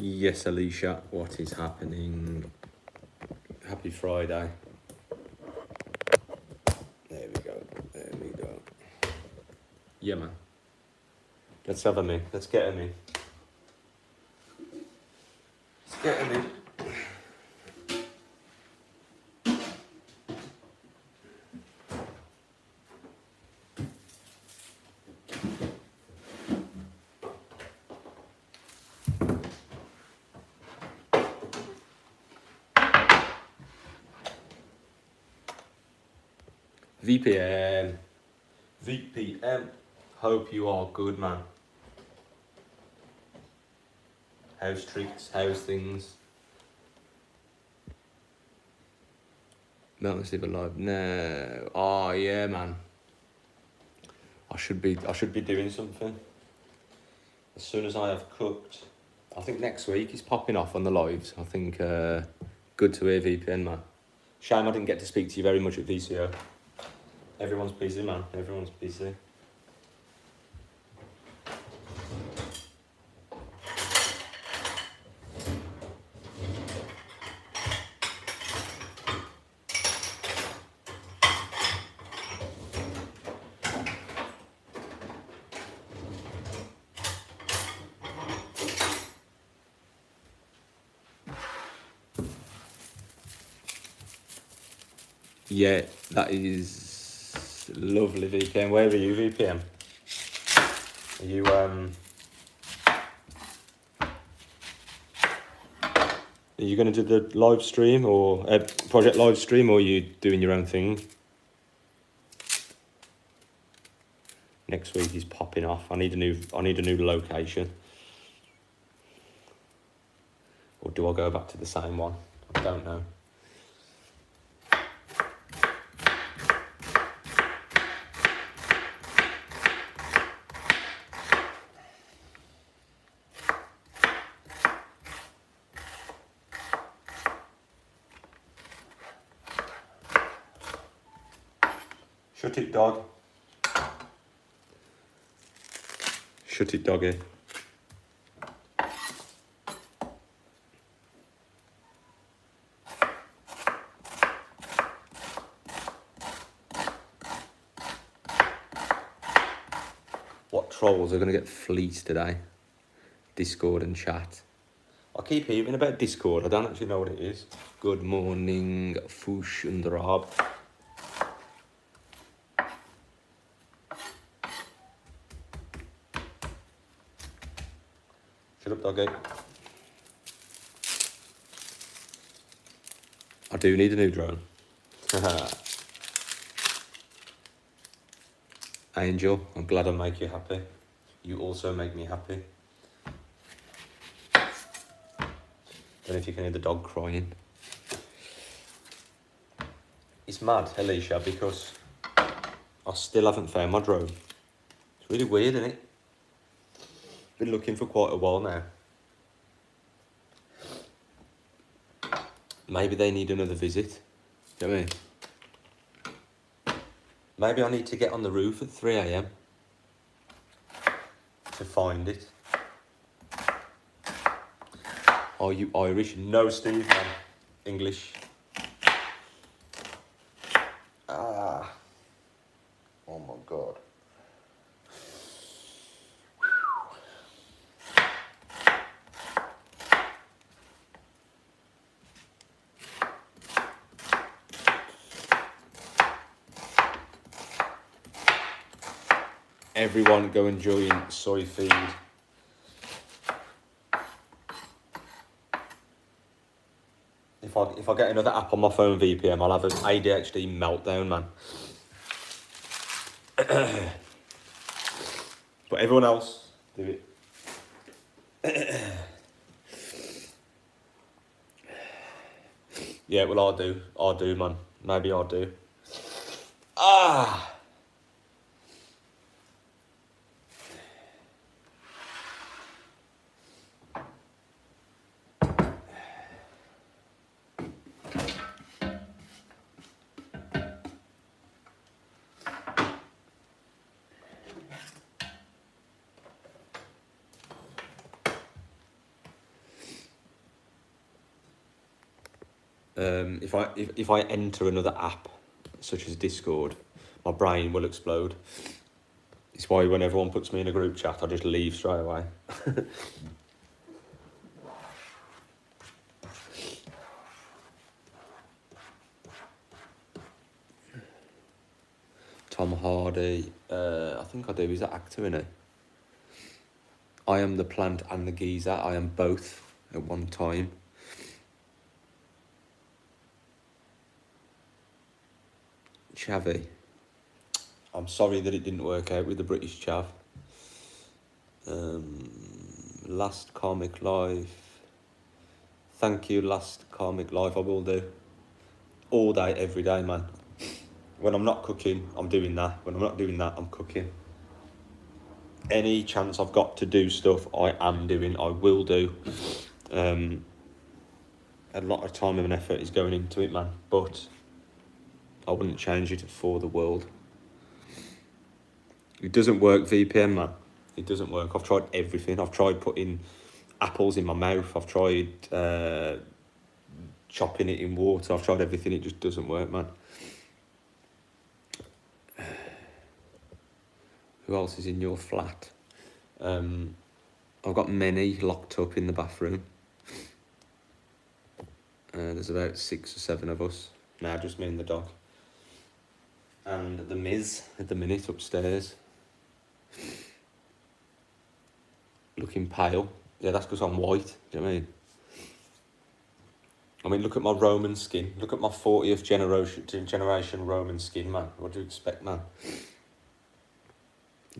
Yes, Alicia, what is happening? Happy Friday. There we go. There we go. Yeah, man. Let's have him in. Let's get him in. Let's get him in. VPN. Hope you are good, man. How's treats? How's things? Malnourished alive. No. Oh yeah, man. I should be doing something. As soon as I have cooked. I think next week he's popping off on the lives. I think good to hear, VPN, man. Shame I didn't get to speak to you very much at VCO. Everyone's busy, man. Everyone's busy. Yeah, that is lovely, VPN. Where are you, VPN? Are you Are you going to do the live stream or project live stream, or are you doing your own thing? Next week he's popping off. I need a new location. Or do I go back to the same one? I don't know. Shut it, dog. Shut it, doggy. What trolls are going to get fleeced today? Discord and chat. I keep hearing about Discord. I don't actually know what it is. Good morning, Fush and Rob. Shut up, doggy. I do need a new drone. Angel, I'm glad I make you happy. You also make me happy. Don't know if you can hear the dog crying. It's mad, Alicia, because I still haven't found my drone. It's really weird, isn't it? Been looking for quite a while now. Maybe they need another visit. You know what I mean? Maybe I need to get on the roof at 3 AM to find it. Are you Irish? No, Steve, man. English. Ah. Oh my God. Everyone go and join Soy Feed. If I get another app on my phone, VPN, I'll have an ADHD meltdown, man. But everyone else, do it. Yeah, well, I'll do, man. Maybe I'll do. Ah! If I enter another app, such as Discord, my brain will explode. It's why when everyone puts me in a group chat, I just leave straight away. Tom Hardy, I think I do. He's an actor, isn't he? I am the plant and the geezer. I am both at one time. Chavy. I'm sorry that it didn't work out with the British chav. Last Karmic Life. Thank you, Last Karmic Life. I will do. All day, every day, man. When I'm not cooking, I'm doing that. When I'm not doing that, I'm cooking. Any chance I've got to do stuff, I am doing. I will do. A lot of time and effort is going into it, man. But I wouldn't change it for the world. It doesn't work, VPN, man. It doesn't work. I've tried everything. I've tried putting apples in my mouth. I've tried chopping it in water. I've tried everything. It just doesn't work, man. Who else is in your flat? I've got many locked up in the bathroom. There's about 6 or 7 of us. Nah, just me and the dog. And the Miz at the minute upstairs. Looking pale. Yeah, that's because I'm white. Do you know what I mean? Look at my Roman skin. Look at my 40th generation Roman skin, man. What do you expect, man?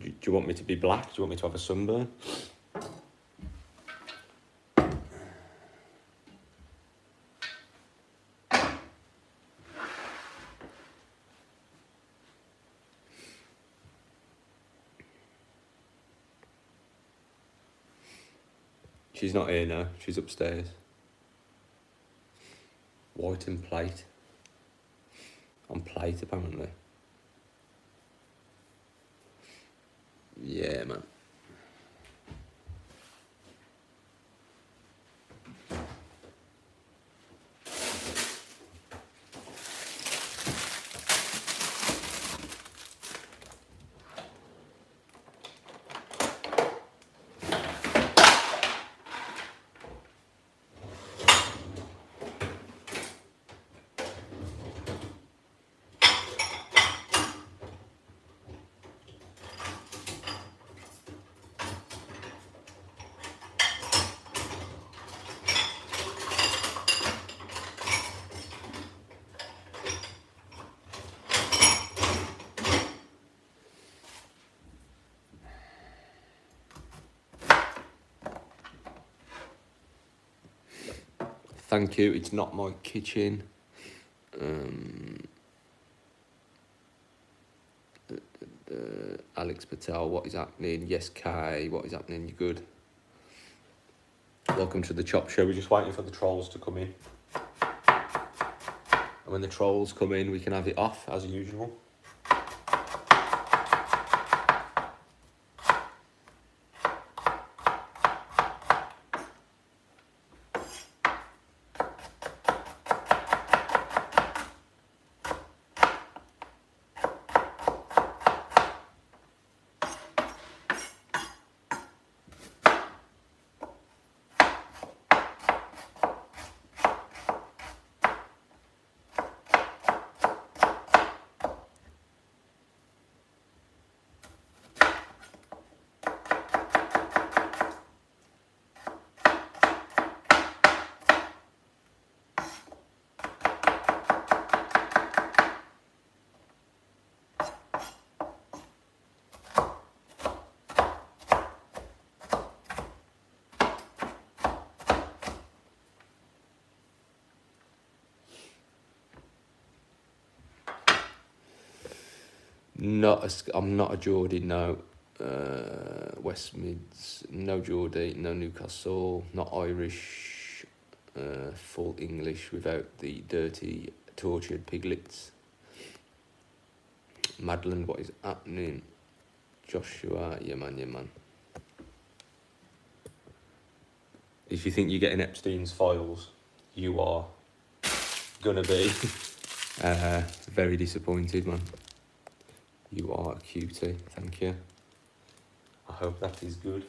Do you want me to be black? Do you want me to have a sunburn? She's not here now. She's upstairs. White and plate. On plate, apparently. Yeah, man. Thank you. It's not my kitchen. Alex Patel, what is happening? Yes, Kai, what is happening? You good? Welcome to the Chop Show. We're just waiting for the trolls to come in. And when the trolls come in, we can have it off as usual. I'm not a Geordie, no. West Mids, no Geordie, no Newcastle, not Irish, full English without the dirty, tortured piglets. Madeline, what is happening? Joshua, yeah man, yeah man. If you think you're getting Epstein's files, you are. gonna be very disappointed, man. You are a cutie, thank you. I hope that is good.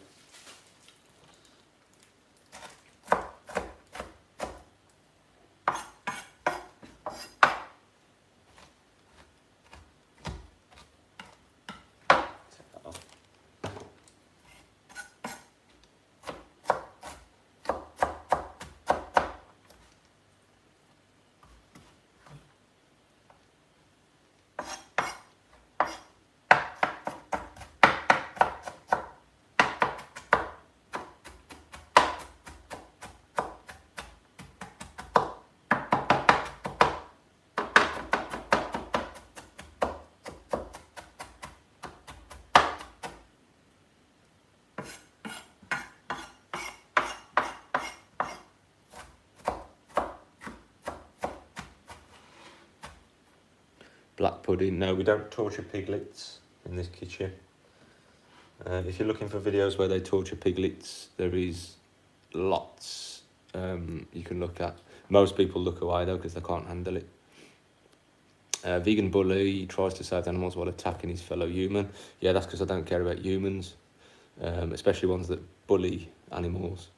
Black pudding. No, we don't torture piglets in this kitchen. If you're looking for videos where they torture piglets, there is lots you can look at. Most people look away though because they can't handle it. Vegan bully tries to save animals while attacking his fellow human. Yeah, that's because I don't care about humans, especially ones that bully animals.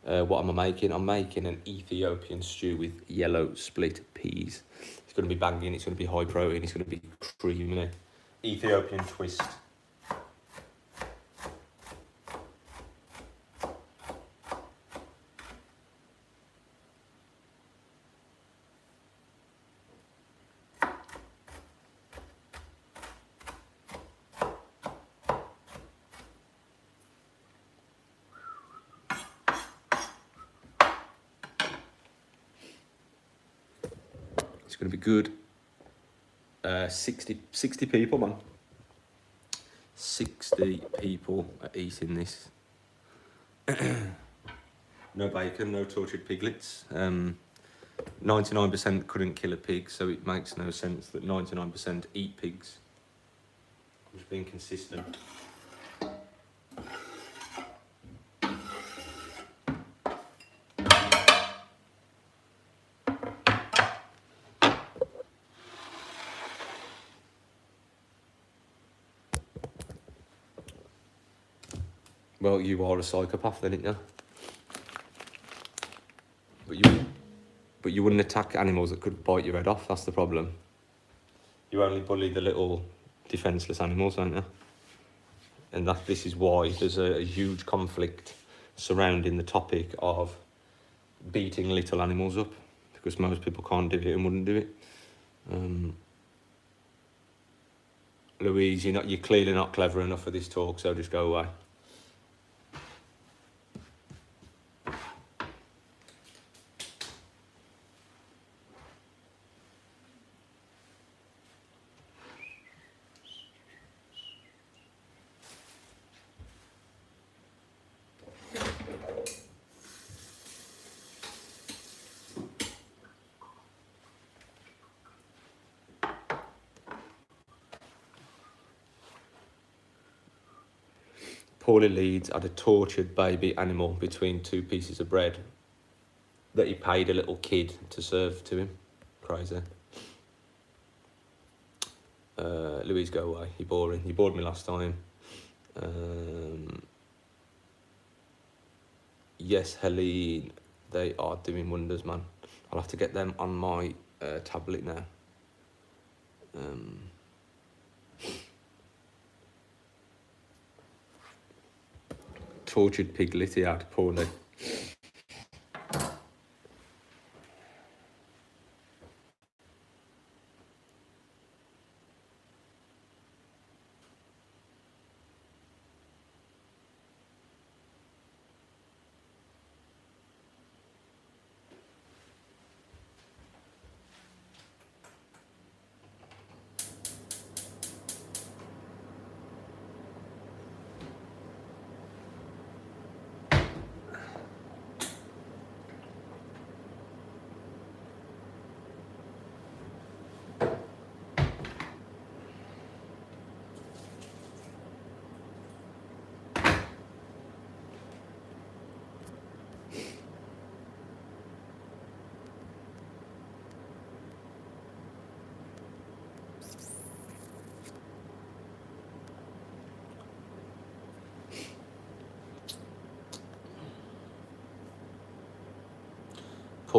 What am I making? I'm making an Ethiopian stew with yellow split peas. It's going to be banging, it's going to be high protein, it's going to be creamy. Ethiopian twist. It's going to be good. 60 people, man. 60 people are eating this. No bacon, no tortured piglets. 99% couldn't kill a pig, so it makes no sense that 99% eat pigs. I'm just being consistent. Well, you are a psychopath then, ain't you? But you wouldn't attack animals that could bite your head off, that's the problem. You only bully the little defenceless animals, don't you? And this is why there's a huge conflict surrounding the topic of beating little animals up, because most people can't do it and wouldn't do it. Louise, you're clearly not clever enough for this talk, so just go away. Paulie Leeds had a tortured baby animal between two pieces of bread that he paid a little kid to serve to him. Crazy. Louise, go away. You're boring. You bored me last time. Yes, Helene, they are doing wonders, man. I'll have to get them on my tablet now. Tortured piglet he had, poorly.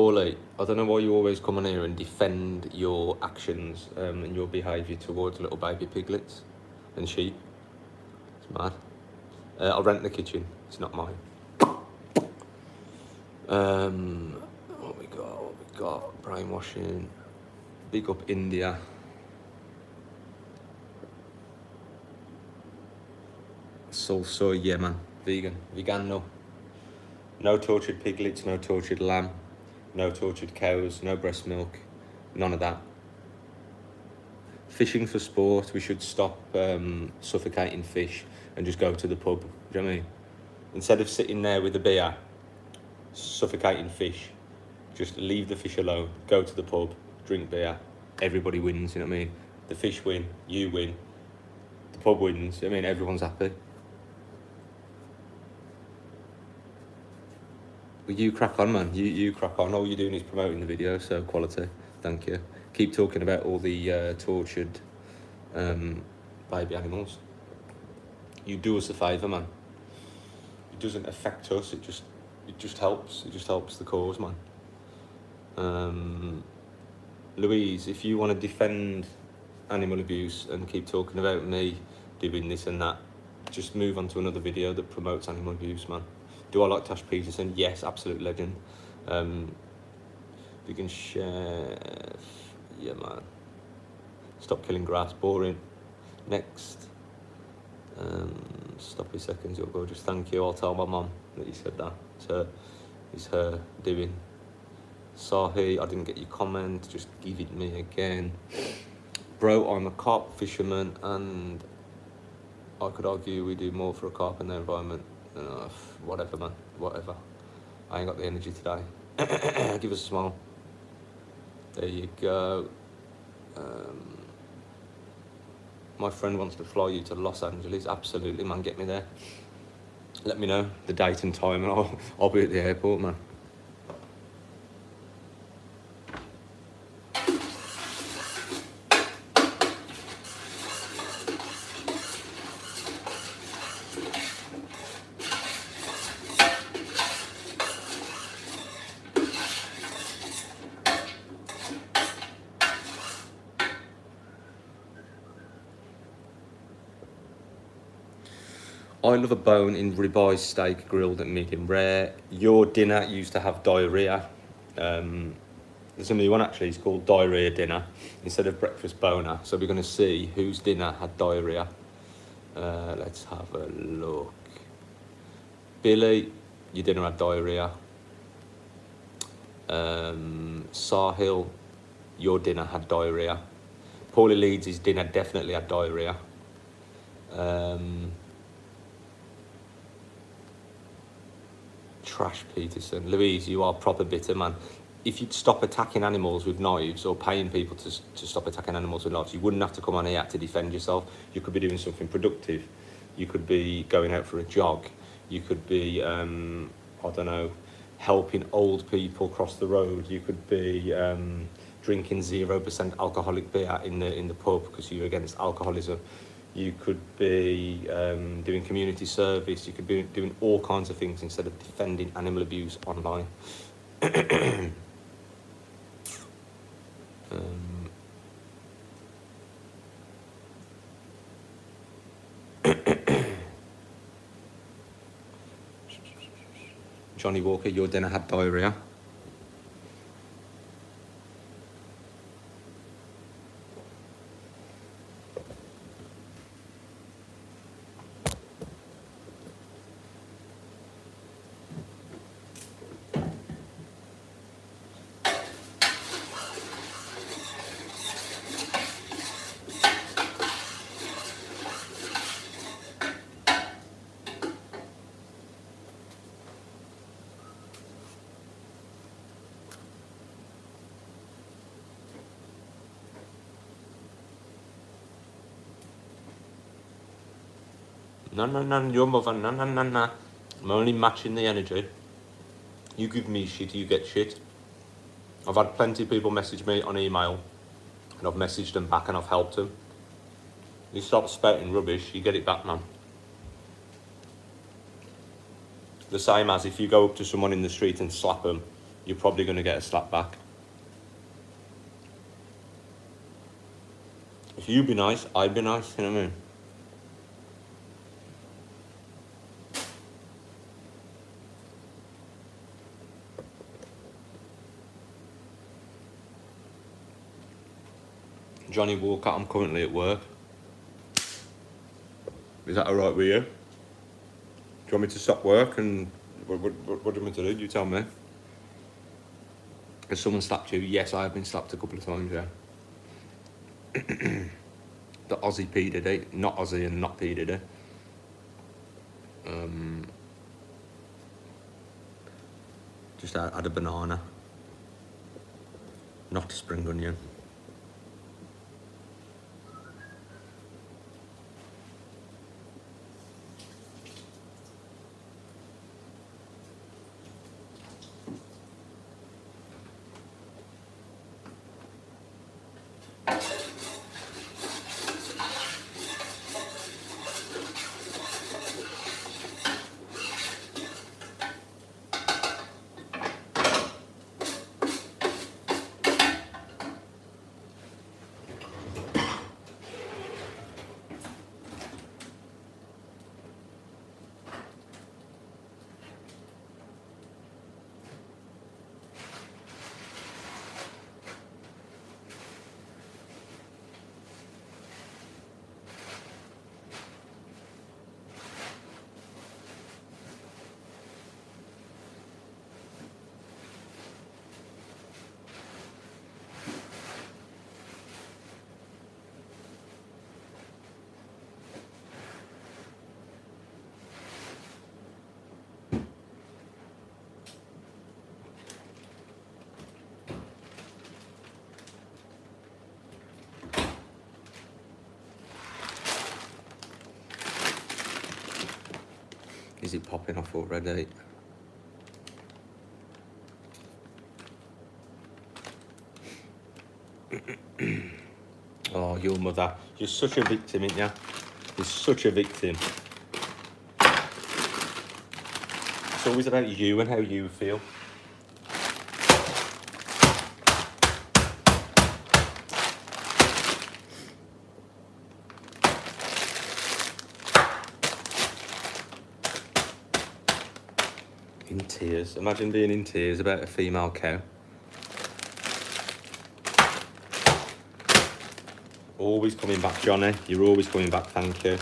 Paulie, I don't know why you always come on here and defend your actions and your behaviour towards little baby piglets and sheep. It's mad. I'll rent the kitchen. It's not mine. What we got? Brainwashing. Big up India. Soy, yeah man. Vegan, no. No tortured piglets, no tortured lamb, no tortured cows, no breast milk, none of that. Fishing for sport, we should stop suffocating fish and just go to the pub. Do you know what I mean? Instead of sitting there with a beer, suffocating fish, just leave the fish alone, go to the pub, drink beer, everybody wins, you know what I mean? The fish win, you win, the pub wins, I mean, everyone's happy. Well, you crack on, man. You crack on. All you're doing is promoting the video, so quality. Thank you. Keep talking about all the tortured baby animals. You do us a favour, man. It doesn't affect us. It just helps. It just helps the cause, man. Louise, if you want to defend animal abuse and keep talking about me doing this and that, just move on to another video that promotes animal abuse, man. Do I like Tash Peterson? Yes, absolute legend. Vegan chef, yeah man. Stop killing grass, boring. Next. Stop your seconds, you're gorgeous. Thank you. I'll tell my mum that you said that. It's her doing. Sahi, I didn't get your comment. Just give it me again. Bro, I'm a carp fisherman, and I could argue we do more for a carp in the environment. Whatever, man. Whatever. I ain't got the energy today. Give us a smile. There you go. My friend wants to fly you to Los Angeles. Absolutely, man. Get me there. Let me know the date and time, and I'll be at the airport, man. I love a bone in ribeye steak grilled at medium rare. Your dinner used to have diarrhea. There's a new one actually, it's called diarrhea dinner instead of breakfast boner. So we're going to see whose dinner had diarrhea. Let's have a look. Billy, your dinner had diarrhea. Sahil, your dinner had diarrhea. Paulie Leeds' dinner definitely had diarrhea. Trash Peterson. Louise, you are proper bitter, man. If you'd stop attacking animals with knives or paying people to stop attacking animals with knives, you wouldn't have to come on here to defend yourself. You could be doing something productive. You could be going out for a jog. You could be, I don't know, helping old people cross the road. You could be drinking 0% alcoholic beer in the pub because you're against alcoholism. You could be doing community service. You could be doing all kinds of things instead of defending animal abuse online. Johnny Walker, your dinner had diarrhea. No, your mother, no. I'm only matching the energy. You give me shit, you get shit. I've had plenty of people message me on email, and I've messaged them back and I've helped them. You stop spouting rubbish, you get it back, man. The same as if you go up to someone in the street and slap them, you're probably going to get a slap back. If you be nice, I'd be nice, you know what I mean? Johnny Walker, I'm currently at work. Is that alright with you? Do you want me to stop work and what do you want me to do? You tell me. Has someone slapped you? Yes, I have been slapped a couple of times, yeah. The Aussie P Diddy, not Aussie and not P Diddy. Just had a banana, not a spring onion. Is it popping off already? Oh, your mother. You're such a victim, ain't you? You're such a victim. It's always about you and how you feel. In tears. Imagine being in tears about a female cow. Always coming back, Johnny. You're always coming back, thank you.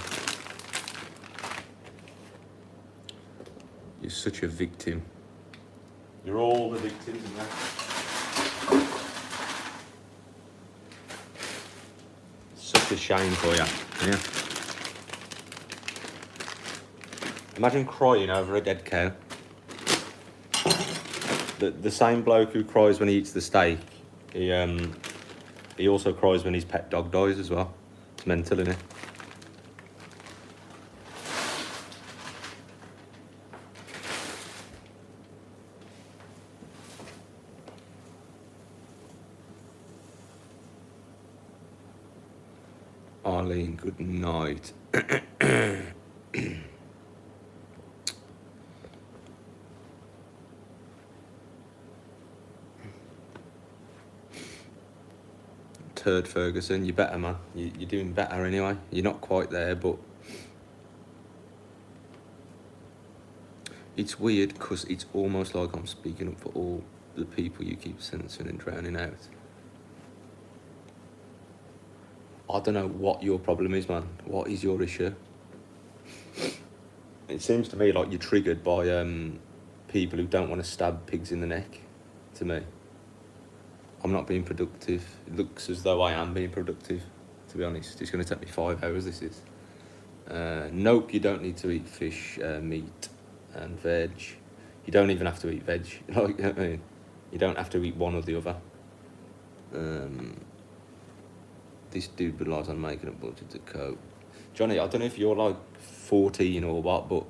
You're such a victim. You're all the victims in there. Such a shame for you, yeah. Imagine crying over a dead cow. The same bloke who cries when he eats the steak, he also cries when his pet dog dies as well. It's mental, isn't it? Arlene, good night. Turd Ferguson, you're better, man. You're doing better anyway. You're not quite there, but it's weird because it's almost like I'm speaking up for all the people you keep censoring and drowning out. I don't know what your problem is, man. What is your issue? It seems to me like you're triggered by people who don't want to stab pigs in the neck, to me. I'm not being productive. It looks as though I am being productive, to be honest. It's going to take me 5 hours, this is. Nope, you don't need to eat fish, meat and veg. You don't even have to eat veg. Like, I mean, you don't have to eat one or the other. This dude relies on making a budget to cope. Johnny, I don't know if you're like 14 or what, but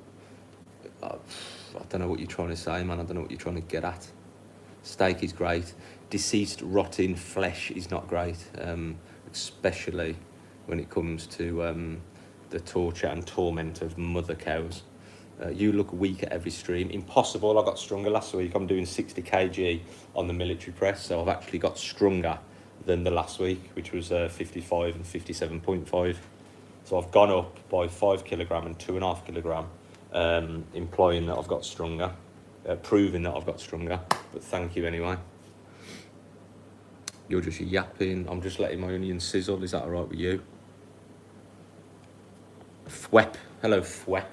I don't know what you're trying to say, man. I don't know what you're trying to get at. Steak is great. Deceased, rotting flesh is not great, especially when it comes to the torture and torment of mother cows. You look weak at every stream. Impossible. I got stronger last week. I'm doing 60 kg on the military press, so I've actually got stronger than the last week, which was 55 and 57.5. So I've gone up by 5 kilogram and 2.5 kilogram, implying that I've got stronger, proving that I've got stronger. But thank you anyway. You're just yapping. I'm just letting my onions sizzle. Is that all right with you? Fwep. Hello, Fwep.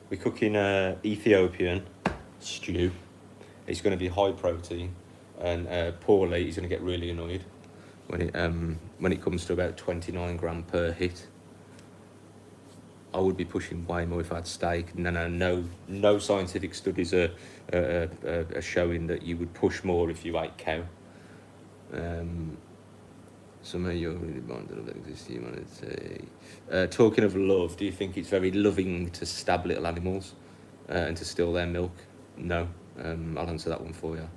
We're cooking Ethiopian stew. It's going to be high protein, and poor Lee is going to get really annoyed when it comes to about 29 gram per hit. I would be pushing way more if I had steak. No scientific studies are showing that you would push more if you ate cow. Some of you are really bonded of existing humanity. Talking of love, do you think it's very loving to stab little animals and to steal their milk? No. I'll answer that one for you.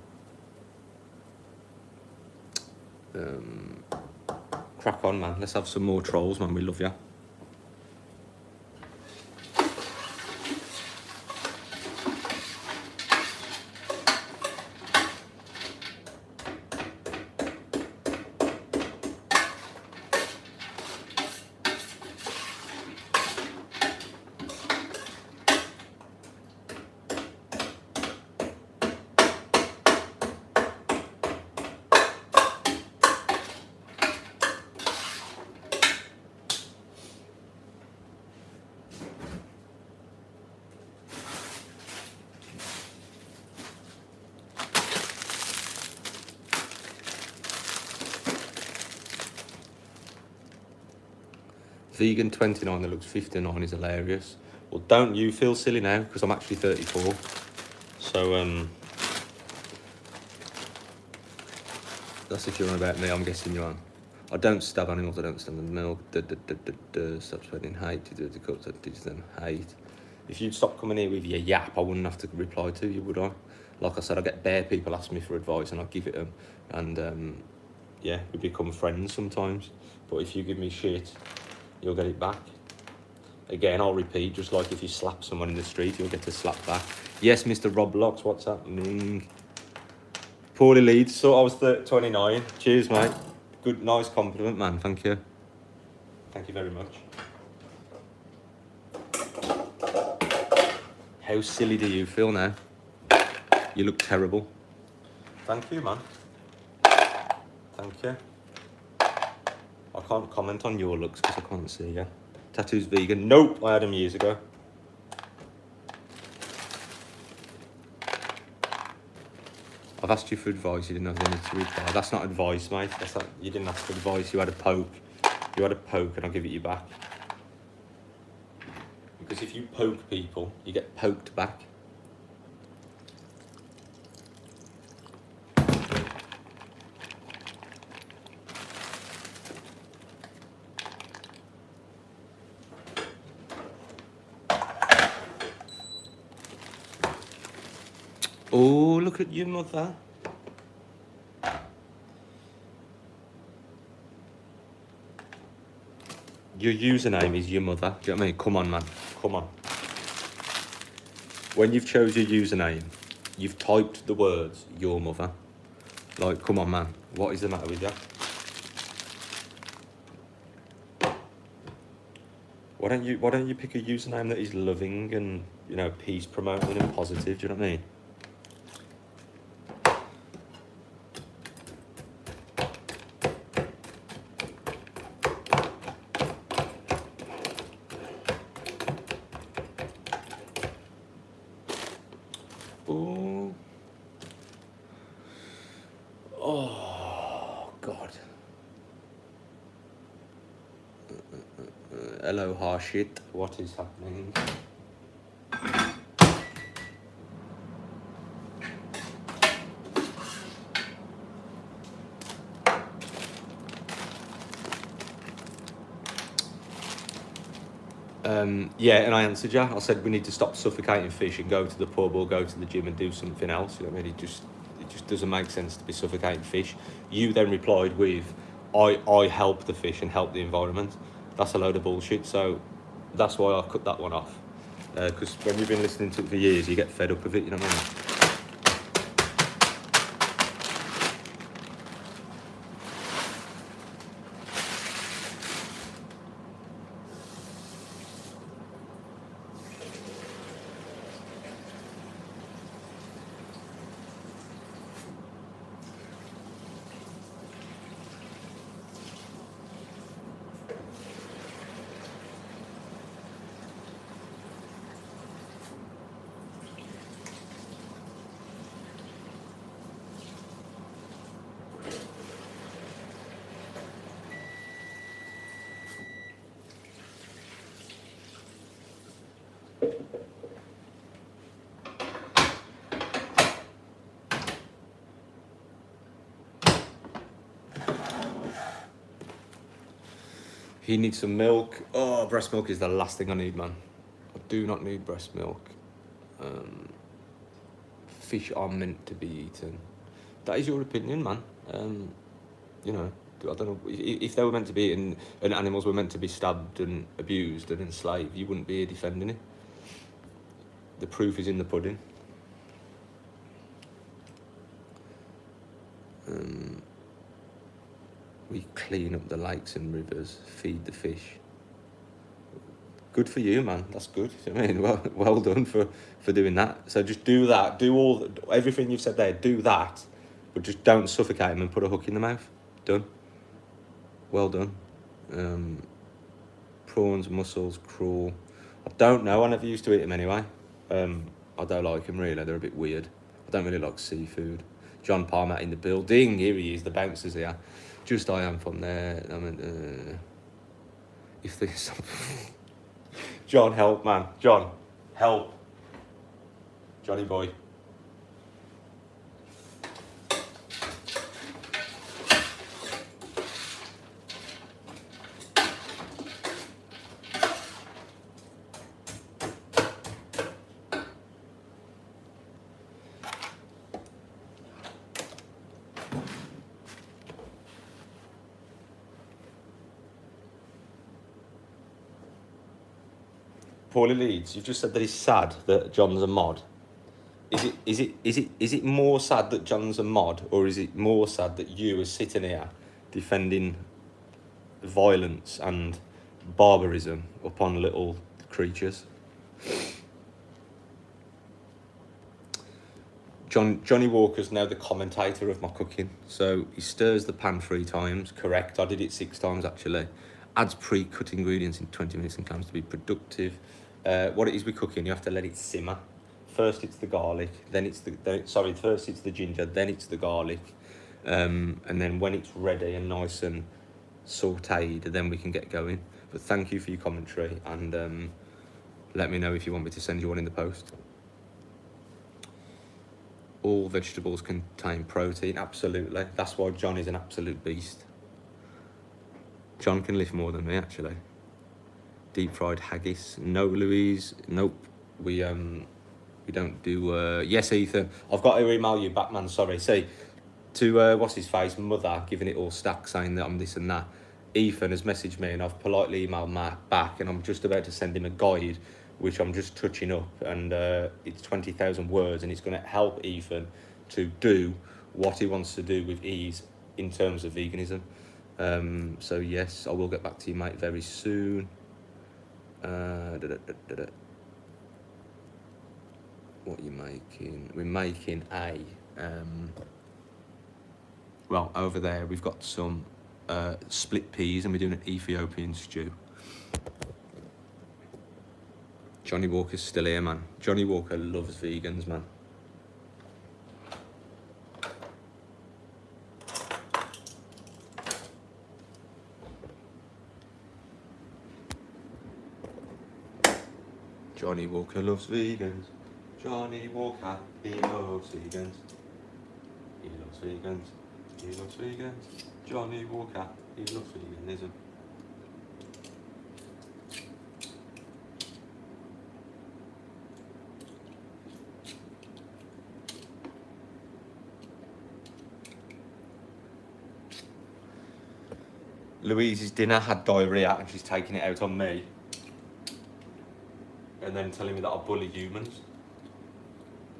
Crack on, man. Let's have some more trolls, man. We love you. Vegan 29 that looks 59 is hilarious. Well, don't you feel silly now, because I'm actually 34. So, that's if you're on about me, I'm guessing you're on. I don't stab animals, I don't stab them milk. Stop spreading hate to do the cups that teach them hate. If you'd stop coming here with your yap, I wouldn't have to reply to you, would I? Like I said, I get bare people ask me for advice and I give it them. And, yeah, we become friends sometimes. But if you give me shit, you'll get it back. Again, I'll repeat, just like if you slap someone in the street, you'll get a slap back. Yes, Mr. Roblox, what's happening? Poorly leads, so I was 29. Cheers, mate. Good, nice compliment, man. Thank you. Thank you very much. How silly do you feel now? You look terrible. Thank you, man. Thank you. I can't comment on your looks because I can't see you. Tattoos vegan? Nope, I had them years ago. I've asked you for advice, you didn't have any to reply. That's not advice, mate. That's not, you didn't ask for advice, you had a poke. You had a poke and I'll give it you back. Because if you poke people, you get poked back. Oh, look at your mother. Your username is your mother. Do you know what I mean? Come on, man. Come on. When you've chose your username, you've typed the words, your mother. Like, come on, man. What is the matter with you? Why don't you pick a username that is loving and, you know, peace promoting and positive? Do you know what I mean? Oh, God. Hello, Harshit. What is happening? Yeah, and I answered you. I said we need to stop suffocating fish and go to the pub or go to the gym and do something else. You know what I mean? It just doesn't make sense to be suffocating fish. You then replied with, I help the fish and help the environment. That's a load of bullshit. So that's why I cut that one off. Because when you've been listening to it for years, you get fed up of it, you know what I mean? He needs some milk. Oh, breast milk is the last thing I need, man. I do not need breast milk. Fish are meant to be eaten. That is your opinion, man. You know, I don't know. If they were meant to be eaten and animals were meant to be stabbed and abused and enslaved, you wouldn't be here defending it. The proof is in the pudding. We clean up the lakes and rivers, feed the fish. Good for you, man. That's good. I mean, well done for doing that. So just do that. Do everything you've said there. Do that, but just don't suffocate them and put a hook in the mouth. Done. Well done. Prawns, mussels, cruel. I don't know. I never used to eat them anyway. I don't like them really. They're a bit weird. I don't really like seafood. John Palmer in the building. Here he is. The bouncers here. Just I am from there. I mean, if there's John, help, man. John, help. Johnny boy. Paulie Leeds, you've just said that he's sad that John's a mod. Is it more sad that John's a mod, or is it more sad that you are sitting here defending violence and barbarism upon little creatures? Johnny Walker's now the commentator of my cooking, so he stirs the pan 3 times. Correct, I did it 6 times actually. Adds pre-cut ingredients in 20 minutes and claims to be productive. What it is we're cooking, you have to let it simmer. First it's the garlic, first it's the ginger, then it's the garlic. And then when it's ready and nice and sautéed, then we can get going. But thank you for your commentary, and let me know if you want me to send you one in the post. All vegetables contain protein, absolutely. That's why John is an absolute beast. John can lift more than me, actually. Deep fried haggis. No, Louise. Nope. We don't do. Yes, Ethan. I've got to email you back, man. Sorry. See, to what's his face, mother, giving it all stack, saying that I'm this and that. Ethan has messaged me, and I've politely emailed Matt back, and I'm just about to send him a guide, which I'm just touching up, and it's 20,000 words, and it's going to help Ethan to do what he wants to do with ease in terms of veganism. So yes, I will get back to you, mate, very soon. What are you making? We're making well, over there we've got some split peas, and we're doing an Ethiopian stew. Johnny Walker's still here, man. Johnny Walker loves vegans, man. Johnny Walker loves vegans. Johnny Walker, he loves vegans. He loves vegans. He loves vegans. Johnny Walker, he loves veganism. Louise's dinner had diarrhea and she's taking it out on me. and then telling me that I bully humans.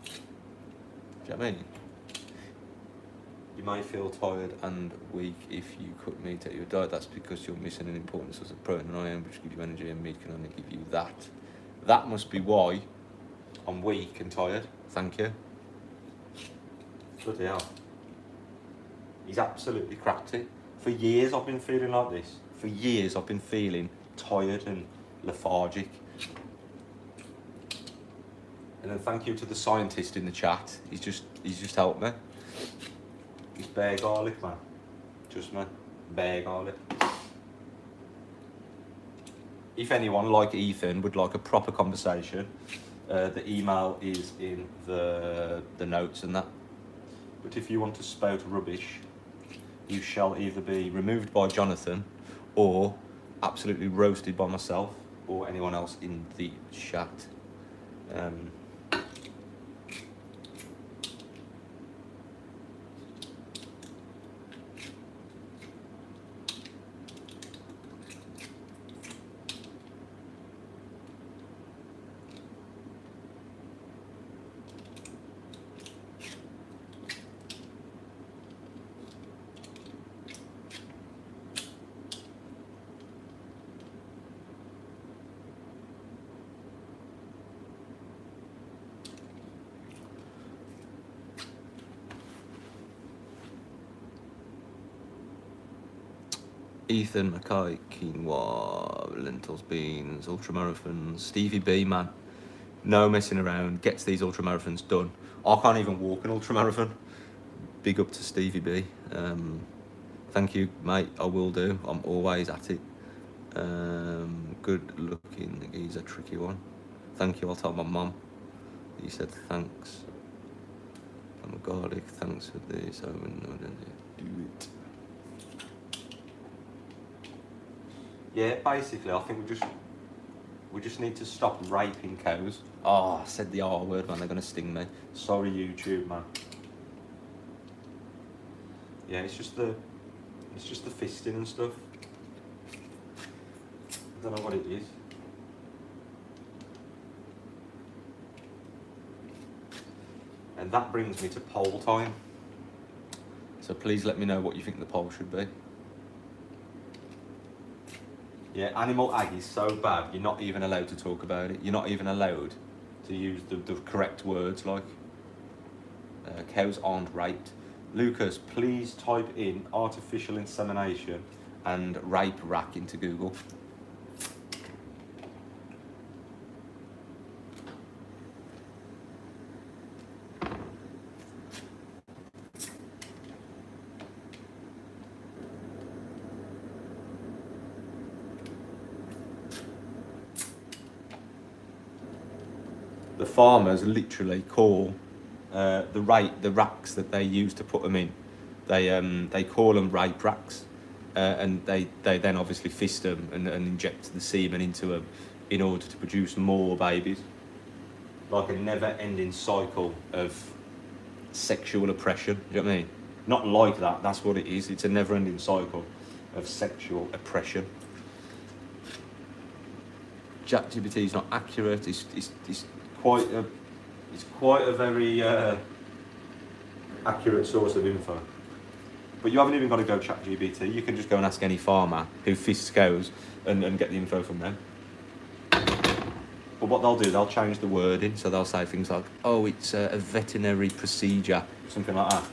Do you know what I mean? You may feel tired and weak if you cut meat out of your diet. That's because you're missing an important source of protein and iron, which gives you energy, and meat can only give you that. That must be why I'm weak and tired. Thank you. Bloody hell. He's absolutely cracked it. For years I've been feeling like this. For years I've been feeling tired and lethargic. And then thank you to the scientist in the chat. He's just helped me. It's bare garlic, man. Just man, bare garlic. If anyone like Ethan would like a proper conversation, the email is in the notes and that. But if you want to spout rubbish, you shall either be removed by Jonathan or absolutely roasted by myself or anyone else in the chat. Ethan, Mackay, quinoa, lentils, beans, ultramarathons, Stevie B, man. No messing around, gets these ultramarathons done. I can't even walk an ultramarathon. Big up to Stevie B. Thank you, mate, I will do. I'm always at it. Good looking, he's a tricky one. Thank you, I'll tell my mum. He said thanks. I'm a garlic, thanks for this. I wouldn't know, do it. Yeah, basically, I think we just need to stop raping cows. Oh, I said the R word, man. They're gonna sting me. Sorry, YouTube, man. Yeah, it's just the fisting and stuff. I don't know what it is. And that brings me to poll time. So please let me know what you think the poll should be. Yeah, animal ag is so bad, you're not even allowed to talk about it. You're not even allowed to use the correct words, like cows aren't raped. Lucas, please type in artificial insemination and rape rack into Google. The farmers literally call the racks that they use to put them in. They call them rape racks, and they then obviously fist them and inject the semen into them in order to produce more babies. Like a never-ending cycle of sexual oppression. You know what I mean? Not like that. That's what it is. It's a never-ending cycle of sexual oppression. ChatGPT is not accurate. It's quite a very accurate source of info. But you haven't even got to go ChatGPT. You can just go and ask any farmer who fists cows and get the info from them. But what they'll do, they'll change the wording. So they'll say things like, oh, it's a veterinary procedure, something like that.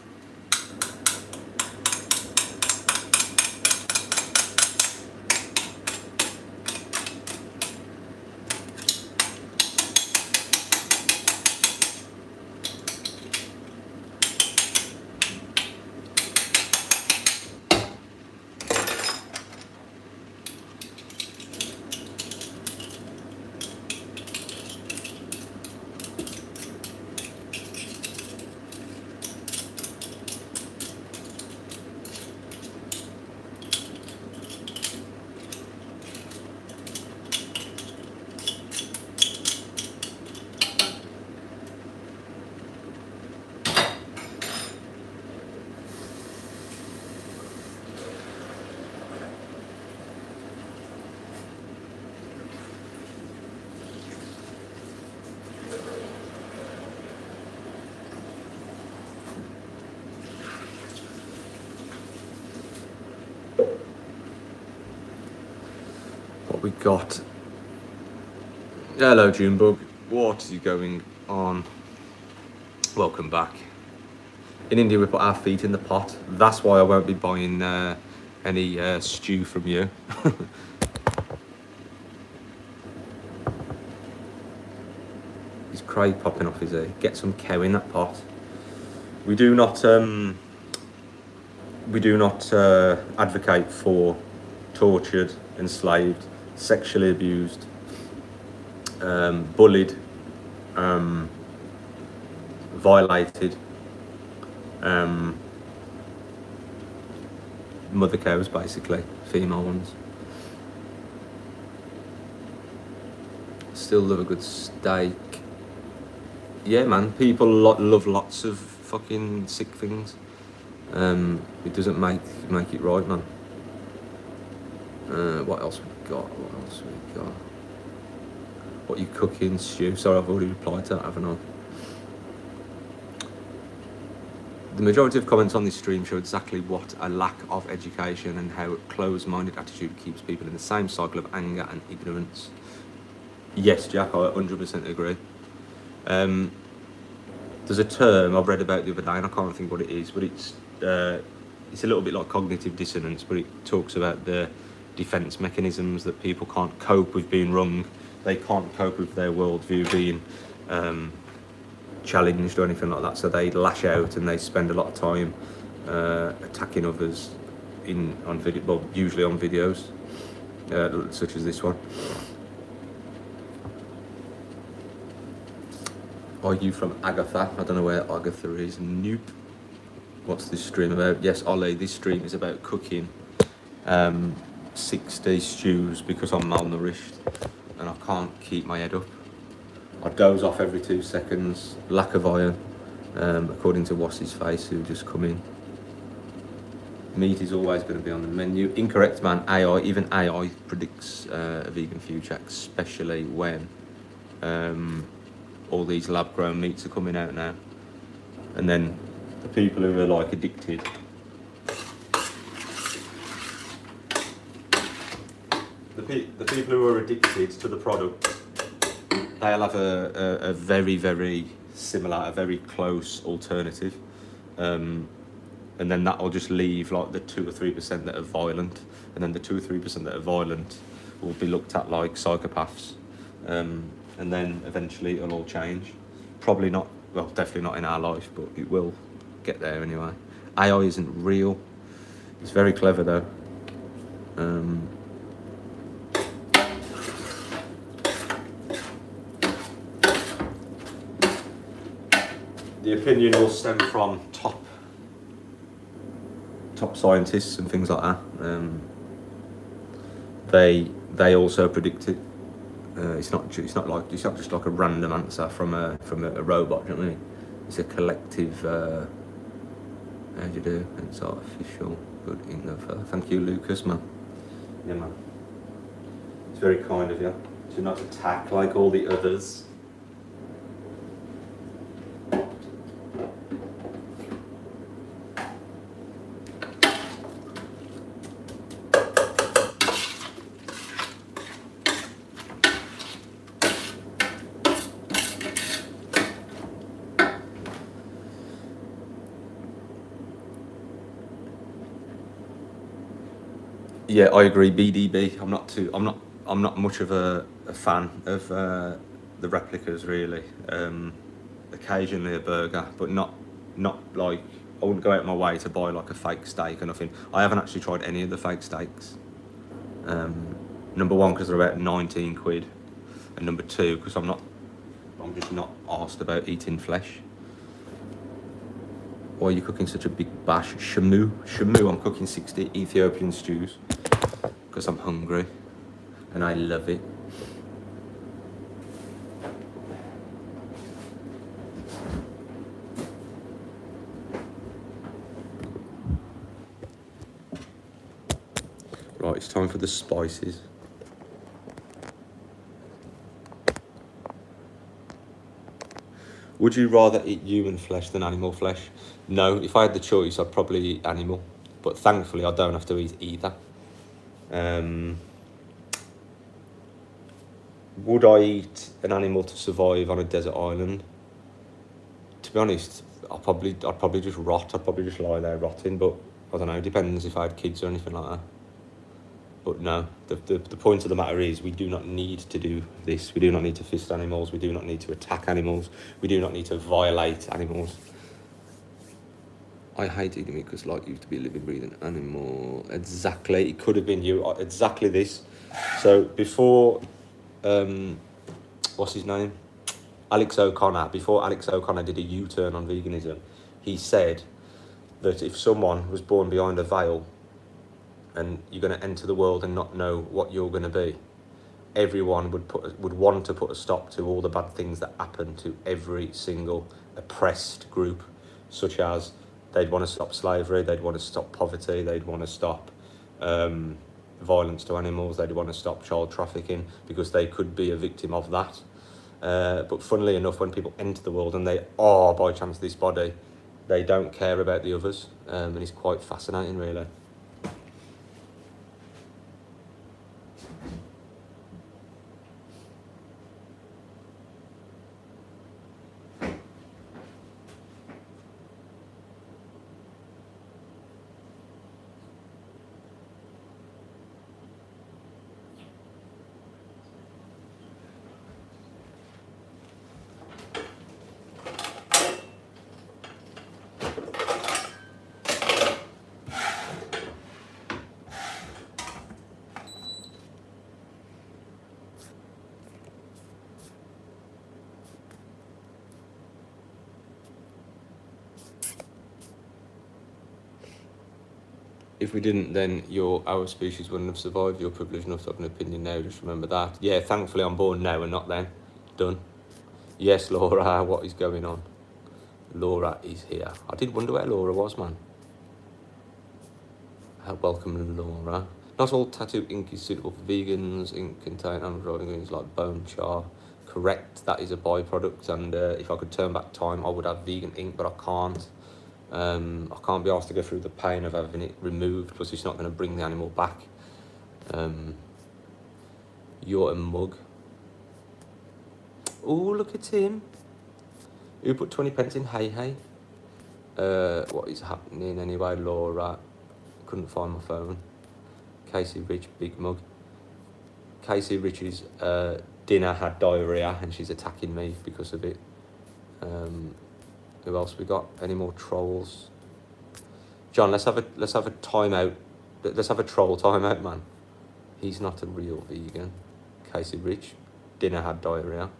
we got? Hello, Junebug. What is going on? Welcome back. In India, we put our feet in the pot. That's why I won't be buying any stew from you. Is Craig popping off his ear? Get some cow in that pot. We do not advocate for tortured, enslaved, sexually abused, bullied, violated mother cows, basically, female ones. Still love a good steak. Yeah, man, people love lots of fucking sick things. It doesn't make it right, man. What else we got? What you cooking, Stu? Sorry, I've already replied to that, haven't I? The majority of comments on this stream show exactly what a lack of education and how a closed-minded attitude keeps people in the same cycle of anger and ignorance. Yes, Jack, I 100% agree. There's a term I've read about the other day, and I can't think what it is, but it's a little bit like cognitive dissonance, but it talks about the defence mechanisms that people can't cope with being wrong. They can't cope with their worldview being challenged or anything like that, so they lash out and they spend a lot of time attacking others on video, well, usually on videos, such as this one. Are you from Agatha? I don't know where Agatha is. Nope. What's this stream about? Yes, Ollie, this stream is about cooking 60 stews because I'm malnourished and I can't keep my head up. I doze off every 2 seconds. Lack of iron, according to What's His Face, who just come in. Meat is always going to be on the menu. Incorrect, man. AI, even AI predicts a vegan future, especially when all these lab-grown meats are coming out now. And then the people who are like addicted, the people who are addicted to the product, they'll have a very, very similar, a very close alternative. And then that'll just leave like the 2 or 3% that are violent. And then the 2 or 3% that are violent will be looked at like psychopaths. And then eventually it'll all change. Probably not, well, definitely not in our life, but it will get there anyway. AI isn't real. It's very clever though. The opinion will stem from top scientists and things like that. They also predict it. It's not just like a random answer from a robot. Do you know what I mean? It's a collective. How do you do? It's artificial. Good enough. Thank you, Lucas, man. Yeah, man. It's very kind of you to not attack like all the others. Yeah, I agree. BDB. I'm not much of a fan of the replicas really. Occasionally a burger, but not like I wouldn't go out my way to buy like a fake steak or nothing. I haven't actually tried any of the fake steaks. Number one, because they're about 19 quid, and number two, because I'm just not arsed about eating flesh. Why are you cooking such a big bash? Shamu, I'm cooking 60 Ethiopian stews because I'm hungry and I love it. Right, it's time for the spices. Would you rather eat human flesh than animal flesh? No, if I had the choice, I'd probably eat animal. But thankfully, I don't have to eat either. Would I eat an animal to survive on a desert island? To be honest, I'd probably just rot. I'd probably just lie there rotting. But I don't know. It depends if I had kids or anything like that. But no, the point of the matter is we do not need to do this. We do not need to fist animals. We do not need to attack animals. We do not need to violate animals. I hate eating meat because like used to be a living, breathing animal. Exactly. It could have been you. Exactly this. So before, what's his name? Alex O'Connor. Before Alex O'Connor did a U-turn on veganism, he said that if someone was born behind a veil and you're going to enter the world and not know what you're going to be, everyone would want to put a stop to all the bad things that happen to every single oppressed group, such as they'd want to stop slavery, they'd want to stop poverty, they'd want to stop violence to animals, they'd want to stop child trafficking, because they could be a victim of that. But funnily enough, when people enter the world and they are by chance this body, they don't care about the others, and it's quite fascinating, really. If we didn't, then our species wouldn't have survived. You're privileged enough to have an opinion now, just remember that. Yeah, thankfully I'm born now and not then. Done. Yes, Laura, what is going on? Laura is here. I did wonder where Laura was, man. Welcome, Laura. Not all tattoo ink is suitable for vegans. Ink contain animal ingredients like bone char. Correct, that is a byproduct, and if I could turn back time, I would have vegan ink, but I can't. I can't be asked to go through the pain of having it removed, plus it's not going to bring the animal back. You're a mug. Oh, look at him. Who put 20 pence in? Hey. What is happening anyway, Laura? Couldn't find my phone. Casey Rich, big mug. Casey Rich's dinner had diarrhea and she's attacking me because of it. Who else we got? Any more trolls? John, let's have a timeout. Let's have a troll timeout, man. He's not a real vegan. Casey Rich, dinner had diarrhea.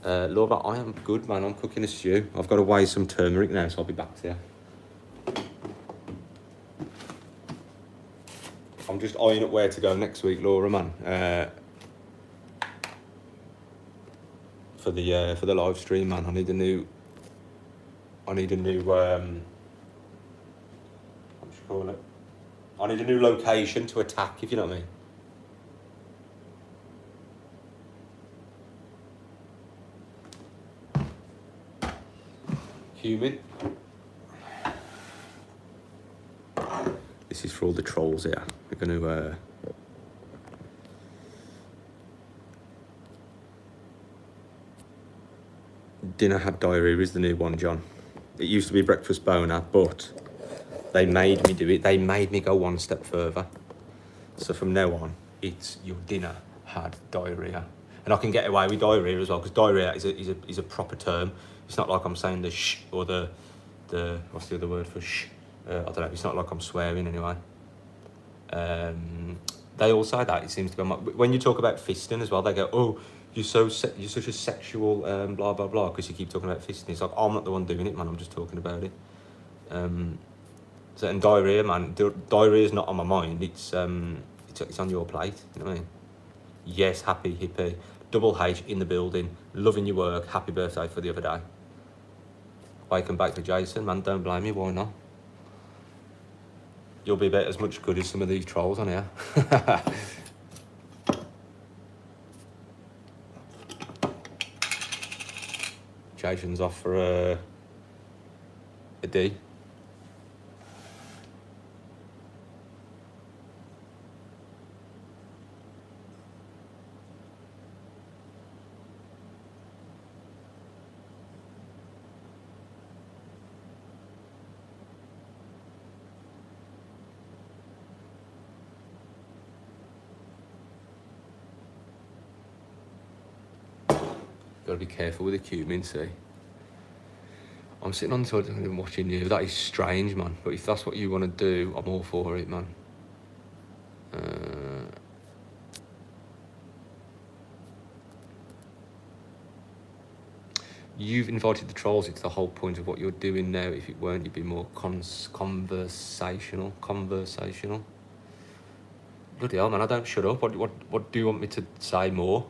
Laura, I am good, man. I'm cooking a stew. I've got to weigh some turmeric now, so I'll be back to you. I'm just eyeing up where to go next week, Laura, man. For the live stream, man. I need a new. What do you call it? I need a new location to attack, if you know what I mean. Humid. This is for all the trolls here. We're going to... Dinner had diarrhea is the new one, John. It used to be breakfast boner, but they made me do it. They made me go one step further. So from now on, it's your dinner had diarrhea. And I can get away with diarrhea as well, because diarrhea is a proper term. It's not like I'm saying the sh or the what's the other word for sh? I don't know. It's not like I'm swearing anyway. They all say that. It seems to be when you talk about fisting as well. They go, "Oh, you're such a sexual blah blah blah," because you keep talking about fisting. It's like, I'm not the one doing it, man. I'm just talking about it. So, and diarrhea, man. Diarrhea is not on my mind. It's on your plate. You know what I mean? Yes, happy hippie. Double H in the building. Loving your work. Happy birthday for the other day. Welcome back to Jason, man. Don't blame me. Why not? You'll be about as much good as some of these trolls on here. Jason's off for a D. Got to be careful with the cumin, see. I'm sitting on the toilet and watching you. That is strange, man. But if that's what you want to do, I'm all for it, man. You've invited the trolls. It's the whole point of what you're doing now. If it weren't, you'd be more conversational. Bloody hell, man, I don't shut up. What do you want me to say more?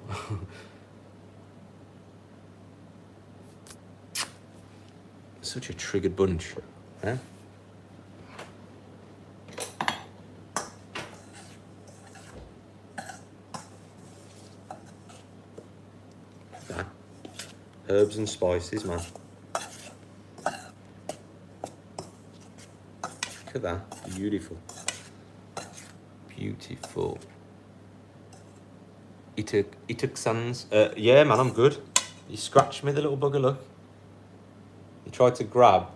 Such a triggered bunch, huh? Nah. Herbs and spices, man. Look at that, beautiful. Beautiful. He took sans. Yeah, man, I'm good. He scratched me, the little bugger, look. He tried to grab,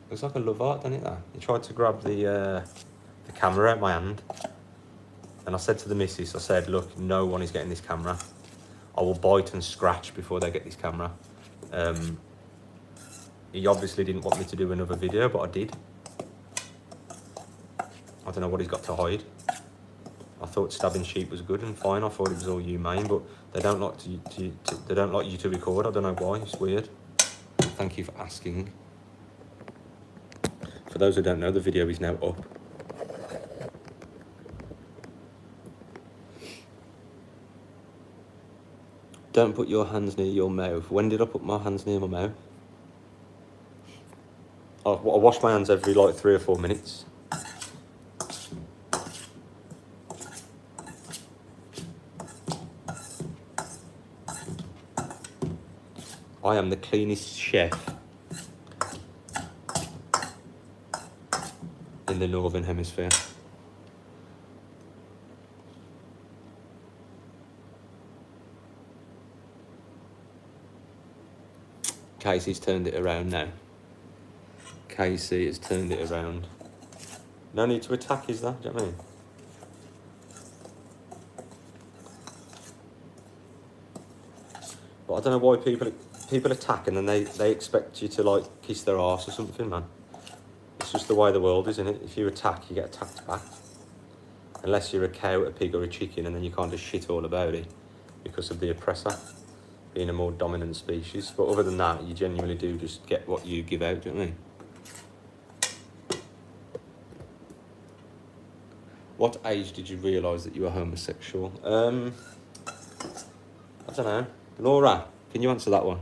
looks like a love art, doesn't it, that? He tried to grab the camera out my hand. And I said to the missus, I said, look, no one is getting this camera. I will bite and scratch before they get this camera. He obviously didn't want me to do another video, but I did. I don't know what he's got to hide. I thought stabbing sheep was good and fine. I thought it was all humane, but they don't like they don't like you to record. I don't know why. It's weird. Thank you for asking. For those who don't know, the video is now up. Don't put your hands near your mouth. When did I put my hands near my mouth? I wash my hands every like 3 or 4 minutes. I am the cleanest chef in the Northern Hemisphere. Casey's turned it around now. Casey has turned it around. No need to attack, is there? Do you know what I mean? But I don't know why people attack and then they expect you to like kiss their arse or something, man. It's just the way the world is, isn't it? If you attack, you get attacked back. Unless you're a cow, a pig or a chicken, and then you can't just shit all about it because of the oppressor being a more dominant species. But other than that, you genuinely do just get what you give out, do you know what I mean? What age did you realise that you were homosexual? I don't know. Laura, can you answer that one?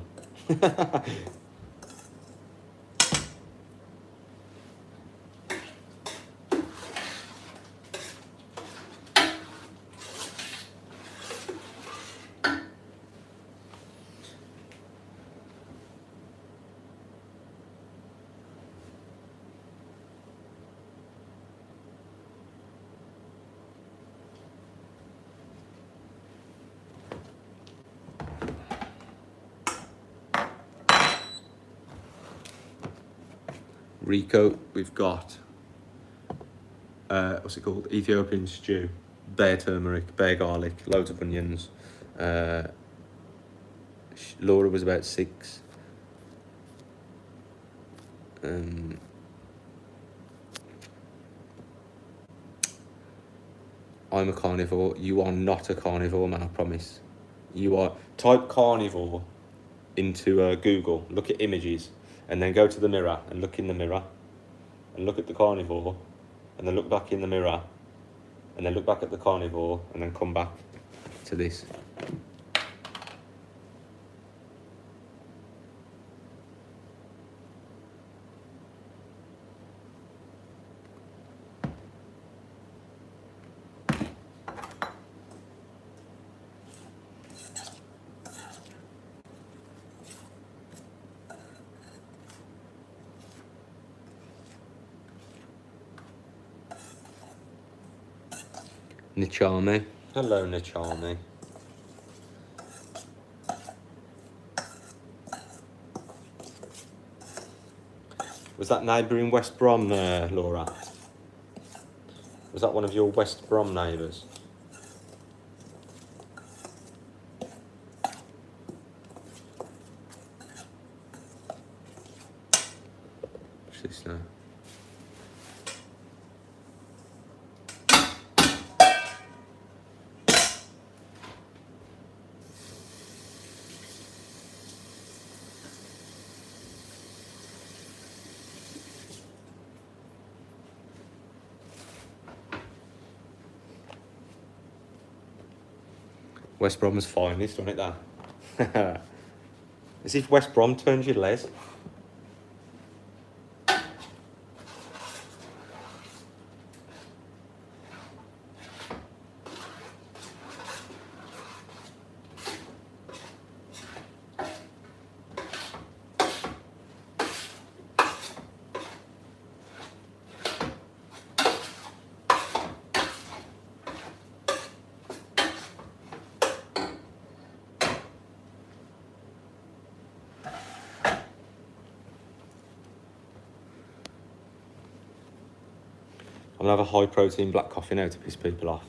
Rico, we've got, what's it called? Ethiopian stew, bare turmeric, bare garlic, loads of onions. Laura was about 6. I'm a carnivore. You are not a carnivore, man, I promise. You are. Type carnivore into Google, look at images, and then go to the mirror and look in the mirror and look at the carnivore and then look back in the mirror and then look back at the carnivore and then come back to this. Nichame. Hello, Nichame. Was that neighbour in West Brom, Laura? Was that one of your West Brom neighbours? this now. West Brom has finally done it that. As if West Brom turns your les. I'm gonna have a high protein black coffee now to piss people off.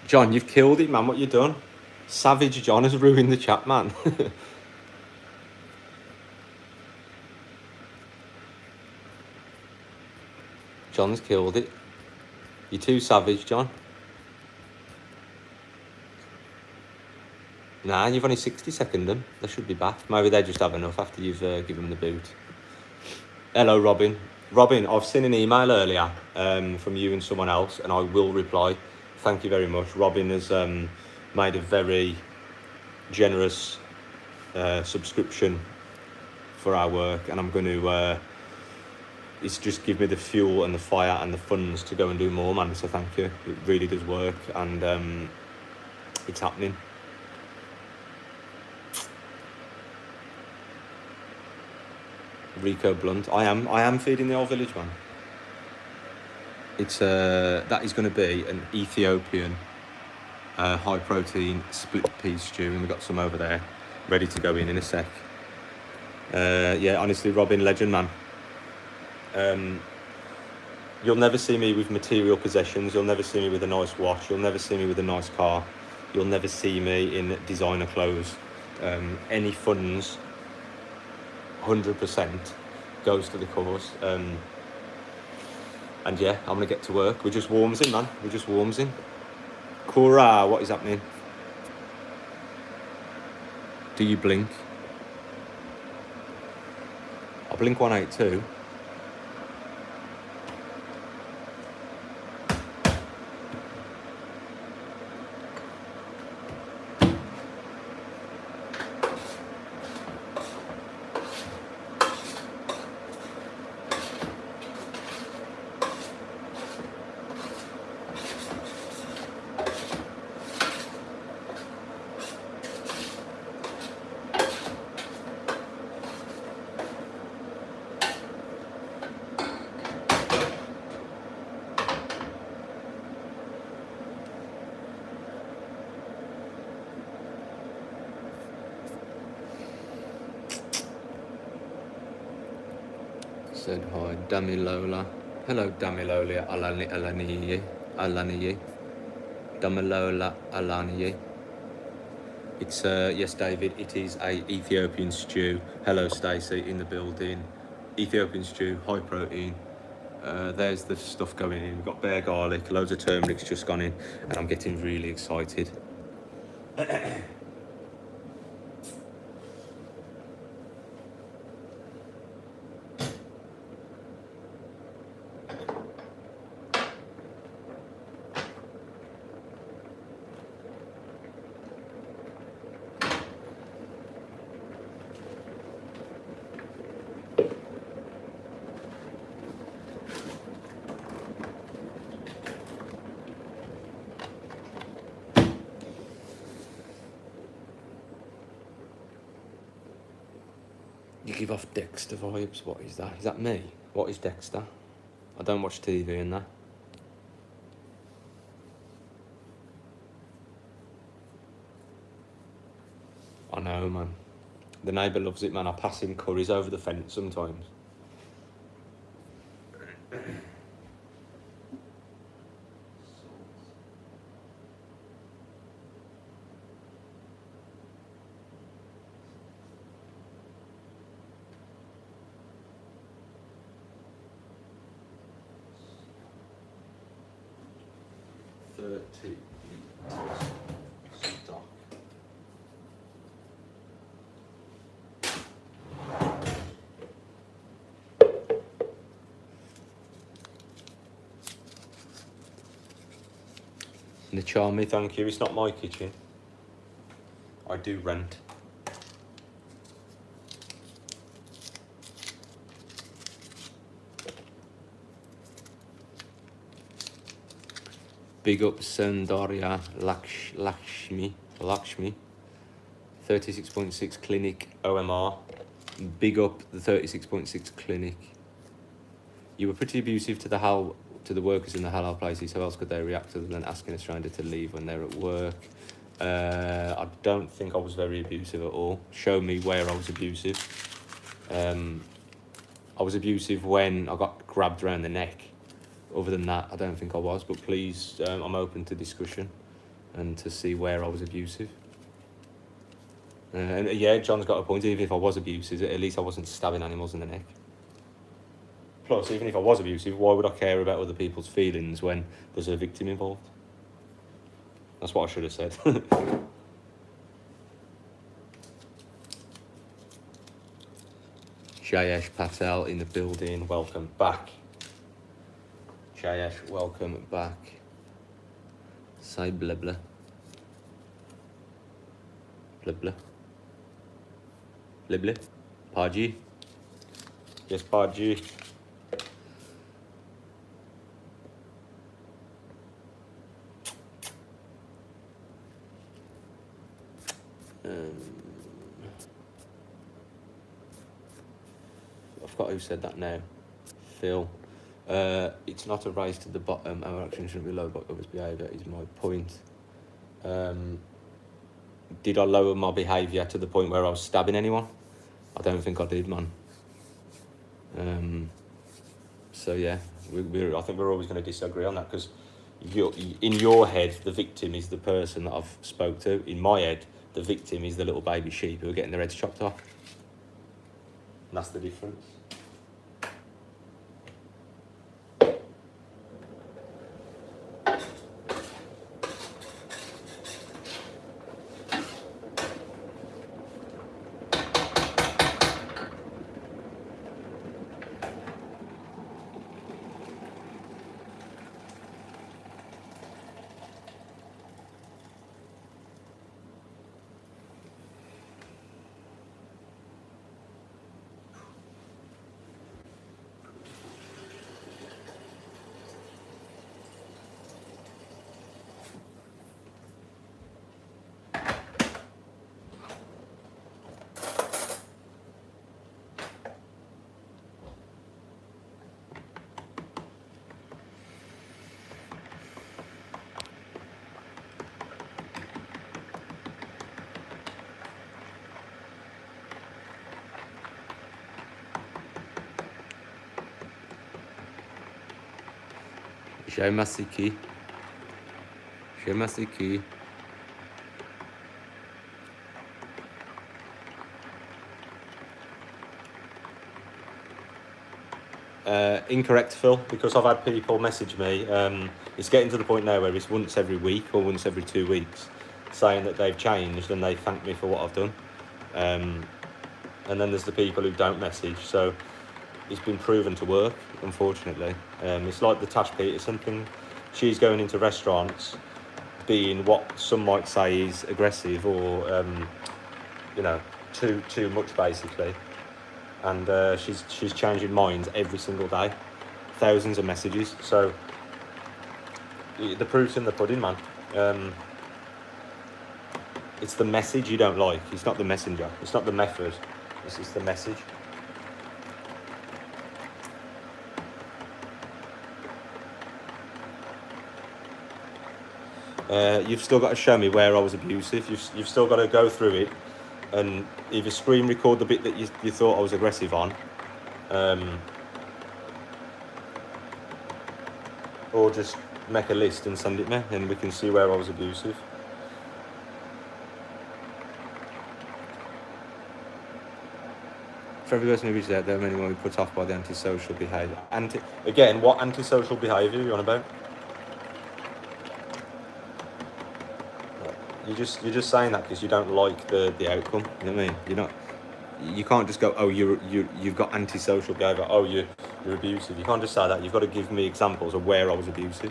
John, you've killed it, man. What you done? Savage John has ruined the chat, man. John's killed it. You're too savage, John. Nah, you've only 60-seconded them. They should be back. Maybe they just have enough after you've given them the boot. Hello, Robin. Robin, I've seen an email earlier from you and someone else, and I will reply. Thank you very much. Robin has made a very generous subscription for our work, and I'm going to it's just give me the fuel and the fire and the funds to go and do more, man. So thank you. It really does work, and it's happening. Rico Blunt. I am feeding the old village, man. It's that is going to be an Ethiopian high protein split pea stew, and we've got some over there ready to go in a sec. Yeah, honestly, Robin, legend, man. You'll never see me with material possessions. You'll never see me with a nice watch. You'll never see me with a nice car. You'll never see me in designer clothes. Any funds, 100% goes to the cause. And yeah, I'm going to get to work. We're just warms in, man. We're just warms in. Kura, what is happening? Do you blink? I blink 182. Said hi, Damilola. Hello, Damilola Alaniyi. Damilola Alaniyi. It's yes, David. It is a Ethiopian stew. Hello, Stacey in the building. Ethiopian stew, high protein. There's the stuff going in. We've got bare garlic, loads of turmeric's just gone in, and I'm getting really excited. You give off Dexter vibes. What is that? Is that me? What is Dexter? I don't watch TV and that. I know, man. The neighbour loves it, man. I pass him curries over the fence sometimes. Stock. Nachami, thank you. It's not my kitchen. I do rent. Big up Sundarya Lakshmi. 36.6 clinic OMR. Big up the 36.6 clinic. You were pretty abusive to the workers in the halal places. How else could they react other than asking a stranger to leave when they're at work? I don't think I was very abusive at all. Show me where I was abusive. I was abusive when I got grabbed around the neck. Other than that, I don't think I was. But please, I'm open to discussion and to see where I was abusive. And yeah, John's got a point. Even if I was abusive, at least I wasn't stabbing animals in the neck. Plus, even if I was abusive, why would I care about other people's feelings when there's a victim involved? That's what I should have said. Jayesh Patel in the building. Welcome back. Jayesh, welcome back. Say blah blah. Blah blah. Blah blah. Paji. Yes, Paji. I forgot who said that now. Phil. It's not a race to the bottom. Our action shouldn't be low, but others' behaviour is my point. Did I lower my behaviour to the point where I was stabbing anyone? I don't think I did, man. So yeah, I think we're always going to disagree on that, because in your head, the victim is the person that I've spoke to. In my head, the victim is the little baby sheep who are getting their heads chopped off. And that's the difference. Shemasiki. Incorrect, Phil, because I've had people message me. It's getting to the point now where it's once every week or once every 2 weeks saying that they've changed and they thank me for what I've done. And then there's the people who don't message. So it's been proven to work, unfortunately. It's like the Tash Peterson thing. She's going into restaurants being what some might say is aggressive or, too much, basically. And she's changing minds every single day. Thousands of messages. So the proof's in the pudding, man. It's the message you don't like. It's not the messenger. It's not the method. It's the message. You've still got to show me where I was abusive. You've still got to go through it and either screen record the bit that you thought I was aggressive on, or just make a list and send it me, and we can see where I was abusive. For every person who reaches out, there are many more put off by the antisocial behaviour. Again, what antisocial behaviour are you on about? You're just saying that because you don't like the outcome. You know what I mean? You can't just go, oh, you've got antisocial behaviour. Oh, you're abusive. You can't just say that. You've got to give me examples of where I was abusive.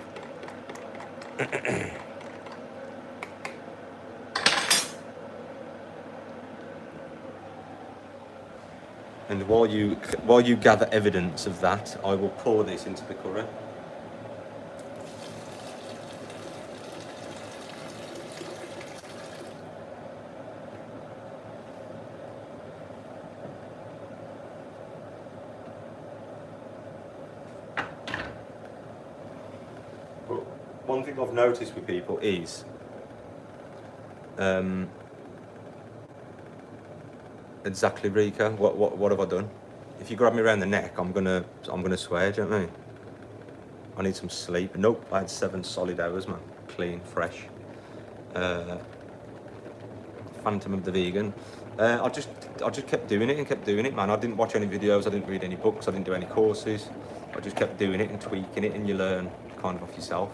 And while you gather evidence of that, I will pour this into the curry. But one thing I've noticed with people is exactly, Rika. What have I done? If you grab me around the neck, I'm gonna swear. Do you know what I mean? I need some sleep. Nope, I had 7 solid hours, man. Clean, fresh. Phantom of the vegan. I just kept doing it, man. I didn't watch any videos. I didn't read any books. I didn't do any courses. I just kept doing it and tweaking it, and you learn kind of off yourself.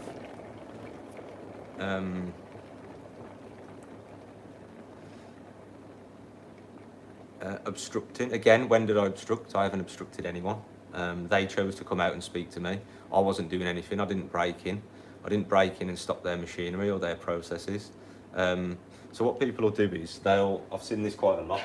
Obstructing. Again, when did I obstruct? I haven't obstructed anyone. They chose to come out and speak to me. I wasn't doing anything. I didn't break in. And stop their machinery or their processes. So what people will do is I've seen this quite a lot.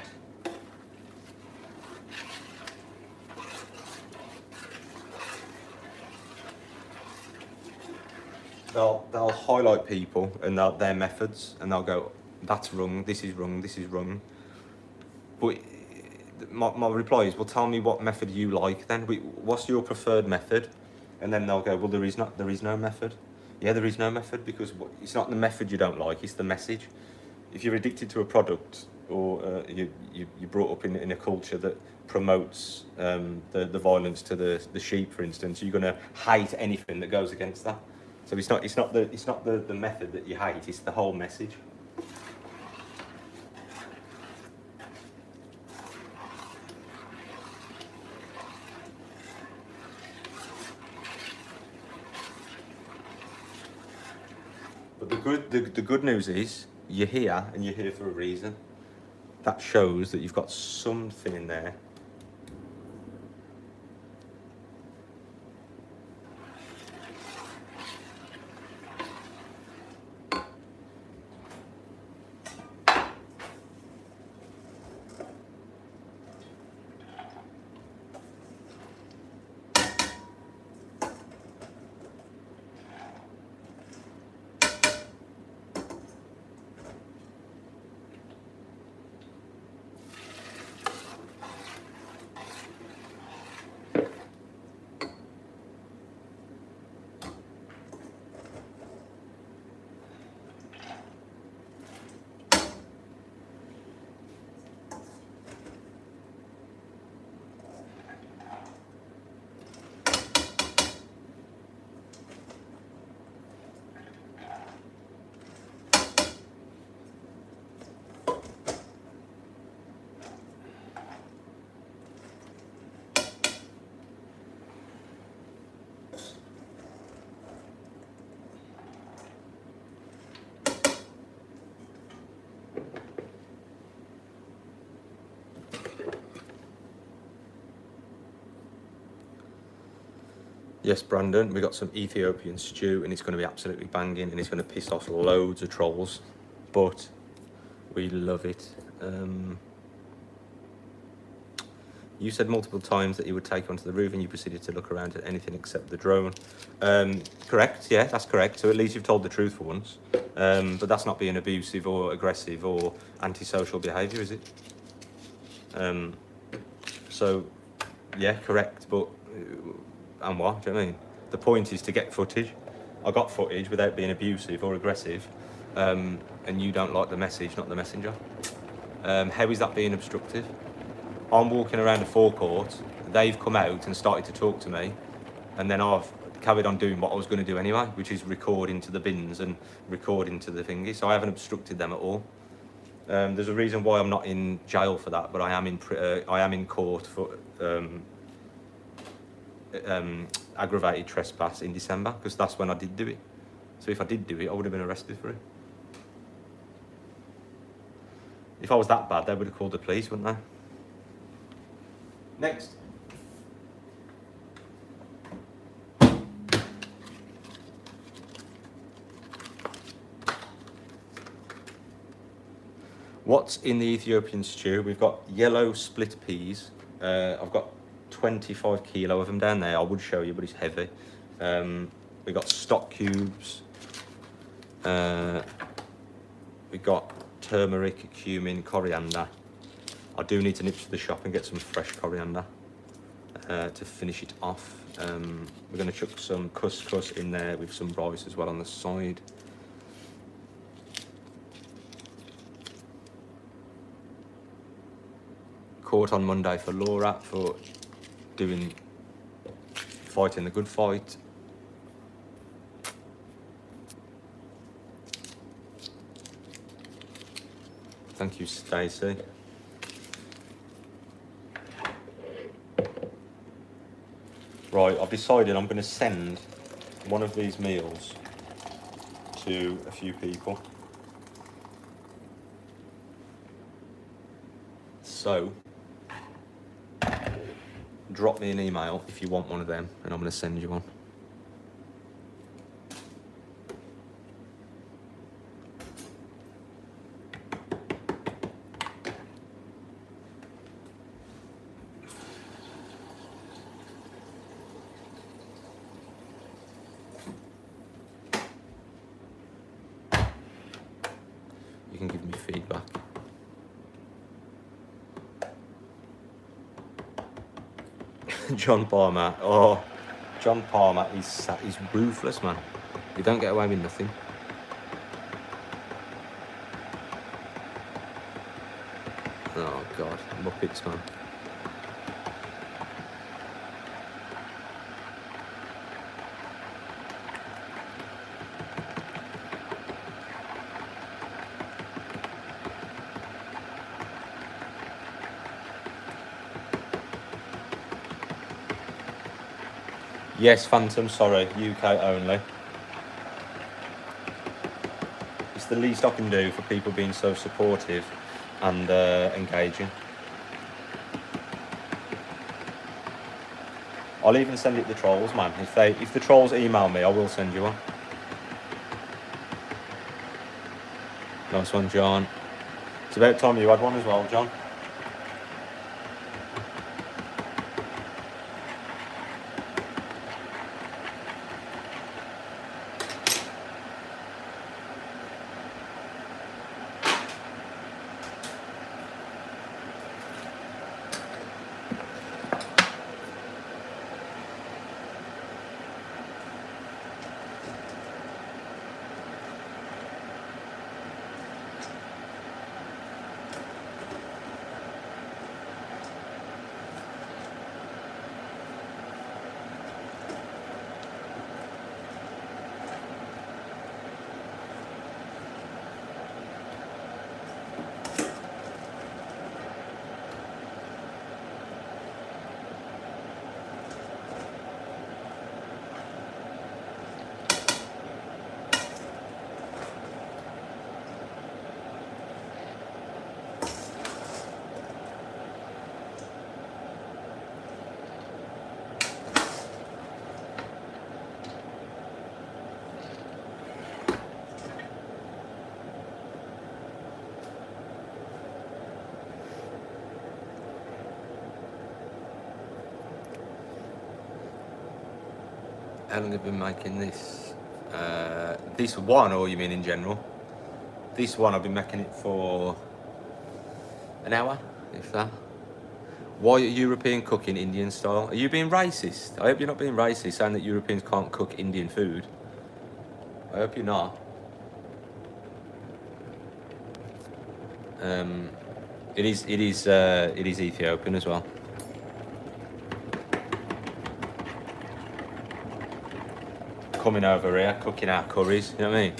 They'll highlight people and their methods, and they'll go, that's wrong, this is wrong, this is wrong. But my reply is, well, tell me what method you like then. What's your preferred method? And then they'll go, well, there is no method. Yeah, there is no method, because it's not the method you don't like, it's the message. If you're addicted to a product, or you're brought up in a culture that promotes the violence to the sheep, for instance, you're going to hate anything that goes against that. So it's not the method that you hate, it's the whole message. But the good news is, you're here, and you're here for a reason. That shows that you've got something in there. Yes, Brandon, we got some Ethiopian stew, and it's going to be absolutely banging, and it's going to piss off loads of trolls, but we love it. You said multiple times that you would take onto the roof, and you proceeded to look around at anything except the drone. Correct, yeah, that's correct. So at least you've told the truth for once. But that's not being abusive or aggressive or antisocial behaviour, is it? So, yeah, correct, but... and what? Do you know what I mean? The point is to get footage. I got footage without being abusive or aggressive, and you don't like the message, not the messenger. How is that being obstructive? I'm walking around the forecourt, they've come out and started to talk to me, and then I've carried on doing what I was going to do anyway, which is record into the bins and record into the thingy, so I haven't obstructed them at all. There's a reason why I'm not in jail for that, but I am in court for aggravated trespass in December, because that's when I did do it. So if I did do it, I would have been arrested for it. If I was that bad, they would have called the police, wouldn't they? Next. What's in the Ethiopian stew? We've got yellow split peas. I've got 25 kilo of them down there. I would show you, but it's heavy. We've got stock cubes. We've got turmeric, cumin, coriander. I do need to nip to the shop and get some fresh coriander to finish it off. We're going to chuck some couscous in there with some rice as well on the side. Court on Monday for Laura for fighting the good fight. Thank you, Stacey. Right, I've decided I'm going to send one of these meals to a few people. So, drop me an email if you want one of them, and I'm going to send you one. You can give me feedback. John Palmer. Oh, John Palmer is ruthless, man. You don't get away with nothing. Oh God, Muppets, man. Yes, Phantom, sorry, UK only. It's the least I can do for people being so supportive and engaging. I'll even send it to the trolls, man. If the trolls email me, I will send you one. Nice one, John. It's about time you had one as well, John. How long have you been making this? This one, or you mean in general? This one, I've been making it for an hour, if that. Why are European cooking Indian style? Are you being racist? I hope you're not being racist, saying that Europeans can't cook Indian food. I hope you're not. It is Ethiopian as well. Coming over here, cooking our curries, you know what I mean?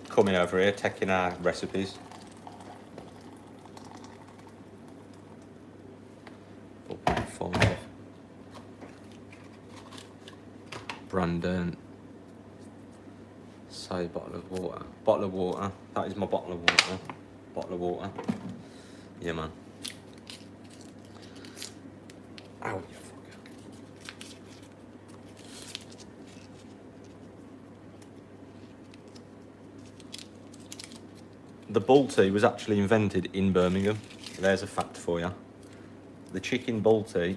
Coming over here, taking our recipes. 4.5. Brandon. Say bottle of water. Bottle of water. That is my bottle of water. Bottle of water. Yeah, man. Ow, you fucker. The balti was actually invented in Birmingham. There's a fact for you. The chicken balti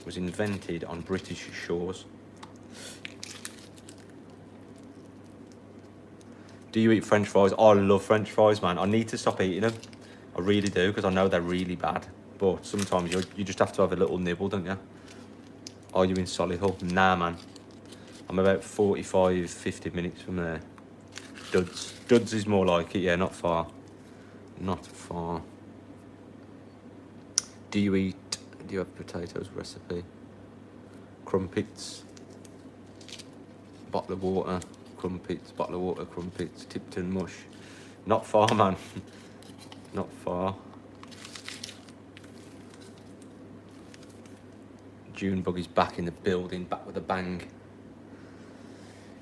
was invented on British shores. Do you eat French fries? Oh, I love French fries, man. I need to stop eating them. I really do, because I know they're really bad. But sometimes you just have to have a little nibble, don't you? Are you in Solihull? Nah, man. I'm about 45, 50 minutes from there. Duds is more like it, yeah, not far. Not far. Do you have potatoes recipe? Crumpets. Bottle of water. Crumpets. Bottle of water. Crumpets. Tipton mush. Not far, man. Not far. June Buggy's back in the building, back with a bang.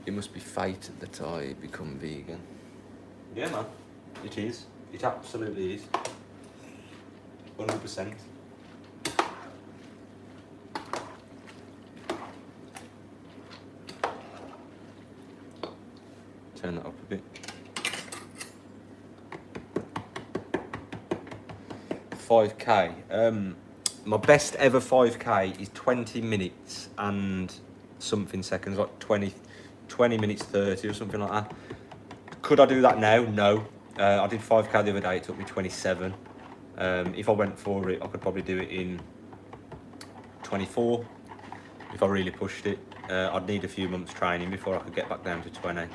It must be fate that I become vegan. Yeah, man. It is. It absolutely is. 100%. Turn that up a bit. 5k. My best ever 5k is 20 minutes and something seconds, like 20 minutes 30 or something like that. Could I do that now? No. I did 5k the other day, it took me 27. If I went for it, I could probably do it in 24 if I really pushed it. I'd need a few months training before I could get back down to 20.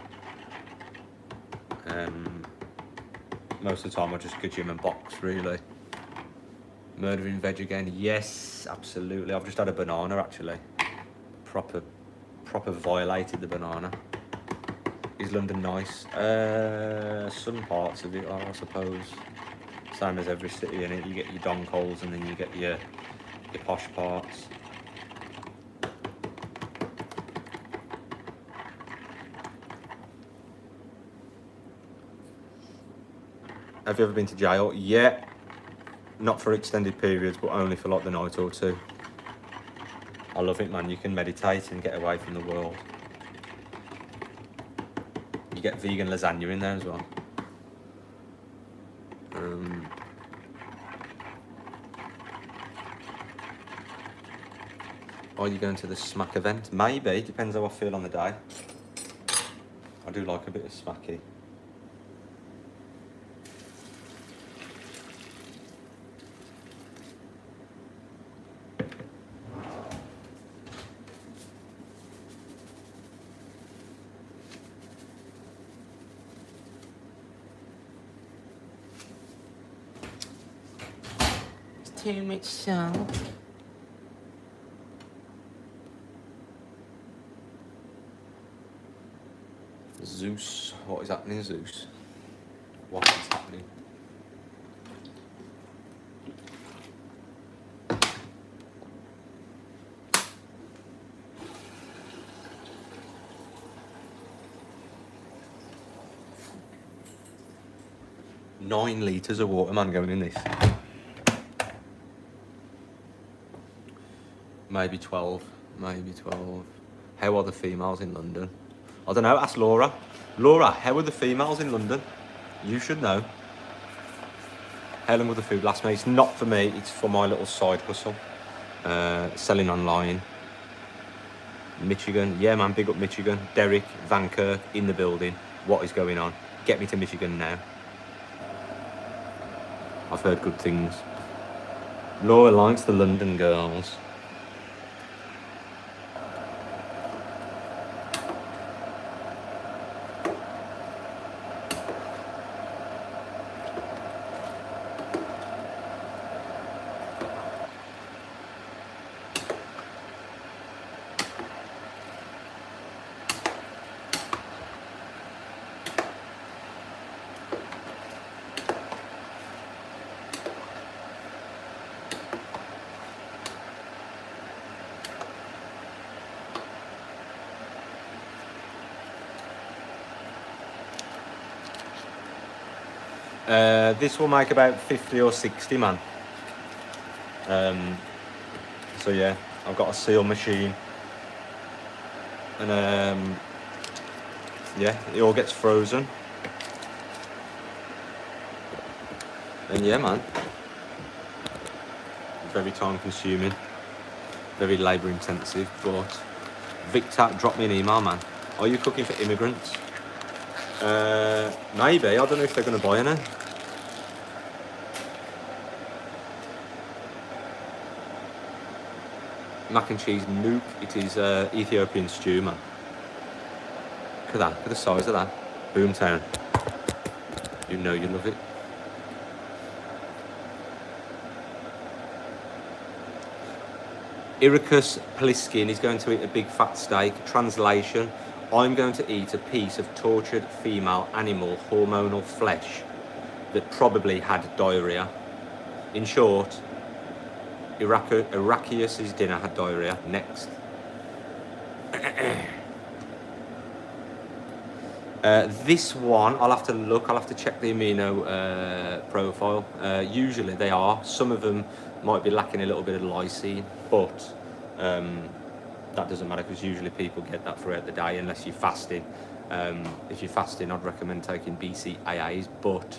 Most of the time I just go gym and box, really. Murdering veg again? Yes, absolutely. I've just had a banana, actually. Proper violated the banana. Is London nice? Some parts of it are, I suppose. Same as every city, innit? You get your donk holes and then you get your posh parts. Have you ever been to jail? Yeah. Not for extended periods, but only for like the night or two. I love it, man. You can meditate and get away from the world. You get vegan lasagna in there as well. Are you going to the smack event? Maybe, depends how I feel on the day. I do like a bit of smacky. Too much salt. Zeus, what is happening, Zeus? What is happening? Nine litres of water, man, going in this. Maybe 12. Maybe 12. How are the females in London? I don't know, ask Laura. Laura, how are the females in London? You should know. How long will the food last me? It's not for me, it's for my little side hustle. Selling online. Michigan, yeah man, big up Michigan. Derek, Vancouver, in the building. What is going on? Get me to Michigan now. I've heard good things. Laura likes the London girls. This will make about 50 or 60, man. So yeah, I've got a seal machine, and yeah, it all gets frozen. And yeah, man, very time consuming, very labour intensive, but Victor, drop me an email, man. Are you cooking for immigrants? Maybe, I don't know if they're going to buy any. Mac and cheese nuke, it is Ethiopian stew, man. Look at that, look at the size of that. Boomtown. You know you love it. Iricus Pliskin is going to eat a big fat steak. Translation, I'm going to eat a piece of tortured female animal hormonal flesh that probably had diarrhea. In short, Irakius's dinner had diarrhea. Next. This one, I'll have to look, I'll have to check the amino profile. Usually they are. Some of them might be lacking a little bit of lysine, but that doesn't matter because usually people get that throughout the day unless you're fasting. If you're fasting, I'd recommend taking BCAAs, but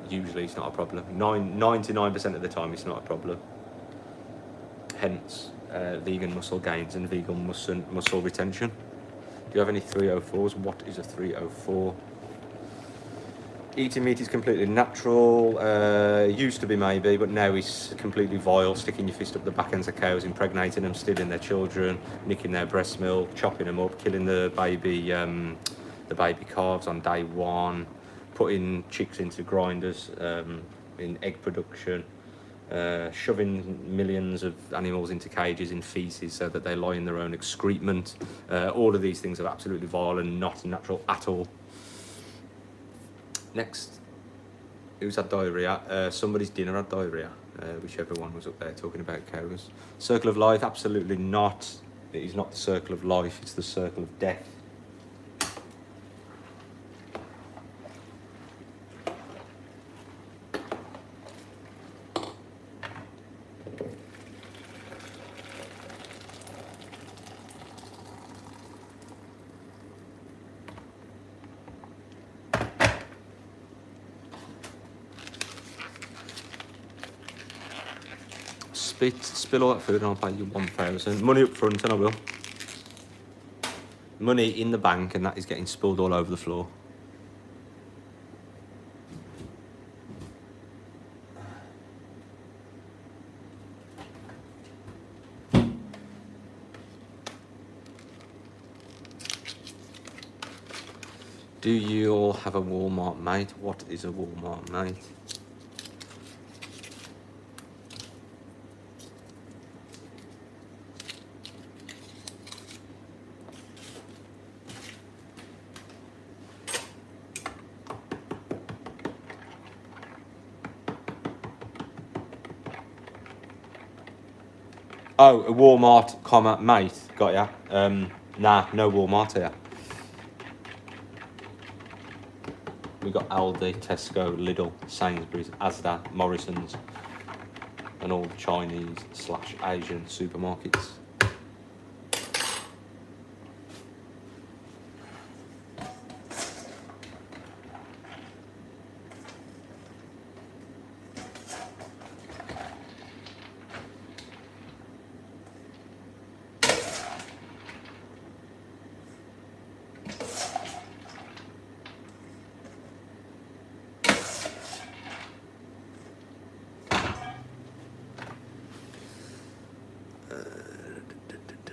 usually it's not a problem. 99% of the time it's not a problem. Hence, vegan muscle gains and vegan muscle retention. Do you have any 304s? What is a 304? Eating meat is completely natural. Used to be maybe, but now it's completely vile. Sticking your fist up the back ends of cows, impregnating them, stealing their children, nicking their breast milk, chopping them up, killing the baby calves on day one, putting chicks into grinders in egg production, shoving millions of animals into cages in feces so that they lie in their own excrement. All of these things are absolutely vile and not natural at all. Next, who's had diarrhea? Somebody's dinner had diarrhea, whichever one was up there talking about cows. Circle of life, absolutely not. It is not the circle of life, it's the circle of death. Spill all that food and I'll pay you 1,000. Money up front and I will. Money in the bank and that is getting spilled all over the floor. Do you all have a Walmart mate? What is a Walmart mate? Oh, a Walmart, comma, mate. Got ya. Nah, no Walmart here. We got Aldi, Tesco, Lidl, Sainsbury's, Asda, Morrison's, and all the Chinese/Asian supermarkets.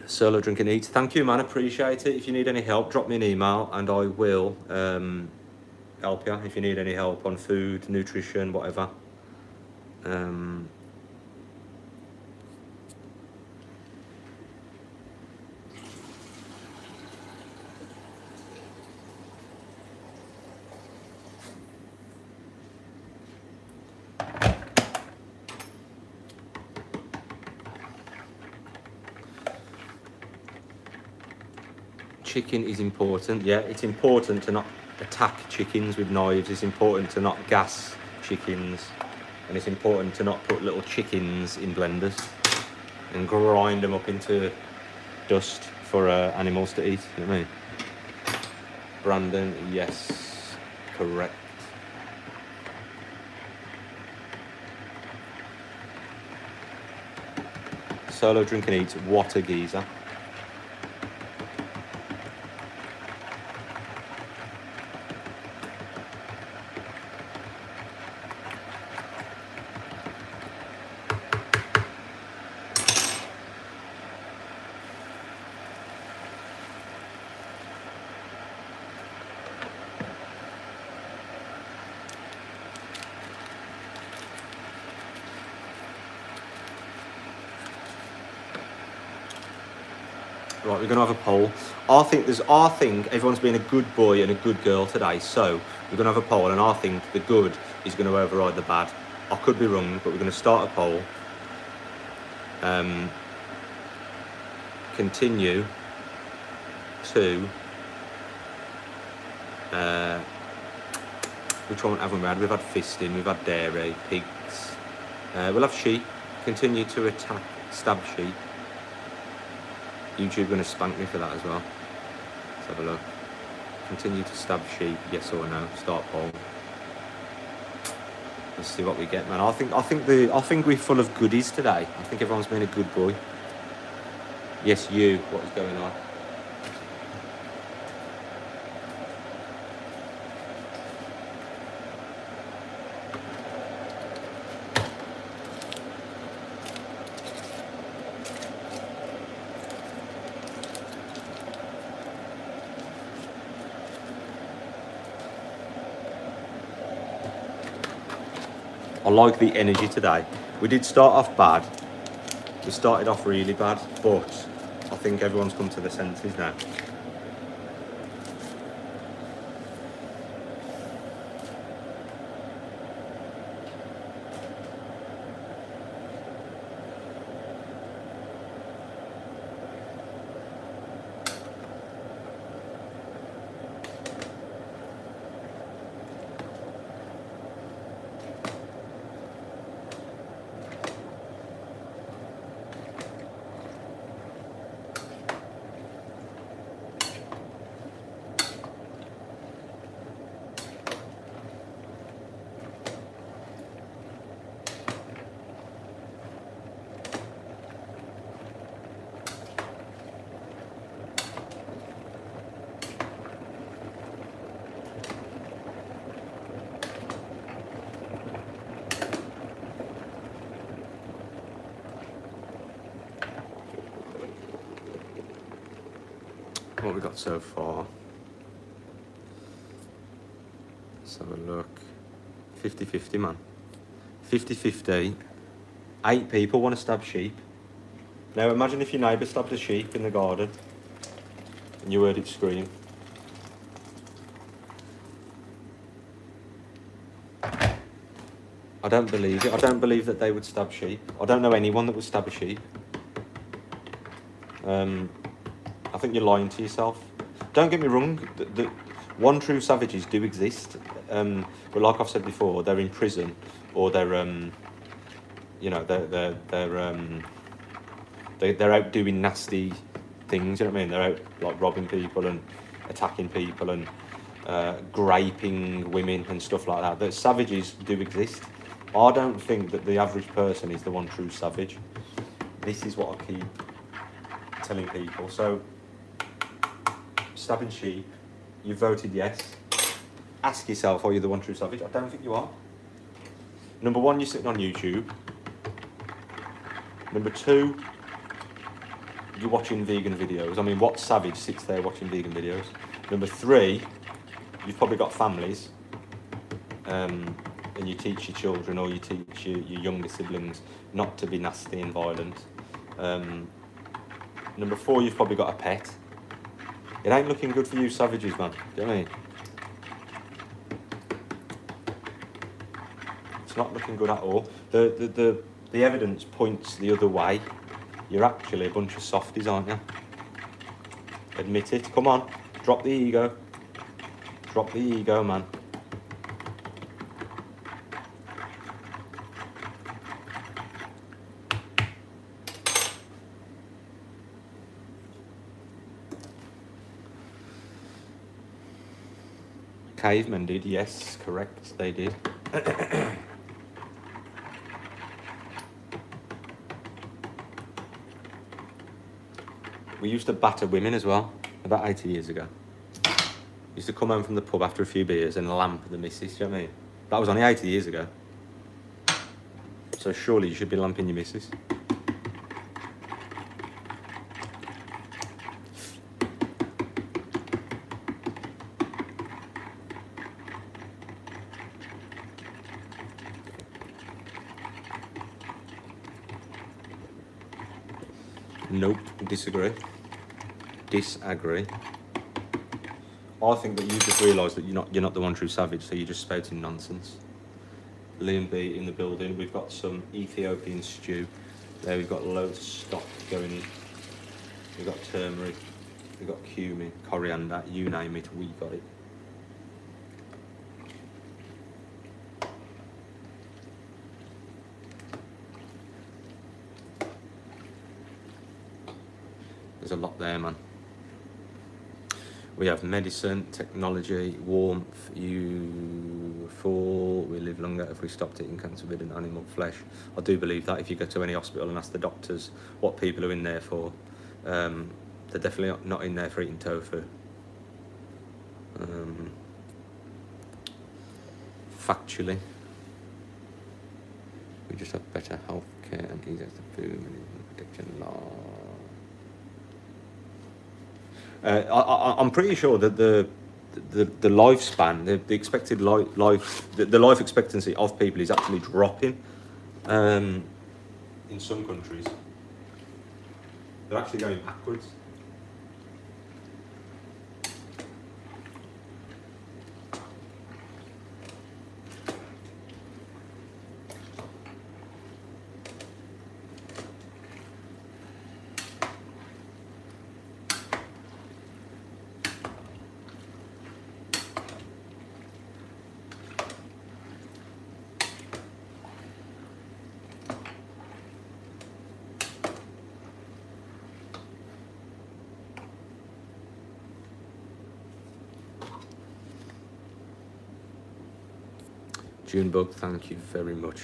Solo Drink and Eat. Thank you, man. Appreciate it. If you need any help, drop me an email and I will help you. If you need any help on food, nutrition, whatever. Chicken is important. Yeah, it's important to not attack chickens with knives. It's important to not gas chickens, and it's important to not put little chickens in blenders and grind them up into dust for animals to eat. You know what I mean? Brandon, yes, correct. Solo Drink and Eat, what a geezer. Right, we're gonna have a poll. I think everyone's been a good boy and a good girl today, so we're gonna have a poll, and I think the good is gonna override the bad. I could be wrong, but we're gonna start a poll. Continue to which one haven't we had? We've had fisting, we've had dairy, pigs. We'll have sheep. Continue to stab sheep. YouTube gonna spank me for that as well. Let's have a look. Continue to stab sheep, yes or no? Start poll. Let's see what we get, man. I think we're full of goodies today. I think everyone's been a good boy. Yes, you. What is going on? I like the energy today. We did start off bad. We started off really bad, but I think everyone's come to their senses now. What we got so far? Let's have a look. 50-50, man. 50-50. 8 people want to stab sheep. Now imagine if your neighbour stabbed a sheep in the garden and you heard it scream. I don't believe it. I don't believe that they would stab sheep. I don't know anyone that would stab a sheep. I think you're lying to yourself. Don't get me wrong, the one true savages do exist, but like I've said before, they're in prison, or they're they're out doing nasty things. You know what I mean? They're out like robbing people and attacking people and raping women and stuff like that. The savages do exist. I don't think that the average person is the one true savage. This is what I keep telling people. So, stabbing sheep, you voted yes. Ask yourself, are you the one true savage? I don't think you are. Number one, you're sitting on YouTube. Number two, you're watching vegan videos. I mean, what savage sits there watching vegan videos? Number 3, you've probably got families, and you teach your children or you teach your younger siblings not to be nasty and violent. Number 4, you've probably got a pet. It ain't looking good for you savages, man. Do you know what I mean? It's not looking good at all. The evidence points the other way. You're actually a bunch of softies, aren't you? Admit it. Come on. Drop the ego. Drop the ego, man. Cavemen did, yes, correct, they did. We used to batter women as well, about 80 years ago. Used to come home from the pub after a few beers and lamp the missus, do you know what I mean? That was only 80 years ago. So surely you should be lamping your missus. Nope, disagree. Disagree. I think that you just realised that you're not the one true savage, so you're just spouting nonsense. Liam B in the building. We've got some Ethiopian stew. There we've got loads of stock going in. We've got turmeric, we've got cumin, coriander, you name it, we got it. There's a lot there, man. We have medicine, technology, warmth, youthful. We live longer if we stopped eating cancer-ridden animal flesh. I do believe that. If you go to any hospital and ask the doctors what people are in there for, they're definitely not in there for eating tofu. Factually, we just have better healthcare and easier to food and protection law. I'm pretty sure that the lifespan, the expected life, the life expectancy of people is actually dropping. In some countries, they're actually going backwards. Junebug, thank you very much.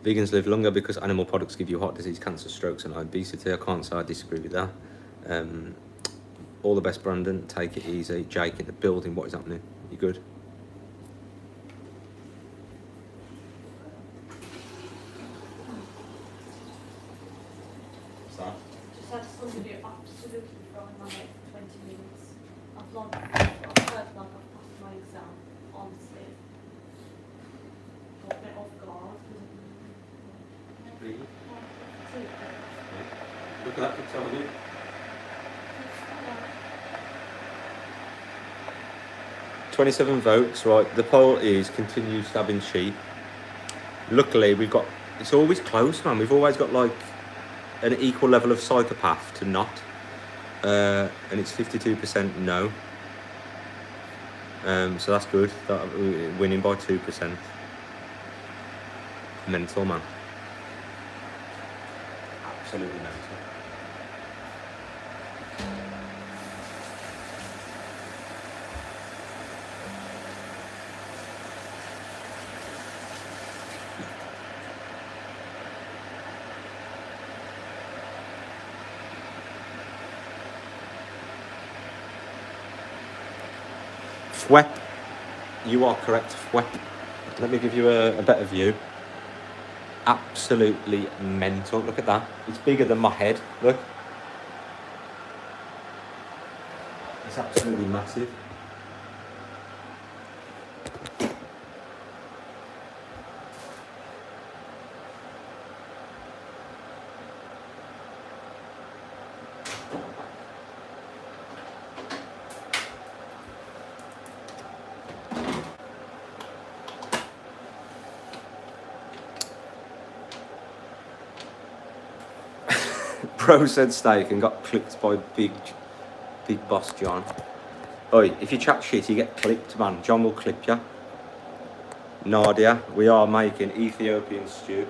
Vegans live longer because animal products give you heart disease, cancer, strokes and obesity. I can't say I disagree with that. All the best, Brandon. Take it easy. Jake in the building. What is happening? You good? Just had somebody absolutely throw in my head for 20 minutes. I've like I felt like I passed my exam, honestly. Got a bit off guard because Really? I Look at that for telling you. 27 votes, right. The poll is continue stabbing sheep. Luckily, it's always close, man. We've always got like an equal level of psychopath to not. And it's 52% no. So that's good. We're winning by 2%. Mental, man. Absolutely mental. Fwep. You are correct, Fwep. Let me give you a better view. Absolutely mental. Look at that. It's bigger than my head. Look. It's absolutely massive. Bro said steak and got clipped by big boss John. Oi, if you chat shit, you get clipped, man. John will clip you. Nadia, we are making Ethiopian stew.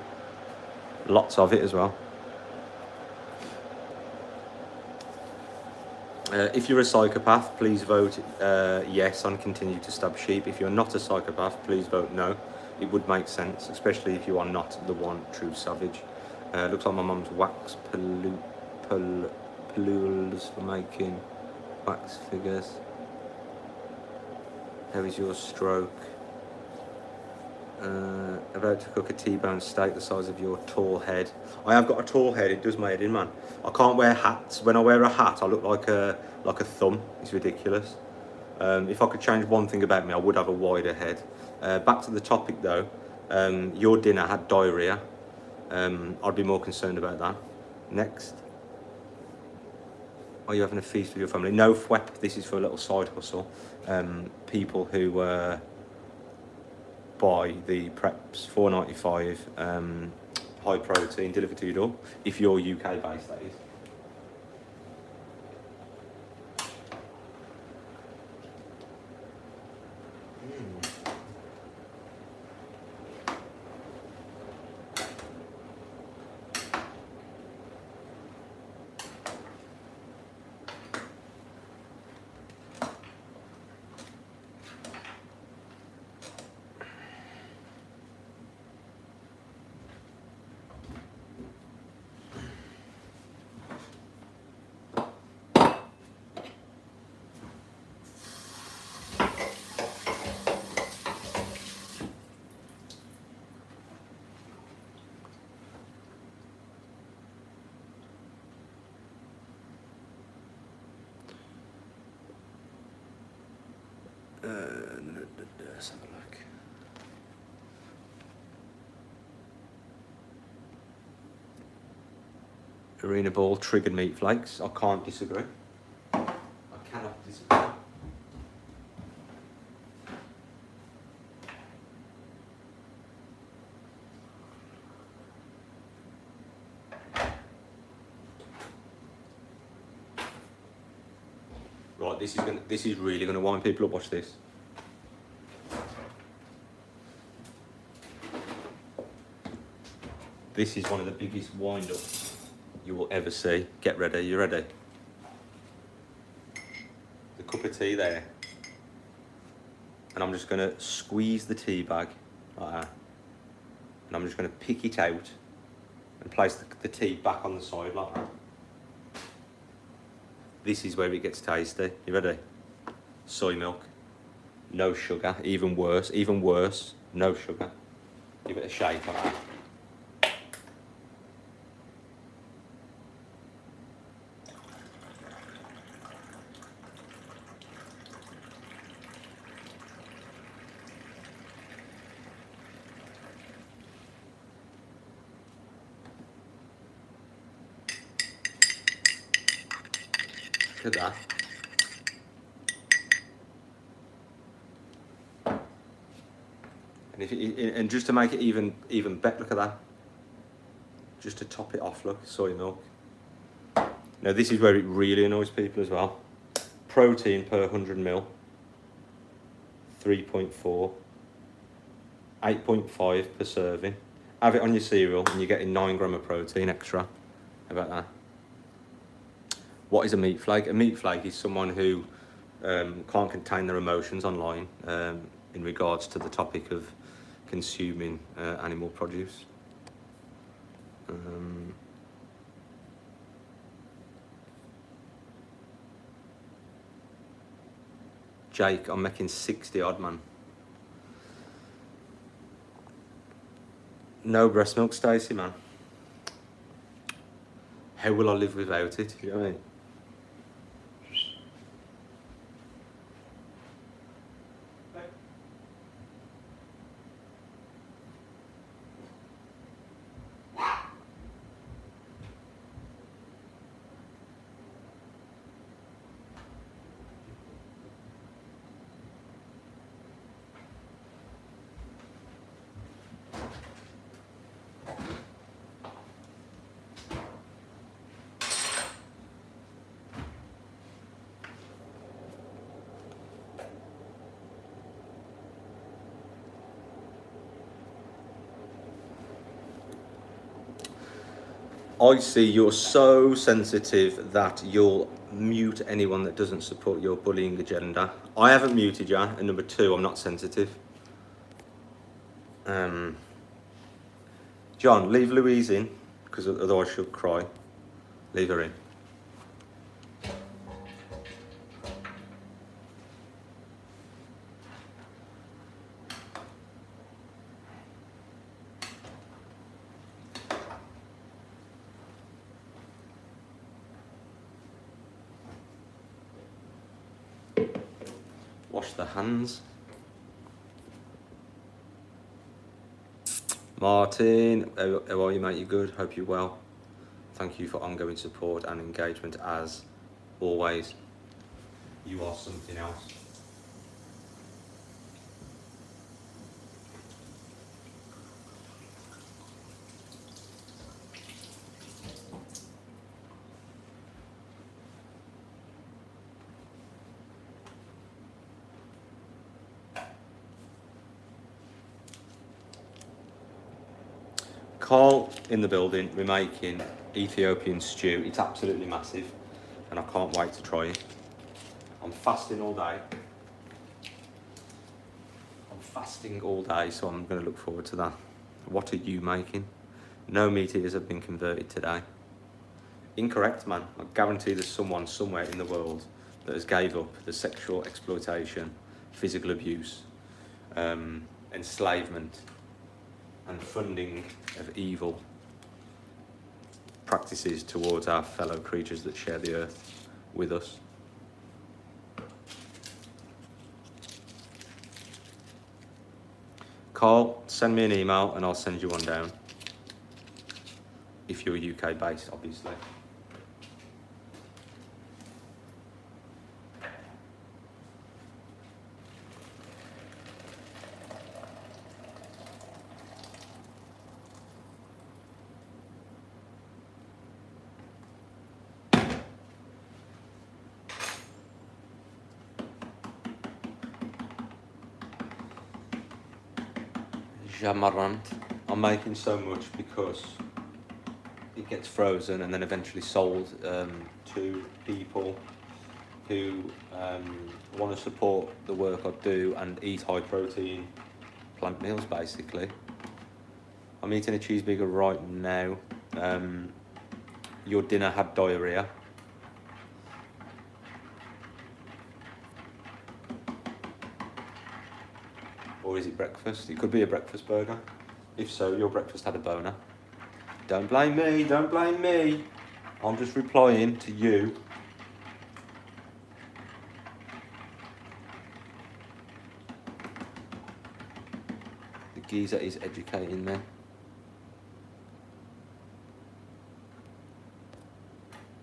Lots of it as well. If you're a psychopath, please vote yes on continue to stab sheep. If you're not a psychopath, please vote no. It would make sense, especially if you are not the one true savage. Looks like my mum's wax pelules for making wax figures. How is your stroke? About to cook a T-bone steak the size of your tall head. I have got a tall head, it does my head in, man. I can't wear hats. When I wear a hat, I look like a thumb. It's ridiculous. If I could change one thing about me, I would have a wider head. Back to the topic though. Your dinner had diarrhea. I'd be more concerned about that. Next. Are you having a feast with your family? No, Fwep, this is for a little side hustle. People who buy the preps, $4.95, high protein, delivered to your door. If you're UK based, that is. Let's have a look. Arena ball, triggered meat flakes. I can't disagree. I cannot disagree. Right, this is really gonna wind people up. Watch this. This is one of the biggest wind-ups you will ever see. Get ready. You ready? The cup of tea there, and I'm just gonna squeeze the tea bag like that, and I'm just gonna pick it out and place the tea back on the side like that. This is where it gets tasty. You ready? Soy milk, no sugar. Even worse, no sugar. Give it a shake like that. at that. And and just to make it even better, look at that. Just to top it off, look, soy milk. Now this is where it really annoys people as well. Protein per 100 ml, 3.4, 8.5 per serving. Have it on your cereal and you're getting 9 grams of protein extra. How about that? What is a meat flake? A meat flake is someone who can't contain their emotions online in regards to the topic of consuming animal produce. Jake, I'm making 60 odd, man. No breast milk, Stacey, man. How will I live without it? You know what I mean? I see you're so sensitive that you'll mute anyone that doesn't support your bullying agenda. I haven't muted you, and number 2, I'm not sensitive. John, leave Louise in, because otherwise she'll cry. Leave her in. Wash the hands. Martin, how are you, mate? You good? Hope you're well. Thank you for ongoing support and engagement as always. You are something else. Carl in the building, we're making Ethiopian stew. It's absolutely massive and I can't wait to try it. I'm fasting all day. So I'm going to look forward to that. What are you making? No meat eaters have been converted today. Incorrect, man. I guarantee there's someone somewhere in the world that has gave up the sexual exploitation, physical abuse, enslavement, and funding of evil practices towards our fellow creatures that share the earth with us. Carl, send me an email and I'll send you one down. If you're UK based, obviously. Jamarant. I'm making so much because it gets frozen and then eventually sold to people who want to support the work I do and eat high protein plant meals basically. I'm eating a cheeseburger right now. Your dinner had diarrhea. Or is it breakfast? It could be a breakfast burger. If so, your breakfast had a boner. Don't blame me, don't blame me. I'm just replying to you. The geezer is educating me.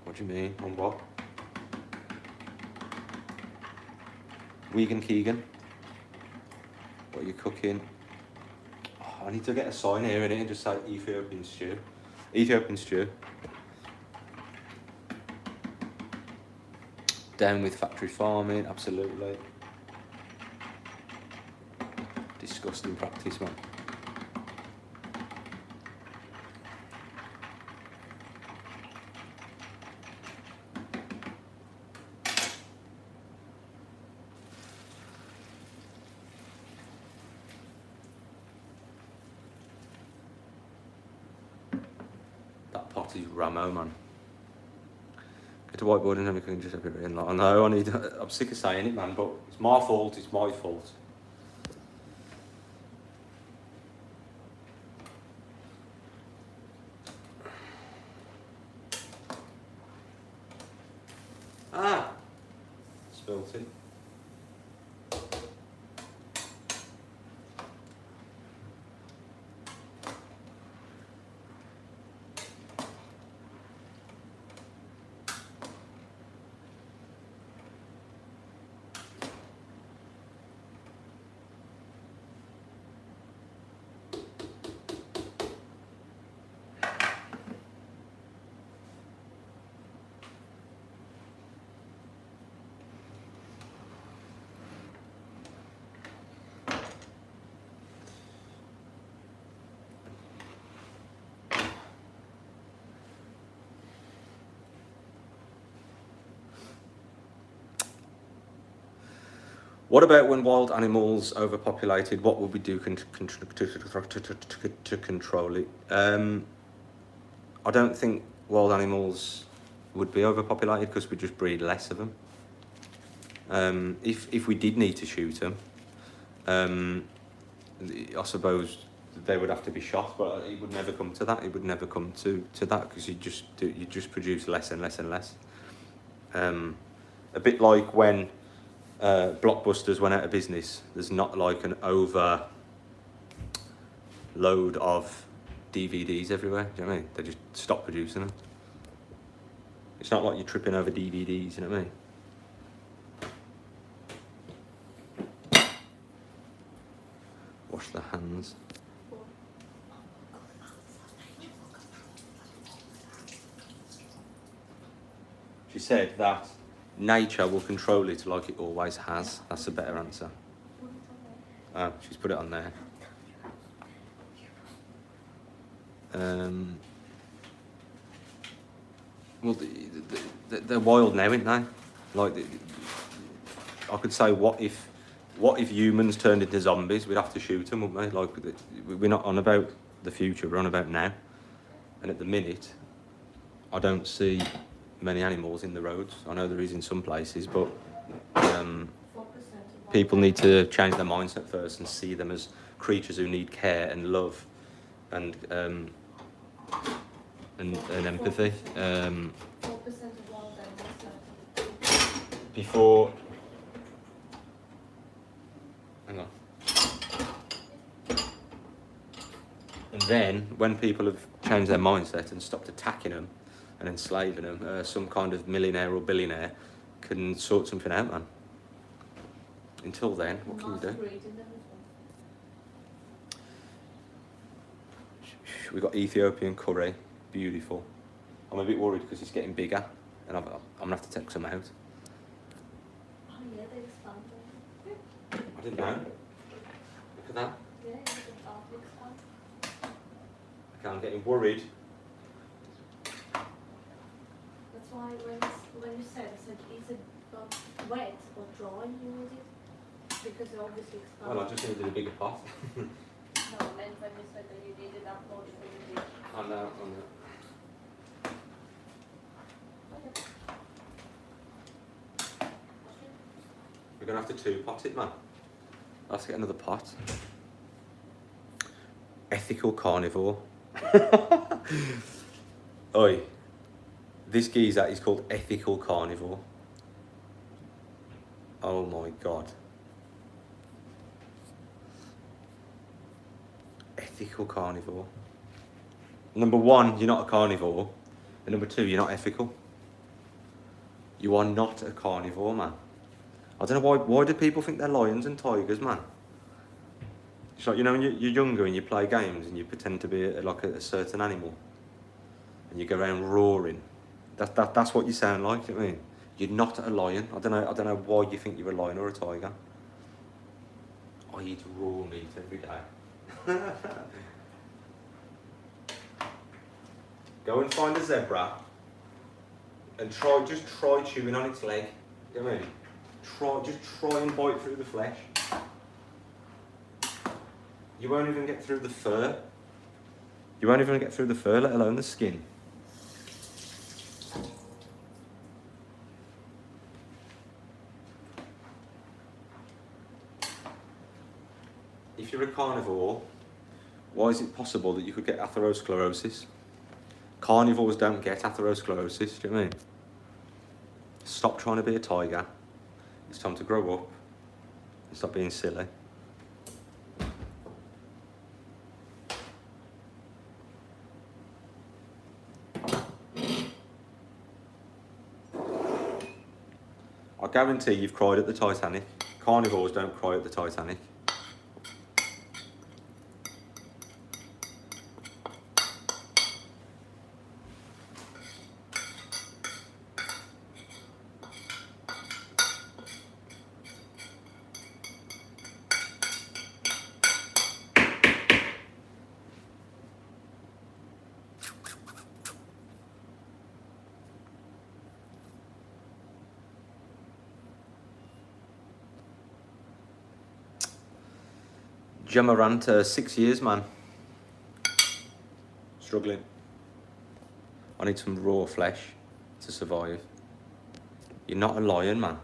What do you mean? On what? Vegan Keegan. What are you cooking? Oh, I need to get a sign here in it and just say Ethiopian stew. Ethiopian stew. Down with factory farming, absolutely. Disgusting practice, man. That pot is Ramo, man. Get a whiteboard and then we can just have it written. Like, I know, I'm sick of saying it, man, but it's my fault, it's my fault. Ah! Spilt it. What about when wild animals overpopulated? What would we do to control it? I don't think wild animals would be overpopulated because we just breed less of them. If we did need to shoot them, I suppose they would have to be shot, but it would never come to that. It would never come to that because you just produce less and less and less. A bit like when Blockbusters went out of business. There's not like an overload of DVDs everywhere. Do you know what I mean? They just stopped producing them. It's not like you're tripping over DVDs. You know what I mean? Wash the hands. She said that nature will control it like it always has. That's a better answer. Oh, she's put it on there. Well, they're wild now, aren't they? Like, I could say, what if humans turned into zombies? We'd have to shoot them, wouldn't we? Like, we're not on about the future, we're on about now. And at the minute, I don't see many animals in the roads. I know there is in some places, but people need to change their mindset first and see them as creatures who need care and love and empathy. Before, hang on. And then, when people have changed their mindset and stopped attacking them and enslaving them, some kind of millionaire or billionaire can sort something out, man. Until then, what can you do? We've got Ethiopian curry, beautiful. I'm a bit worried because it's getting bigger, and I'm gonna have to take some out. Oh yeah, they expanded. I didn't know. Look at that. Yeah, they expand. Okay, I'm getting worried. That's why when you said, I said, is it wet or dry you need it? Because they obviously expand. Well, I just needed a bigger pot. No, I meant when you said that you needed that much for the dish. I know. Okay. We're gonna have to two-pot it, man. Let's get another pot. Ethical carnivore. Oi. This geezer is called ethical carnivore. Oh my god. Ethical carnivore. Number one, you're not a carnivore. And number two, you're not ethical. You are not a carnivore, man. I don't know why do people think they're lions and tigers, man? It's like, you know, when you're younger and you play games and you pretend to be like a certain animal and you go around roaring. That's what you sound like, you know what I mean? You're not a lion. I don't know why you think you're a lion or a tiger. I eat raw meat every day. Go and find a zebra and just try chewing on its leg. You know what I mean? Just try and bite through the flesh. You won't even get through the fur. You won't even get through the fur, let alone the skin. If you're a carnivore, why is it possible that you could get atherosclerosis? Carnivores don't get atherosclerosis, do you know what I mean? Stop trying to be a tiger. It's time to grow up and stop being silly. I guarantee you've cried at the Titanic. Carnivores don't cry at the Titanic. Jamarant, 6 years, man. Struggling. I need some raw flesh to survive. You're not a lion, man.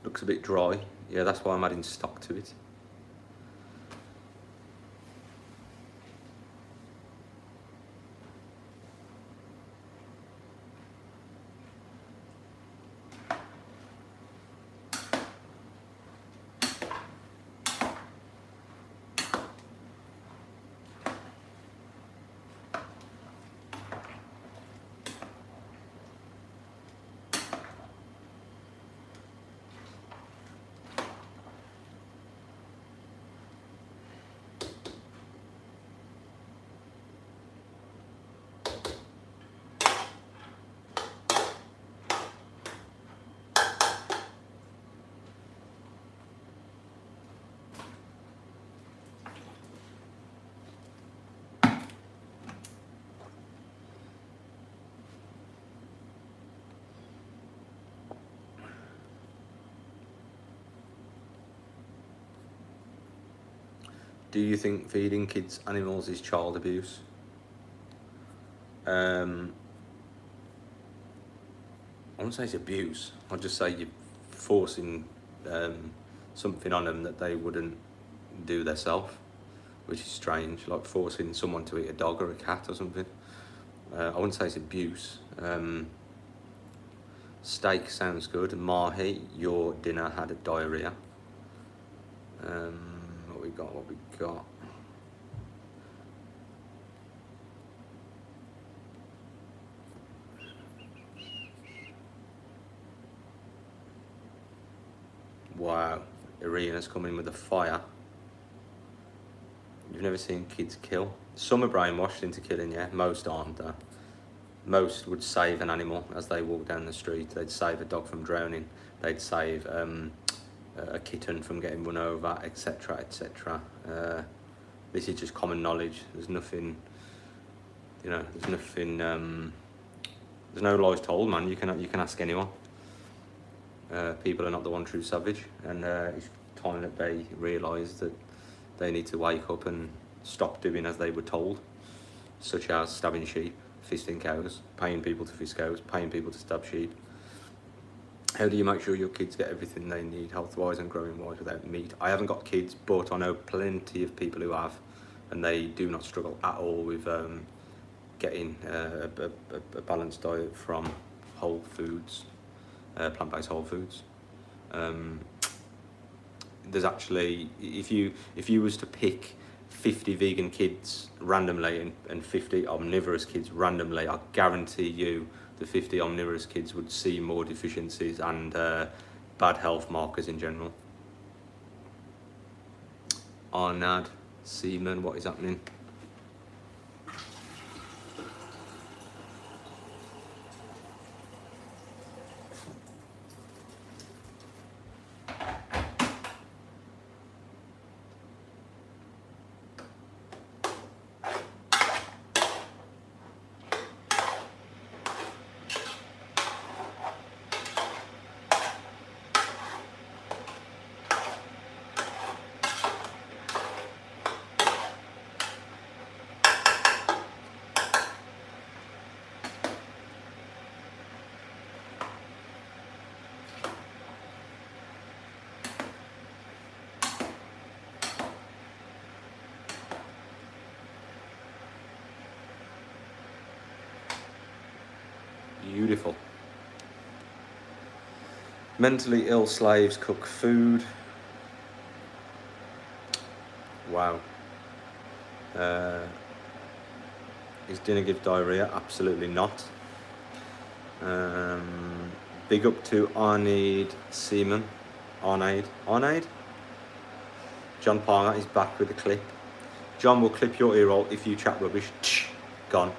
Looks a bit dry. Yeah, that's why I'm adding stock to it. Do you think feeding kids animals is child abuse? I wouldn't say it's abuse. I'd just say you're forcing something on them that they wouldn't do themselves, which is strange, like forcing someone to eat a dog or a cat or something. I wouldn't say it's abuse. Steak sounds good. Mahi, your dinner had diarrhea. What we What we got? Wow, Irina's coming with a fire. You've never seen kids kill? Some are brainwashed into killing, yeah. Most aren't, though. Most would save an animal as they walk down the street. They'd save a dog from drowning. They'd save a kitten from getting run over, etc., etc. This is just common knowledge. There's nothing, you know. There's nothing. There's no lies told, man. You can ask anyone. People are not the one true savage, and it's time that they realise that they need to wake up and stop doing as they were told, such as stabbing sheep, fisting cows, paying people to fist cows, paying people to stab sheep. How do you make sure your kids get everything they need health-wise and growing-wise without meat? I haven't got kids, but I know plenty of people who have, and they do not struggle at all with getting a balanced diet from whole foods, plant-based whole foods. There's actually, if you was to pick 50 vegan kids randomly and 50 omnivorous kids randomly, I guarantee you the 50 omnivorous kids would see more deficiencies and bad health markers in general. Arnad, Seaman, what is happening? Beautiful. Mentally ill slaves cook food. Wow. Is dinner give diarrhea? Absolutely not. Big up to Arnade Seaman. Arnade? John Palmer is back with a clip. John will clip your ear roll if you chat rubbish. Gone.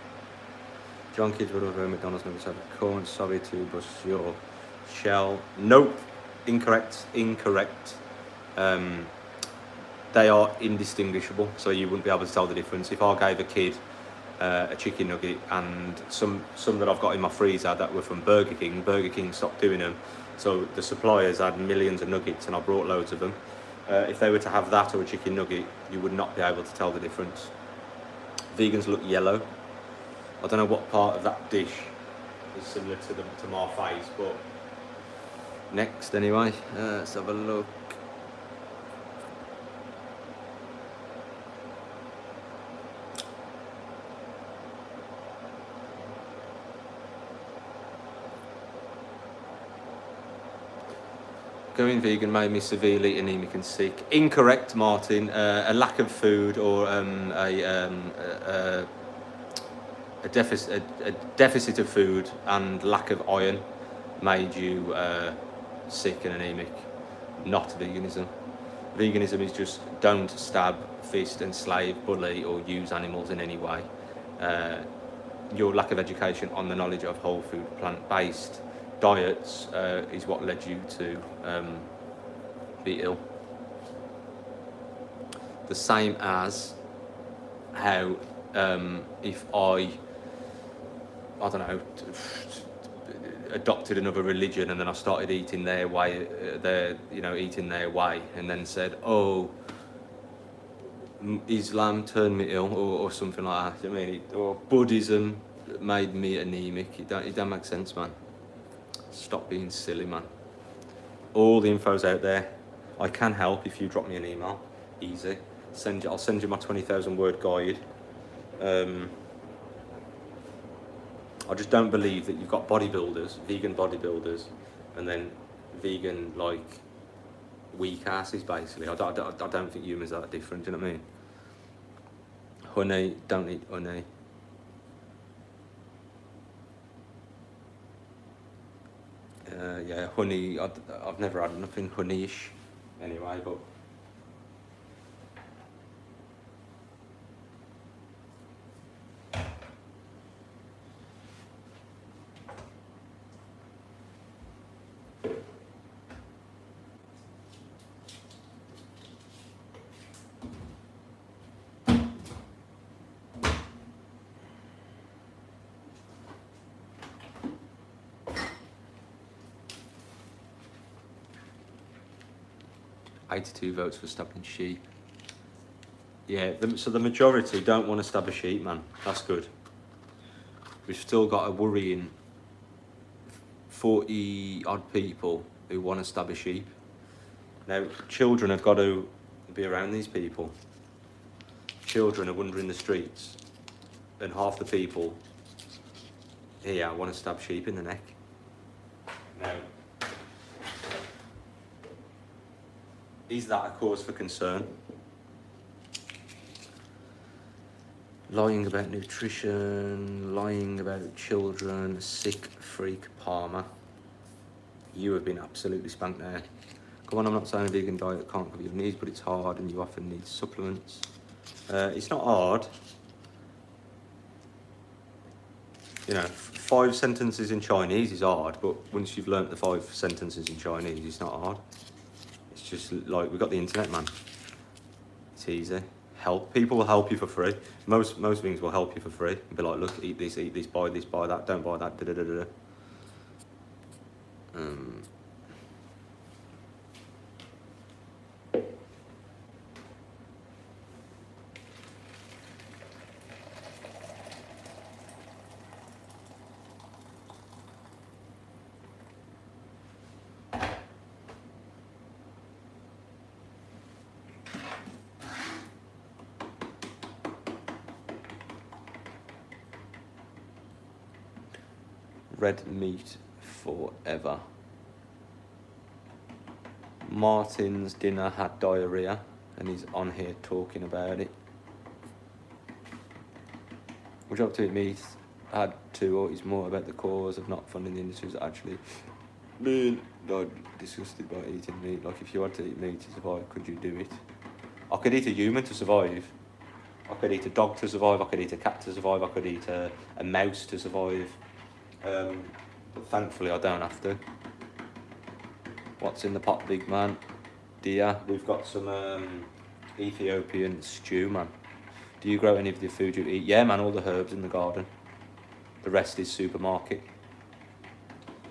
John kids would have McDonald's never said corn, sorry to bust your shell. Nope. Incorrect. They are indistinguishable, so you wouldn't be able to tell the difference. If I gave a kid a chicken nugget and some that I've got in my freezer that were from Burger King stopped doing them, so the suppliers had millions of nuggets and I brought loads of them. If they were to have that or a chicken nugget, you would not be able to tell the difference. Vegans look yellow. I don't know what part of that dish is similar to my face, but next anyway, let's have a look. Going vegan made me severely anemic and sick. Incorrect, Martin. A lack of food or a deficit of food and lack of iron made you sick and anemic. Not veganism. Veganism is just don't stab, fist and slave, bully or use animals in any way. Your lack of education on the knowledge of whole food, plant-based diets is what led you to be ill. The same as how if I don't know, adopted another religion and then I started eating their way, eating their way, and then said, oh, Islam turned me ill, or something like that. I mean, or Buddhism made me anemic. It don't make sense, man. Stop being silly, man. All the info's out there. I can help if you drop me an email. Easy. I'll send you my 20,000 word guide. I just don't believe that you've got bodybuilders, vegan bodybuilders, and then vegan weak asses, basically. I don't think humans are that different, do you know what I mean? Honey, don't eat honey. Yeah, honey, I've never had nothing honeyish anyway, but... ...82 votes for stabbing sheep. Yeah, so the majority don't want to stab a sheep, man. That's good. We've still got a worrying 40-odd people who want to stab a sheep. Now, children have got to be around these people. Children are wandering the streets, and half the people here want to stab sheep in the neck. Now, is that a cause for concern? Lying about nutrition, lying about children, sick freak Palmer. You have been absolutely spanked there. Come on, I'm not saying a vegan diet can't cover your needs, but it's hard and you often need supplements. It's not hard. You know, 5 sentences in Chinese is hard, but once you've learnt the 5 sentences in Chinese, it's not hard. It's just like, we've got the internet, man. It's easy. Help. People will help you for free. Most things will help you for free. Be like, look, eat this, buy that, don't buy that, da-da-da-da. Red meat forever. Martin's dinner had diarrhea and he's on here talking about it. Would you like to eat meat? Had to, or is more about the cause of not funding the industries that actually being disgusted by eating meat. Like, if you had to eat meat to survive, could you do it? I could eat a human to survive. I could eat a dog to survive. I could eat a cat to survive. I could eat a mouse to survive. But thankfully I don't have to. What's in the pot, big man? Dear, we've got some Ethiopian stew, man. Do you grow any of the food you eat? Yeah, man, all the herbs in the garden. The rest is supermarket.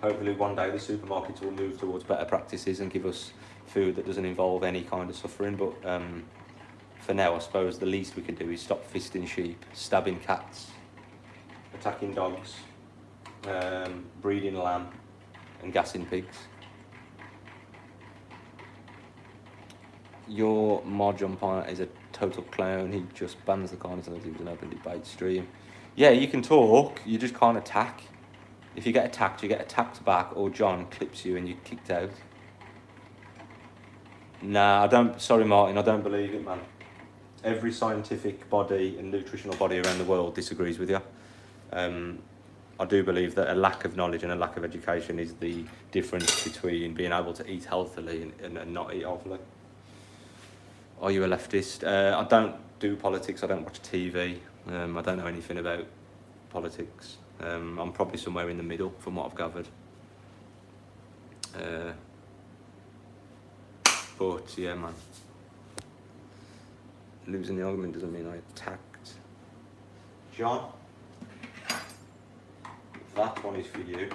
Hopefully one day the supermarkets will move towards better practices and give us food that doesn't involve any kind of suffering, but for now I suppose the least we can do is stop fisting sheep, stabbing cats, attacking dogs, breeding lamb and gassing pigs. Your mod umpire is a total clown. He just bans the comments as if it was an open debate stream. Yeah, you can talk, you just can't attack. If you get attacked, you get attacked back, or John clips you and you're kicked out. Nah, I don't, sorry Martin, I don't believe it, man. Every scientific body and nutritional body around the world disagrees with you. I do believe that a lack of knowledge and a lack of education is the difference between being able to eat healthily and not eat healthily. Are you a leftist? I don't do politics, I don't watch TV, I don't know anything about politics. I'm probably somewhere in the middle from what I've gathered. But yeah, man. Losing the argument doesn't mean I attacked. John? That one is for you.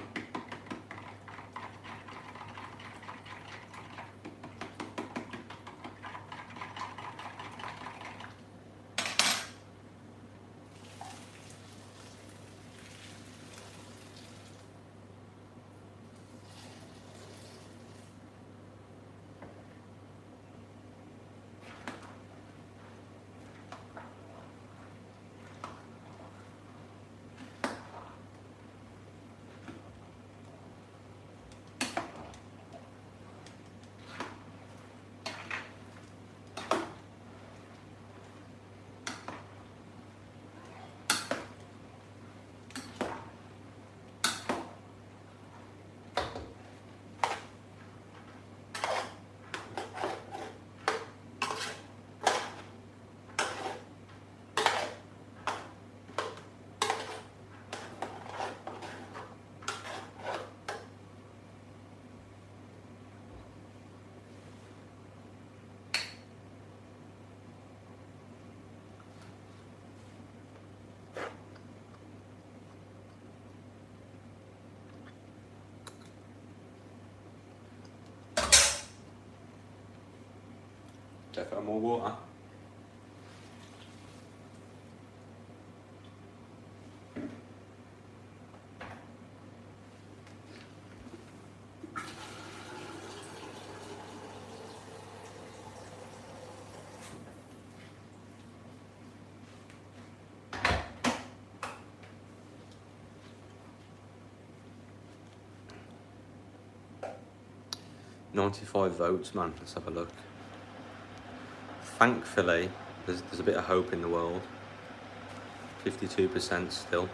Defo, more water. "95 votes, man. Let's have a look. Thankfully, there's a bit of hope in the world. 52% still.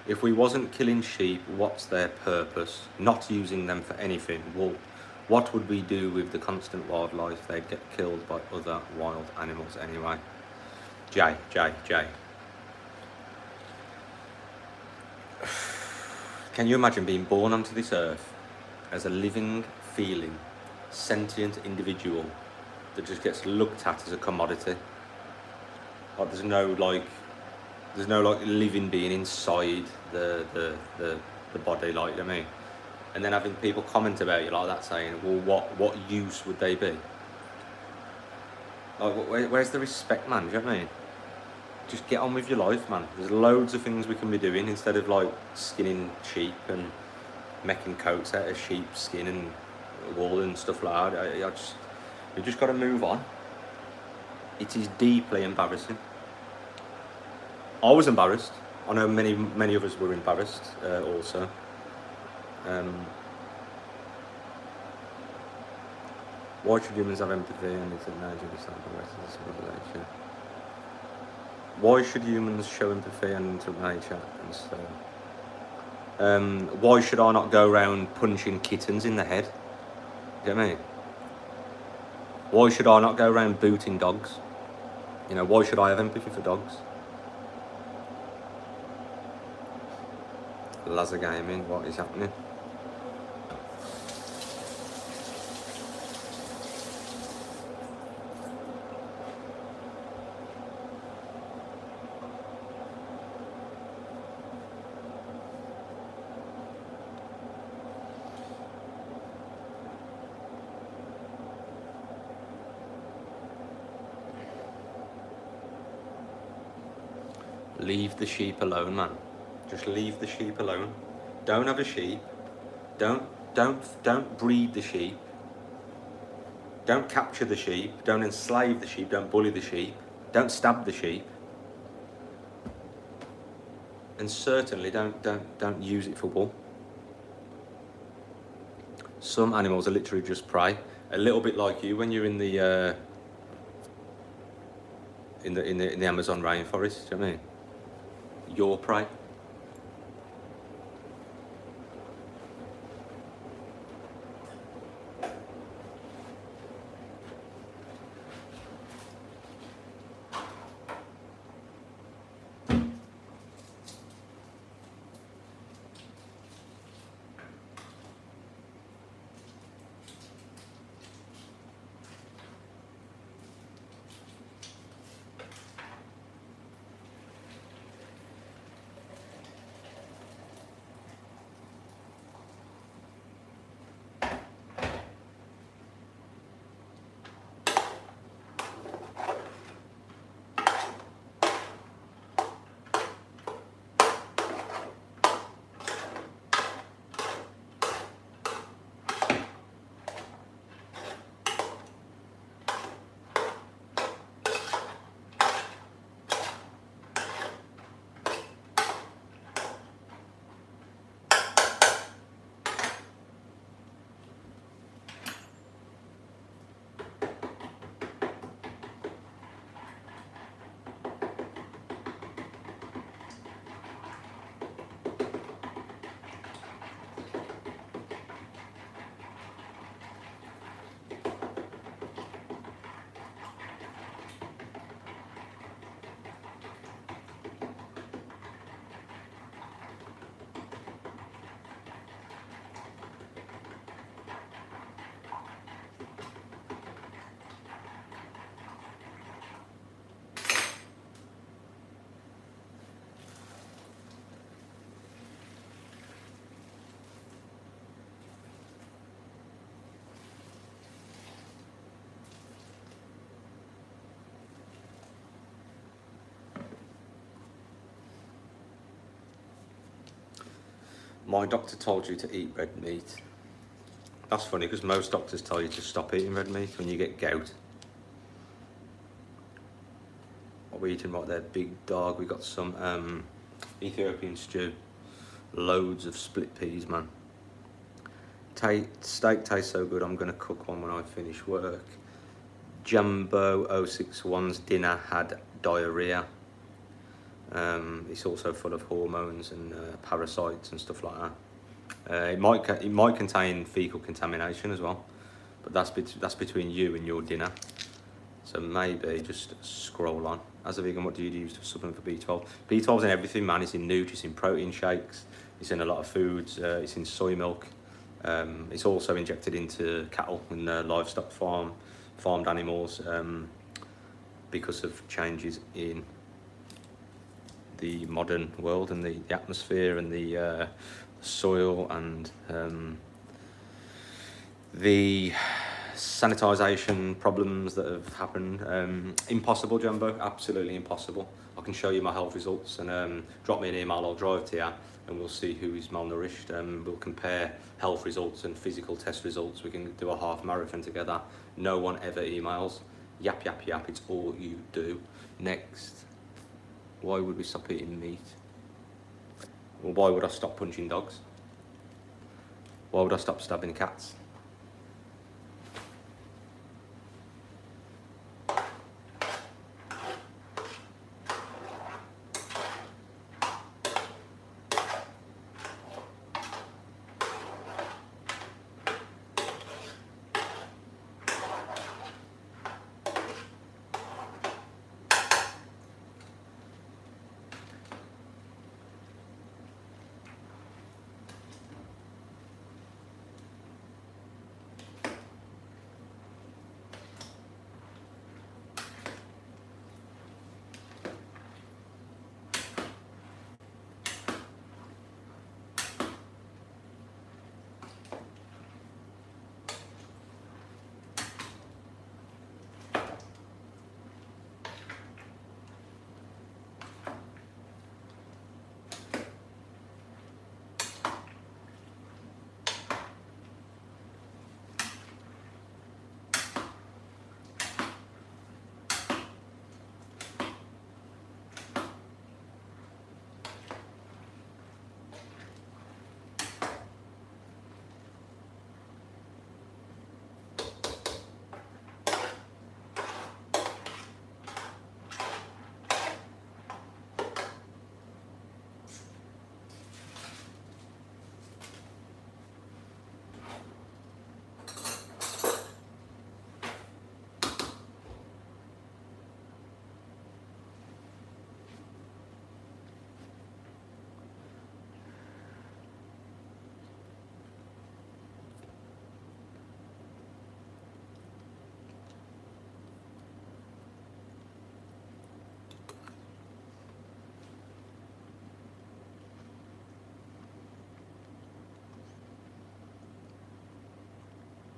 If we wasn't killing sheep, what's their purpose? Not using them for anything. Well, what would we do with the constant wildlife? They'd get killed by other wild animals anyway." Jay. Can you imagine being born onto this earth as a living, feeling, sentient individual that just gets looked at as a commodity? Like there's no living being inside the body, like, you know what I mean? And then having people comment about you like that, saying, well, what use would they be? Like, where's the respect, man? Do you know what I mean? Just get on with your life, man. There's loads of things we can be doing instead of like skinning sheep and making coats out of sheep skin and wool and stuff like that. We just got to move on. It is deeply embarrassing. I was embarrassed. I know many of us were embarrassed also. Why should humans have empathy and it's a major civilization? Why should humans show empathy and into nature and so? Why should I not go around punching kittens in the head? Do you know what I mean? Why should I not go around booting dogs? You know, why should I have empathy for dogs? Laser gaming, what is happening? Leave the sheep alone, man. Just leave the sheep alone. Don't have a sheep. Don't breed the sheep. Don't capture the sheep. Don't enslave the sheep. Don't bully the sheep. Don't stab the sheep. And certainly don't use it for wool. Some animals are literally just prey. A little bit like you when you're in the Amazon rainforest. Do you know what I mean? Your prey. My doctor told you to eat red meat. That's funny because most doctors tell you to stop eating red meat when you get gout. What we're eating right there, big dog. We got some Ethiopian stew. Loads of split peas, man. Steak tastes so good, I'm gonna cook one when I finish work. Jumbo 061's dinner had diarrhea. It's also full of hormones and parasites and stuff like that. It might contain fecal contamination as well, but that's between you and your dinner. So maybe just scroll on. As a vegan, what do you use to supplement for B12? B12's in everything, man. It's in nooch, it's in protein shakes, it's in a lot of foods, it's in soy milk. It's also injected into cattle and livestock farmed animals because of changes in the modern world and the atmosphere and the soil and the sanitisation problems that have happened. Impossible, Jumbo, absolutely impossible. I can show you my health results and drop me an email, I'll drive to you and we'll see who is malnourished. We'll compare health results and physical test results. We can do a half marathon together. No one ever emails. Yap, yap, yap, it's all you do. Next, why would we stop eating meat? Well, why would I stop punching dogs? Why would I stop stabbing cats?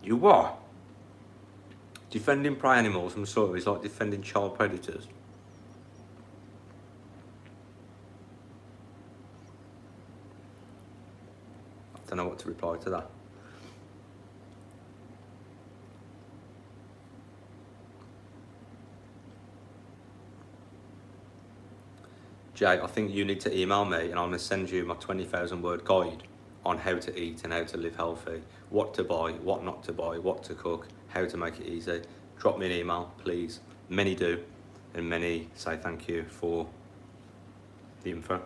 You what? Defending prey animals from sort is like defending child predators. I don't know what to reply to that. Jay, I think you need to email me and I'm going to send you my 20,000 word guide on how to eat and how to live healthy, what to buy, what not to buy, what to cook, how to make it easy. Drop me an email, please. Many do, and many say thank you for the info.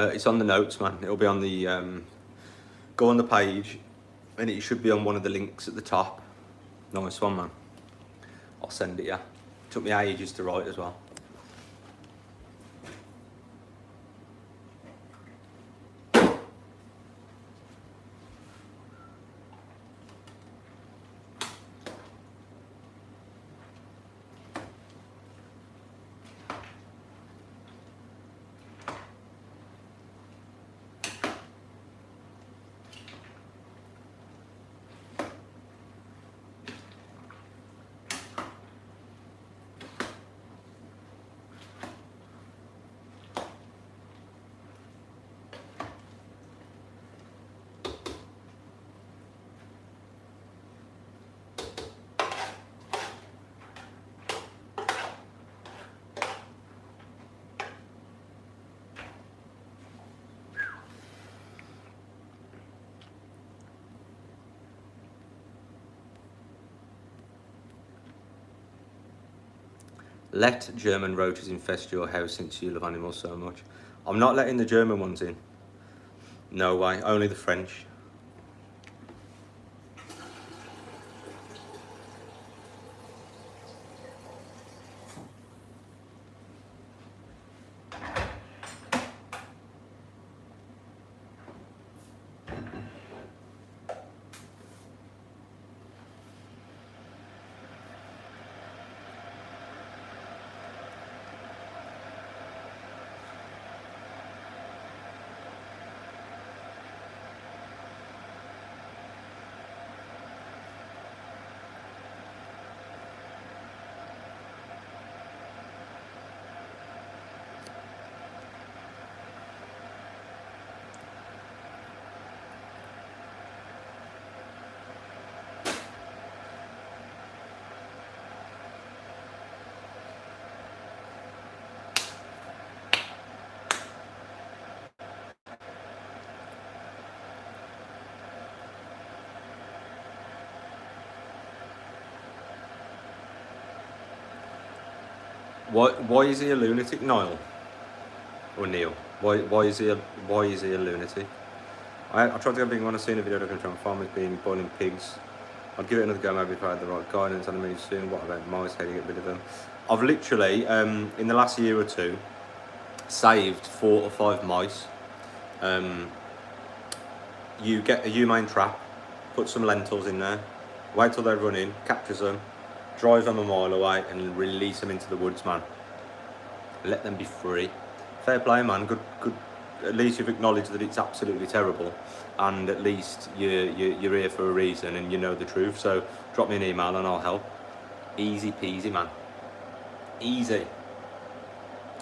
It's on the notes, man. It'll be on the, go on the page and it should be on one of the links at the top. Nice one, man. I'll send it, yeah. Took me ages to write as well. Let German roaches infest your house since you love animals so much. I'm not letting the German ones in. No way, only the French. Why is he a lunatic, Niall? Or Neil? Why is he a lunatic? I tried to go big one. I've seen a video looking from farmers being boiling pigs. I'd give it another go maybe if I had the right guidance and I move soon. What about mice? How do you get rid of them? I've literally, in the last year or two, saved 4 or 5 mice. You get a humane trap, put some lentils in there, wait till they run in, captures them, drive them a mile away and release them into the woods, man. Let them be free. Fair play, man. Good. At least you've acknowledged that it's absolutely terrible, and at least you're here for a reason and you know the truth. So drop me an email and I'll help. Easy peasy, man. Easy.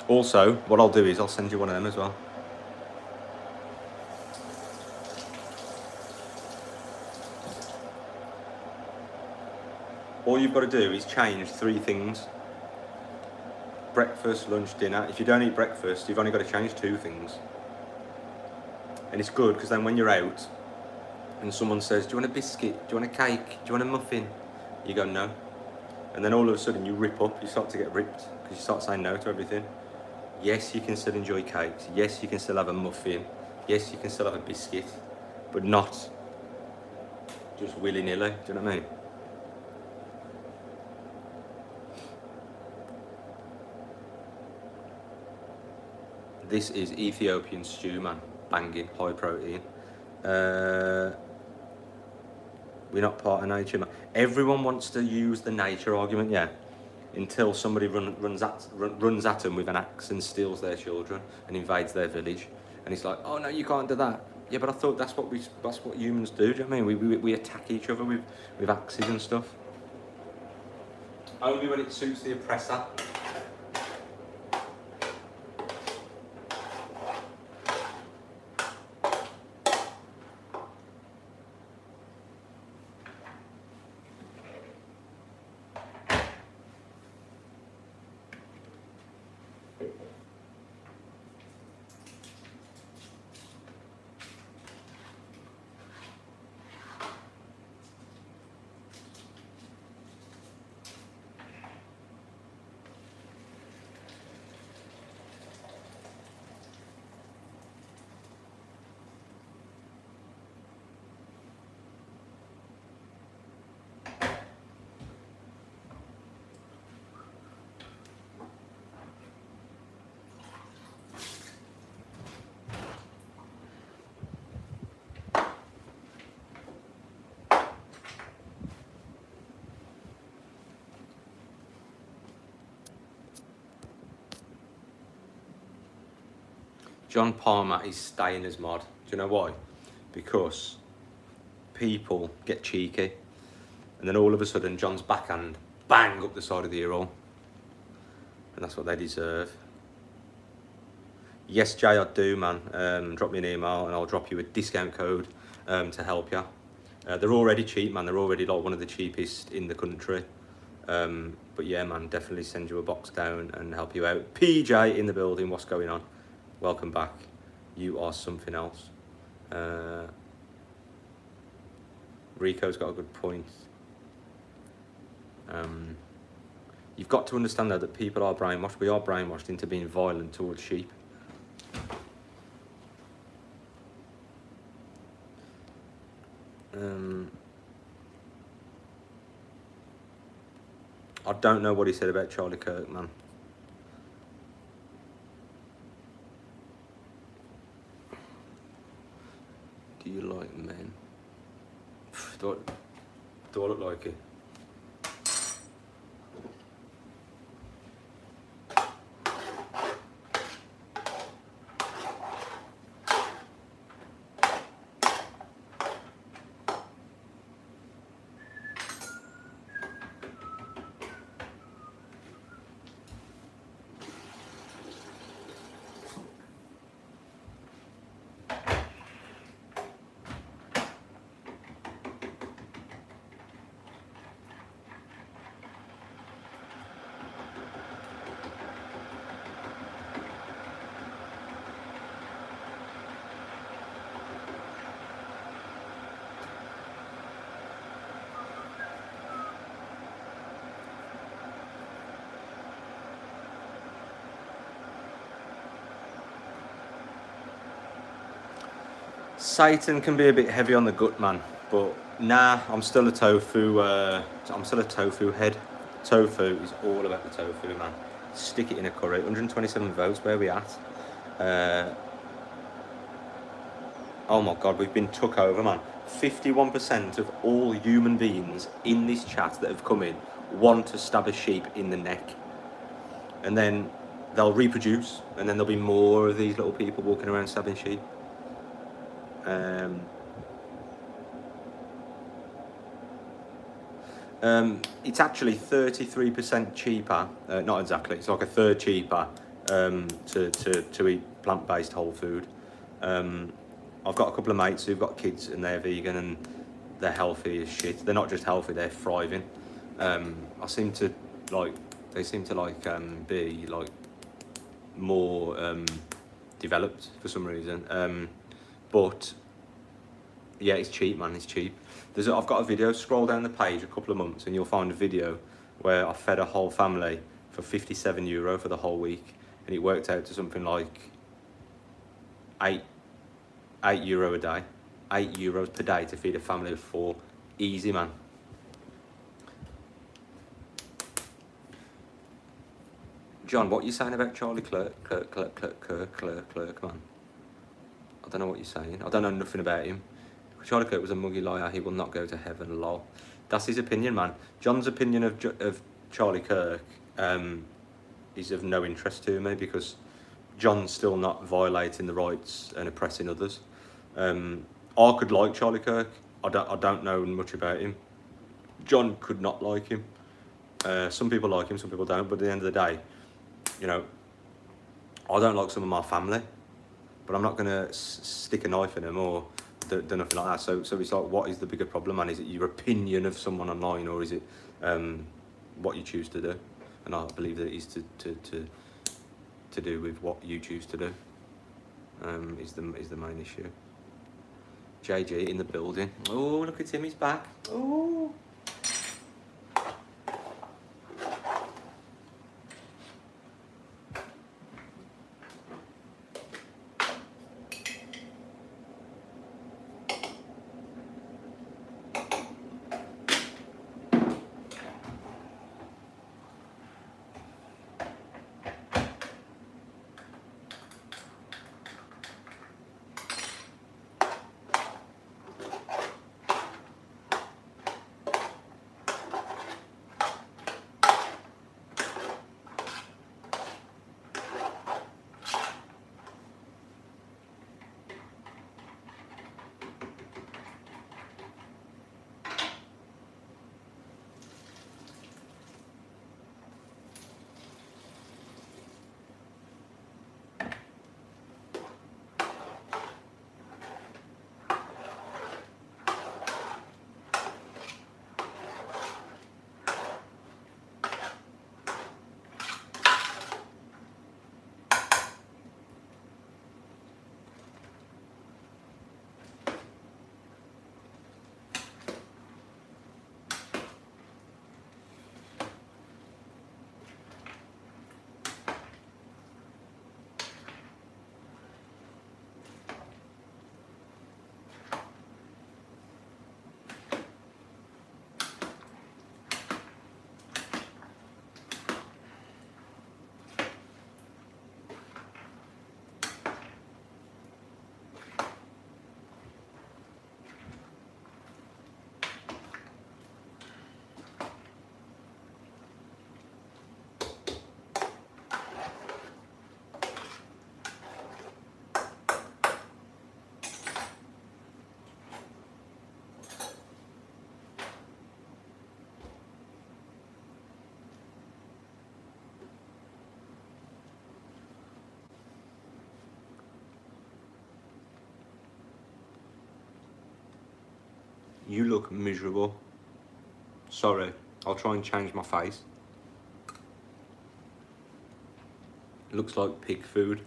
Also, what I'll do is I'll send you one of them as well. All you've got to do is change 3 things. Breakfast, lunch, dinner. If you don't eat breakfast, you've only got to change 2 things. And it's good because then when you're out and someone says, do you want a biscuit? Do you want a cake? Do you want a muffin? You go, no. And then all of a sudden you rip up, you start to get ripped because you start saying no to everything. Yes, you can still enjoy cakes. Yes, you can still have a muffin. Yes, you can still have a biscuit, but not just willy-nilly. Do you know what I mean? This is Ethiopian stew, man. Banging, high protein. We're not part of nature, man. Everyone wants to use the nature argument, yeah, until somebody runs at them with an axe and steals their children and invades their village. And it's like, oh no, you can't do that. Yeah, but I thought that's what humans do. Do you know what I mean? We attack each other with axes and stuff. Only when it suits the oppressor. John Palmer is staying as mod. Do you know why? Because people get cheeky and then all of a sudden John's backhand, bang, up the side of the ear hole. And that's what they deserve. Yes, Jay, I do, man. Drop me an email and I'll drop you a discount code to help you. They're already cheap, man. They're already like one of the cheapest in the country. But yeah, man, definitely send you a box down and help you out. PJ in the building, what's going on? Welcome back. You are something else. Rico's got a good point. You've got to understand though that people are brainwashed. We are brainwashed into being violent towards sheep. I don't know what he said about Charlie Kirk, man. Do you like men? Do I look like it? Satan can be a bit heavy on the gut, man, but nah, I'm still a tofu. I'm still a tofu head. Tofu is all about the tofu, man. Stick it in a curry. 127 votes. Where are we at? Oh my God, we've been took over, man. 51% of all human beings in this chat that have come in want to stab a sheep in the neck, and then they'll reproduce, and then there'll be more of these little people walking around stabbing sheep. It's actually 33% cheaper, not exactly, it's like a third cheaper to eat plant-based whole food. I've got a couple of mates who've got kids and they're vegan and they're healthy as shit. They're not just healthy, they're thriving. They seem to be like more developed for some reason. But yeah, it's cheap, man, it's cheap. I've got a video, scroll down the page a couple of months and you'll find a video where I fed a whole family for €57 for the whole week, and it worked out to something like €8 a day. €8 per day to feed a family of 4. Easy, man. John, what are you saying about Charlie Kirk, man? I don't know what you're saying. I don't know nothing about him. Charlie Kirk was a muggy liar. He will not go to heaven, lol. That's his opinion, man. John's opinion of Charlie Kirk is of no interest to me, because John's still not violating the rights and oppressing others. I could like Charlie Kirk. I don't know much about him. John could not like him. Some people like him, some people don't. But at the end of the day, you know, I don't like some of my family, but I'm not going to stick a knife in them or do nothing like that. So it's like, what is the bigger problem, man? Is it your opinion of someone online, or is it what you choose to do? And I believe that it is to do with what you choose to do. Is the main issue. JG in the building. Oh, look at him, he's back. Oh. You look miserable. Sorry, I'll try and change my face. Looks like pig food.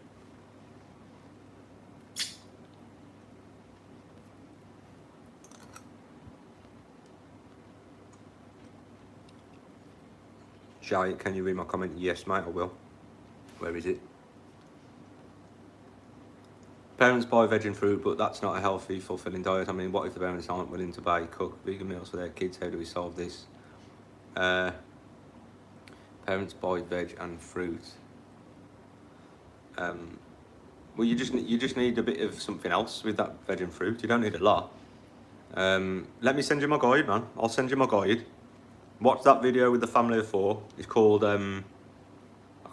Jay, can you read my comment? Yes, mate, I will. Where is it? Parents buy veg and fruit, but that's not a healthy, fulfilling diet. I mean, what if the parents aren't willing to buy, cook vegan meals for their kids? How do we solve this? Parents buy veg and fruit. Well, you just need a bit of something else with that veg and fruit. You don't need a lot. Let me send you my guide, man. I'll send you my guide. Watch that video with the family of 4. It's called, I can't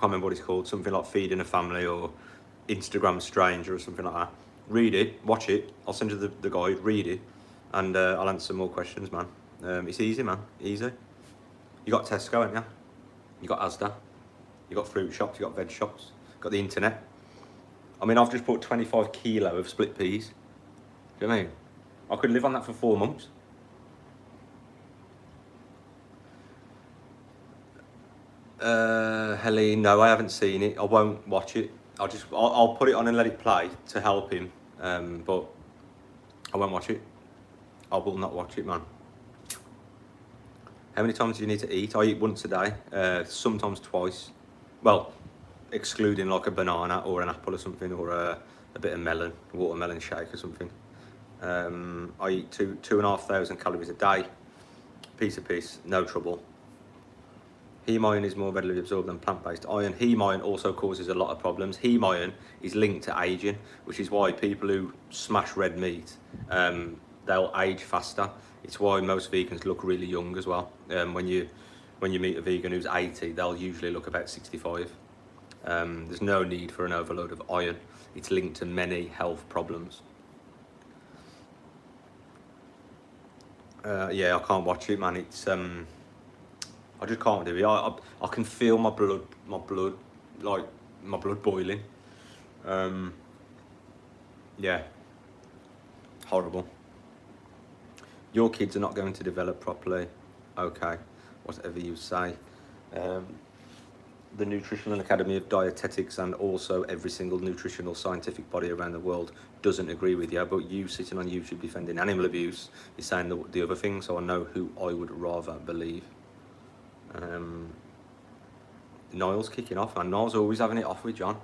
remember what it's called. Something like Feeding a Family or Instagram Stranger or something like that. Read it, watch it. I'll send you the guide, read it. And I'll answer some more questions, man. It's easy, man. Easy. You got Tesco, haven't you? You got Asda. You got fruit shops. You got veg shops. You got the internet. I mean, I've just bought 25 kilo of split peas. Do you know what I mean? I could live on that for 4 months. Helene, no, I haven't seen it. I won't watch it. I'll put it on and let it play to help him. But I won't watch it. I will not watch it, man. How many times do you need to eat? I eat once a day, sometimes twice. Well, excluding like a banana or an apple or something, or a bit of melon, a watermelon shake or something. I eat 2,500 calories a day. Piece of piece, no trouble. Heme iron is more readily absorbed than plant-based iron. Heme iron also causes a lot of problems. Heme iron is linked to aging, which is why people who smash red meat, they'll age faster. It's why most vegans look really young as well. When you meet a vegan who's 80, they'll usually look about 65. There's no need for an overload of iron. It's linked to many health problems. Yeah, I can't watch it, man. It's I just can't do it. I can feel my blood boiling. Yeah, horrible. Your kids are not going to develop properly. Okay, whatever you say. The Nutritional Academy of Dietetics and also every single nutritional scientific body around the world doesn't agree with you, but you sitting on YouTube defending animal abuse is saying the other thing, so I know who I would rather believe. Niall's kicking off, man. Niall's always having it off with John.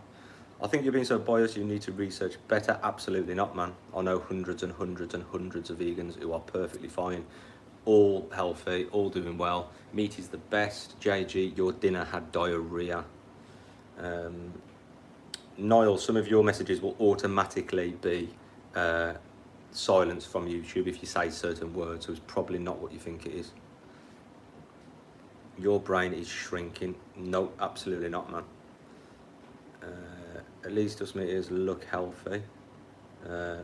I think you're being so biased, you need to research better. Absolutely not, man. I know hundreds and hundreds and hundreds of vegans who are perfectly fine, all healthy, all doing well. Meat is the best. JG, your dinner had diarrhea. Niall, some of your messages will automatically be silenced from YouTube if you say certain words, so it's probably not what you think it is. Your brain is shrinking. No, absolutely not, man. At least us meters look healthy.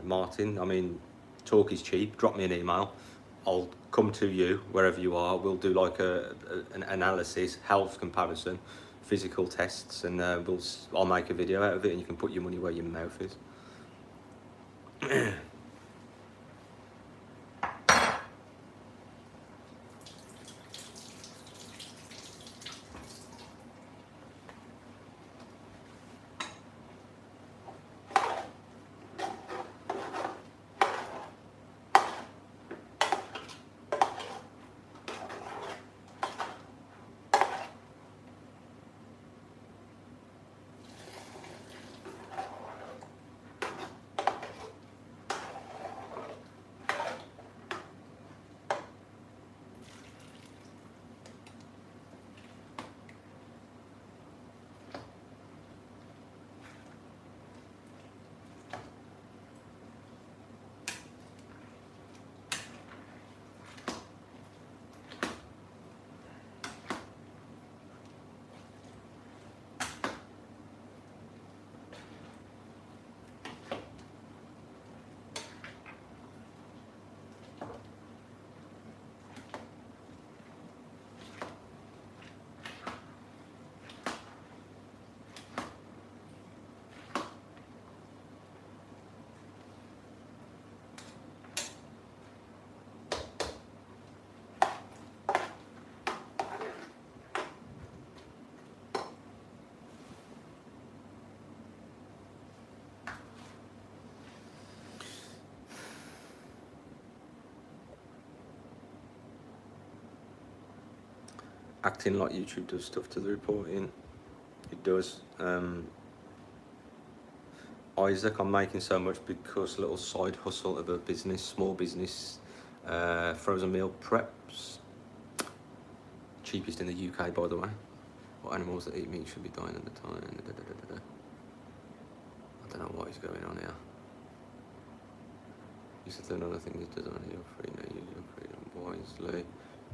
Martin, I mean, talk is cheap. Drop me an email. I'll come to you wherever you are. We'll do like an analysis, health comparison, physical tests, and I'll make a video out of it, and you can put your money where your mouth is. acting like YouTube does stuff to the reporting. It does. Isaac, I'm making so much because little side hustle of a business, small business, frozen meal preps. Cheapest in the UK, by the way. What animals that eat meat should be dying at the time. I don't know what is going on here. You said another thing that doesn't matter, you're free, no, use your freedom wisely.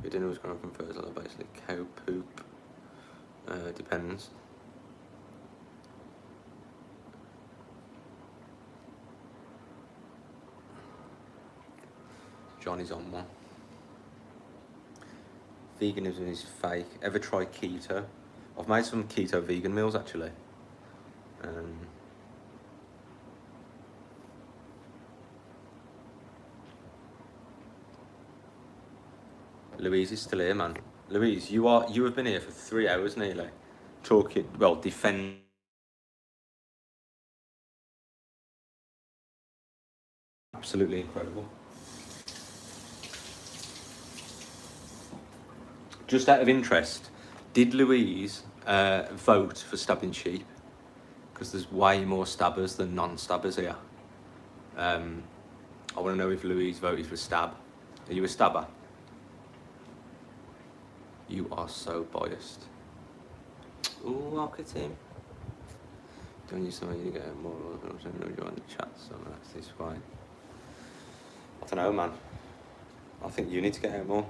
Your dinner was grown from fertilizer, basically cow poop. Depends. Johnny's on one. Veganism is fake. Ever try keto? I've made some keto vegan meals actually. Louise is still here, man. Louise, you have been here for 3 hours nearly, talking, well, defend. Absolutely incredible. Just out of interest, did Louise vote for stabbing sheep? Because there's way more stabbers than non-stabbers here. I want to know if Louise voted for stab. Are you a stabber? You are so biased. Ooh, look at him. Don't you something you get more? I don't know you're on the chat, so that's this fine. I don't know, man. I think you need to get out more.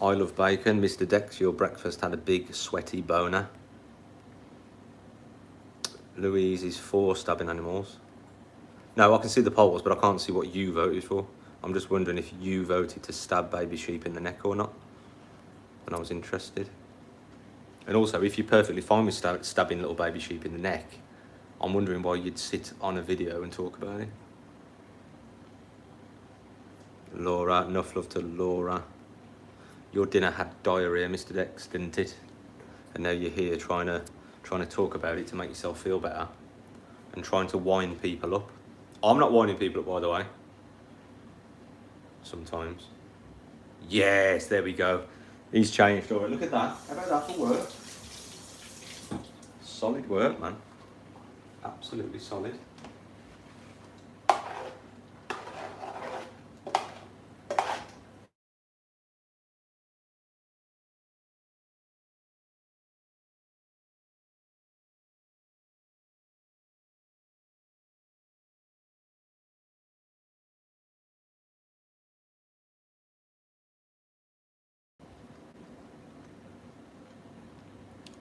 I love bacon. Mr. Dex, your breakfast had a big sweaty boner. Louise is for stabbing animals. No, I can see the polls, but I can't see what you voted for. I'm just wondering if you voted to stab baby sheep in the neck or not. And I was interested. And also, if you're perfectly fine with stabbing little baby sheep in the neck, I'm wondering why you'd sit on a video and talk about it. Laura, enough love to Laura. Your dinner had diarrhea, Mr. Dex, didn't it? And now you're here trying to talk about it to make yourself feel better and trying to wind people up. I'm not winding people up, by the way. Sometimes. Yes, there we go. He's changed. All right, look at that. How about that for work? Solid work, man. Absolutely solid.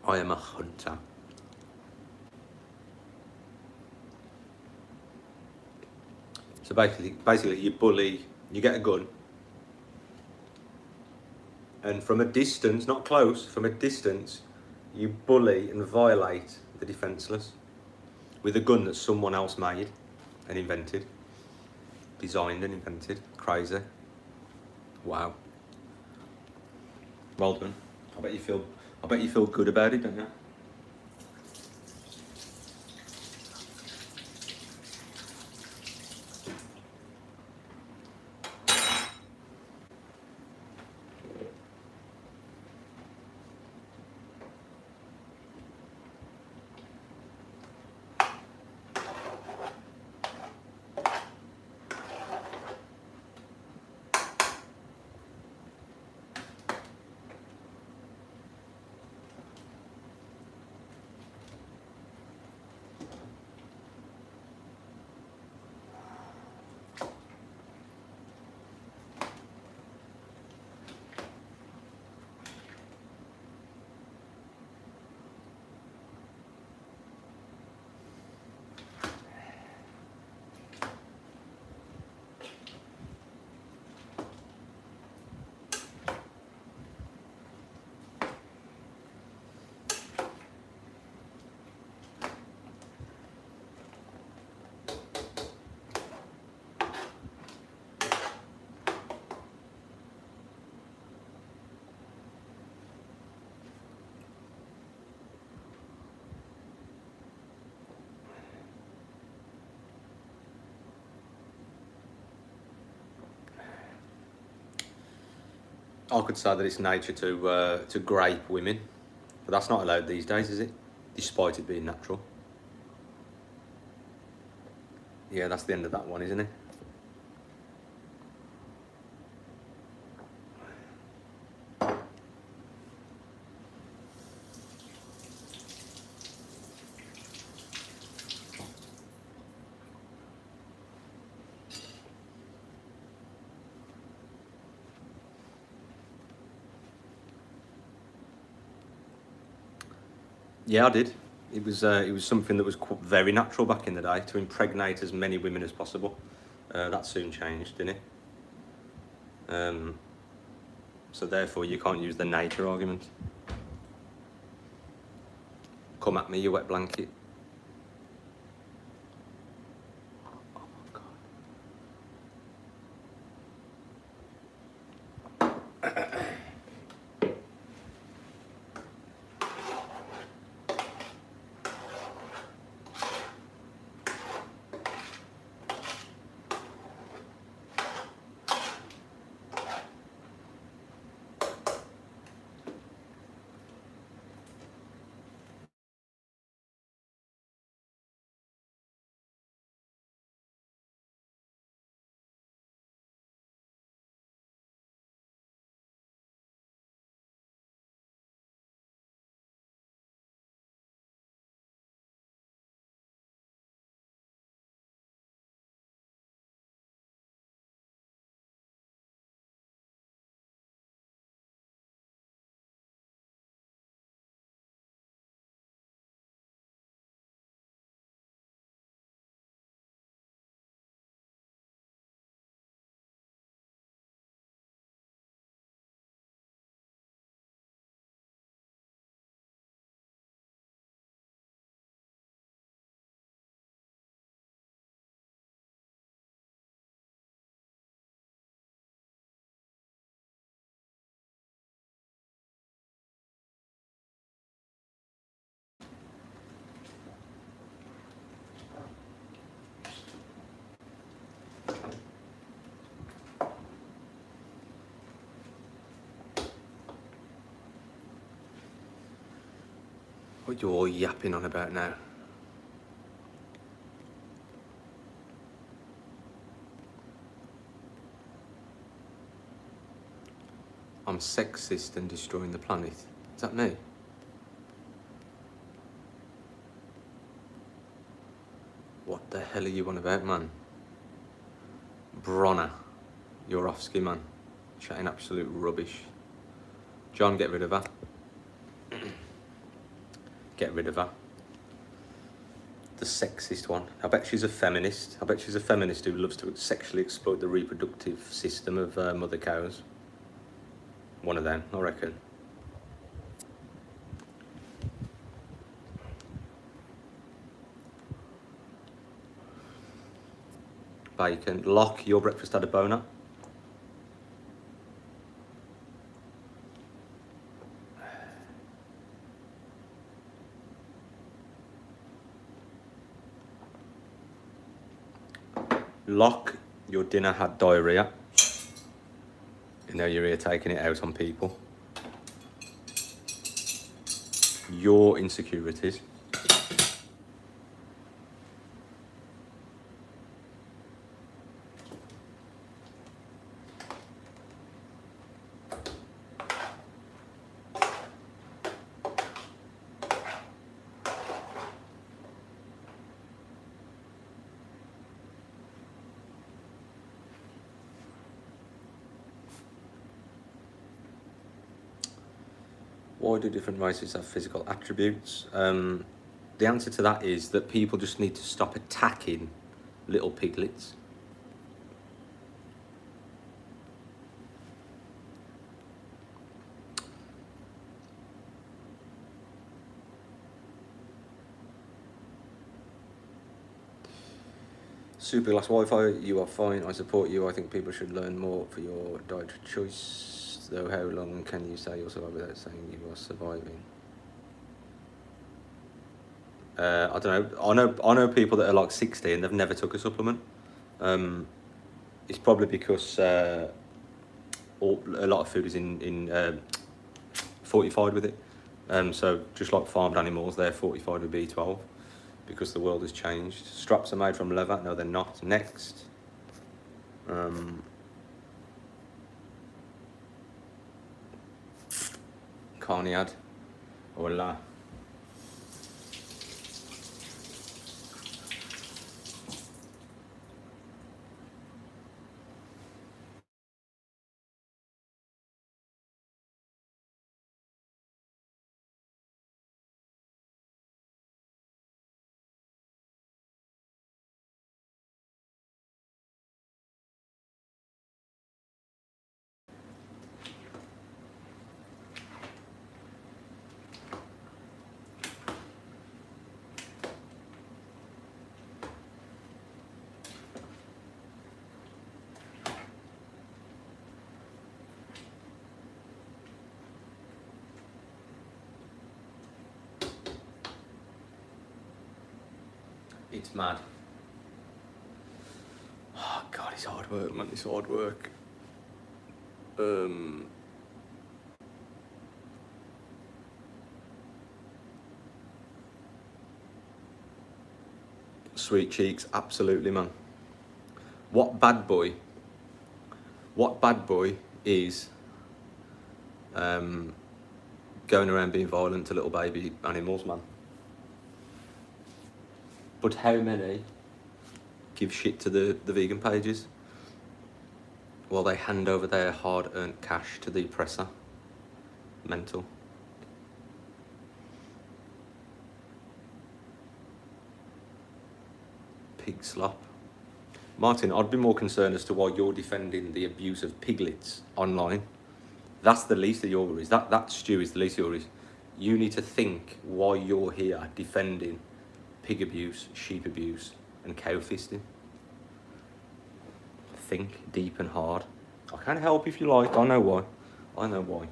I am a hunter. So basically you bully, you get a gun, and from a distance, not close, from a distance, you bully and violate the defenceless with a gun that someone else made and invented, designed and invented. Crazy. Wow. Well done. I bet you feel good about it, don't you? I could say that it's nature to grape women, but that's not allowed these days, is it? Despite it being natural. Yeah, that's the end of that one, isn't it? Yeah, I did. It was something that was very natural back in the day, to impregnate as many women as possible. That soon changed, didn't it? So therefore, you can't use the nature argument. Come at me, you wet blanket. Oh my God. What you all yapping on about now? I'm sexist and destroying the planet. Is that me? What the hell are you on about, man? Bronner, you're off ski, man. Chatting absolute rubbish. John, get rid of her. Get rid of her. The sexist one. I bet she's a feminist. I bet she's a feminist who loves to sexually exploit the reproductive system of mother cows. One of them, I reckon. Bacon. Locke, your breakfast had a boner. Locke, your dinner had diarrhea. You know you're here taking it out on people. Your insecurities. Why do different races have physical attributes? The answer to that is that people just need to stop attacking little piglets. Superglass Wi-Fi, you are fine. I support you. I think people should learn more for your dietary choice. Though how long can you say you're surviving without saying you are surviving? I don't know. I know people that are like 60 and they've never took a supplement. It's probably because a lot of food is in fortified with it. So just like farmed animals, they're fortified with B12 because the world has changed. Straps are made from leather. No, they're not. Next. Carniad. Voila. It's mad. Oh God, it's hard work, man. It's hard work. Sweet cheeks, absolutely, man. What bad boy is going around being violent to little baby animals, man? But how many give shit to the vegan pages while they hand over their hard-earned cash to the oppressor? Mental. Pig slop. Martin, I'd be more concerned as to why you're defending the abuse of piglets online. That's the least of your worries. That stew is the least of your worries. You need to think why you're here defending pig abuse, sheep abuse, and cow fisting. Think deep and hard. I can help if you like. I know why. I know why.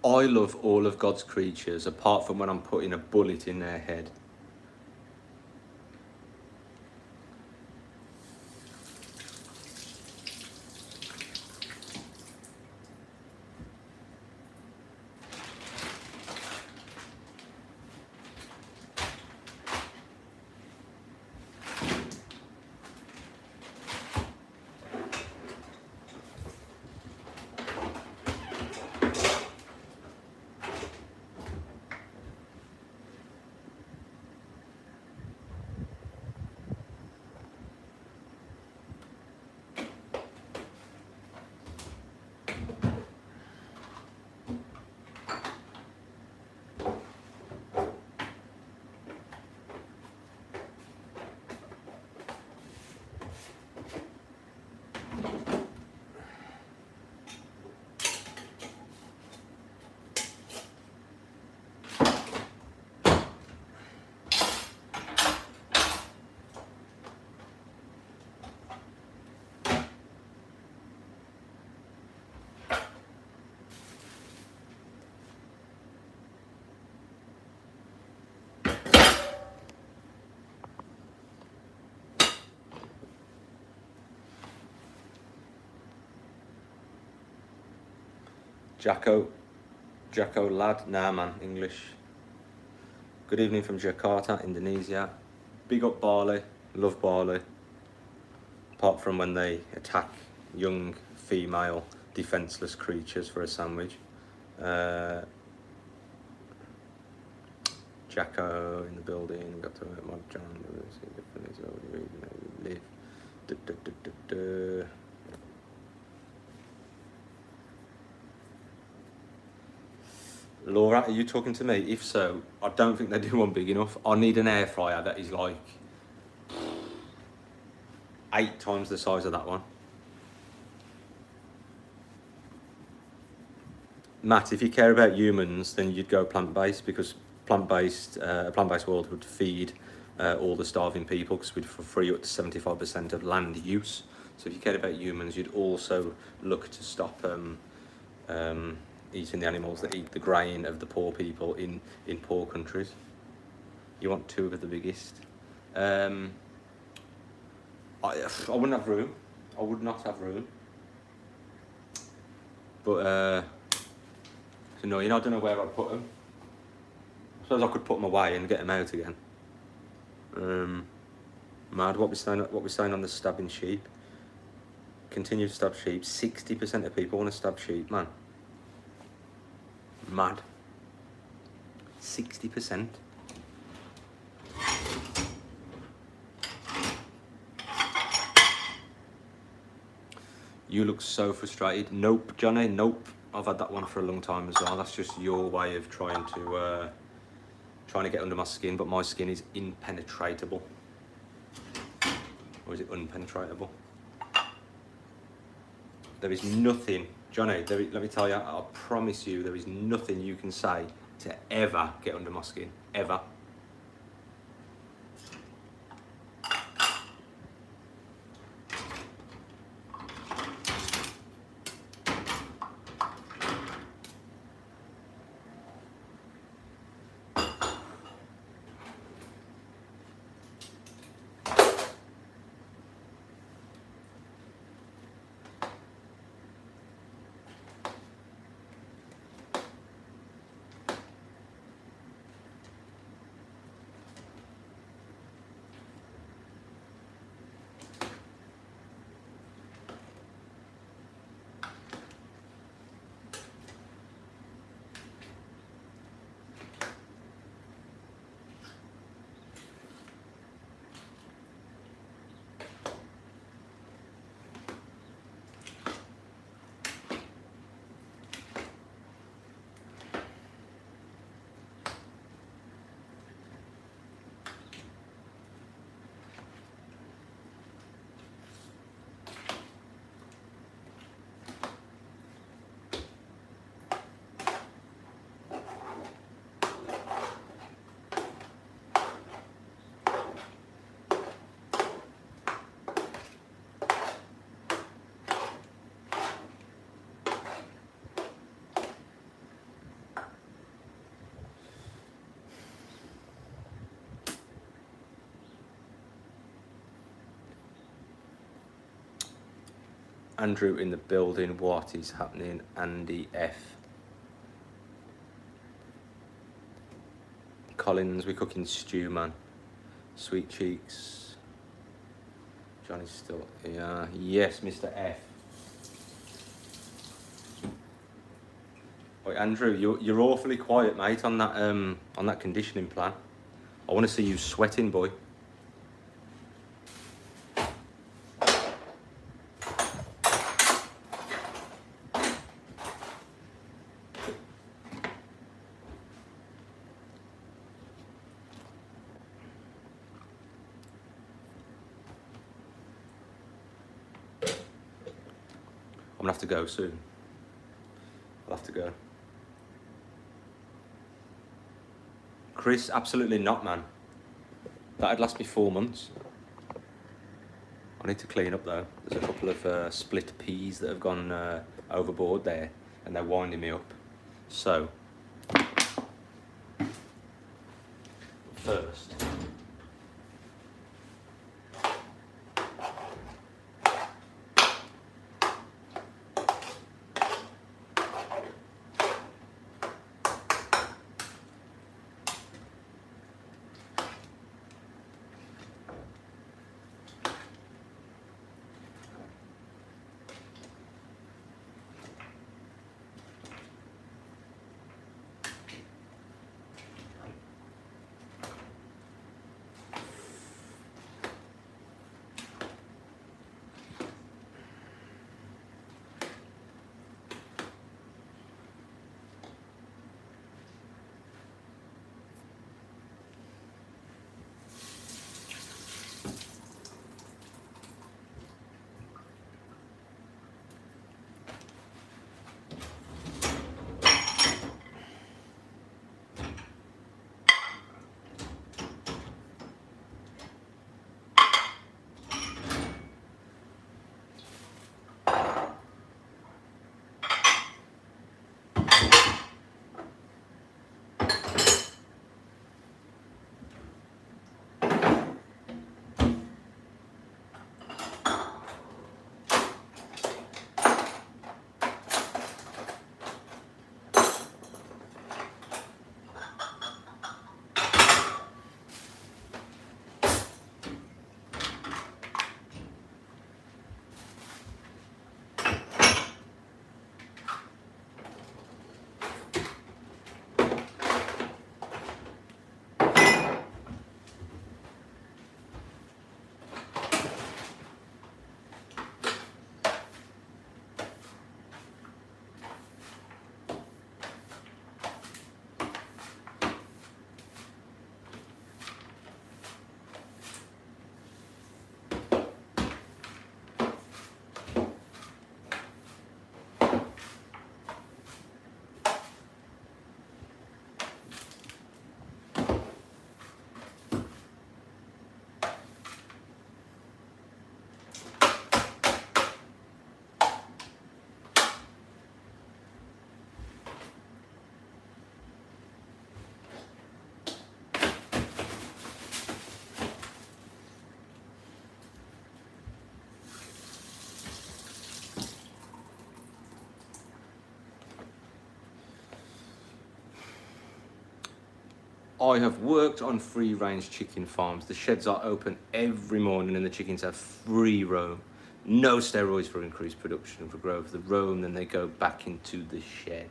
I love all of God's creatures, apart from when I'm putting a bullet in their head. Jacko lad, nah man, English. Good evening from Jakarta, Indonesia. Big up Bali, love Bali. Apart from when they attack young female defenceless creatures for a sandwich. Jacko in the building, got to my John, live. Laura, are you talking to me? If so, I don't think they do one big enough. I need an air fryer that is like 8 times the size of that one. Matt, if you care about humans, then you'd go plant-based, because a plant-based world would feed all the starving people, because we'd free up to 75% of land use. So if you cared about humans, you'd also look to stop eating the animals that eat the grain of the poor people in poor countries. You want 2 of the biggest. I wouldn't have room. I would not have room. But it's annoying. I don't know where I'd put them. I suppose I could put them away and get them out again. Mad. What we saying on the stabbing sheep? Continue to stab sheep. 60% of people want to stab sheep, man. Mad. 60%. You look so frustrated. Nope, Johnny, nope. I've had that one for a long time as well. That's just your way of trying to get under my skin, but my skin is impenetrable. Or is it unpenetratable? There is nothing, Johnny, let me tell you, I promise you, there is nothing you can say to ever get under my skin, ever. Andrew in the building, what is happening? Andy F. Collins, we're cooking stew, man. Sweet cheeks. Johnny's still here. Yes, Mr. F. Wait, Andrew, you're awfully quiet, mate, on that conditioning plan. I want to see you sweating, boy. I'm gonna have to go soon. I'll have to go. Chris, absolutely not, man. That'd last me 4 months. I need to clean up though. There's a couple of split peas that have gone overboard there, and they're winding me up. So, first, I have worked on free-range chicken farms. The sheds are open every morning and the chickens have free roam. No steroids for increased production for growth. They roam, then they go back into the shed.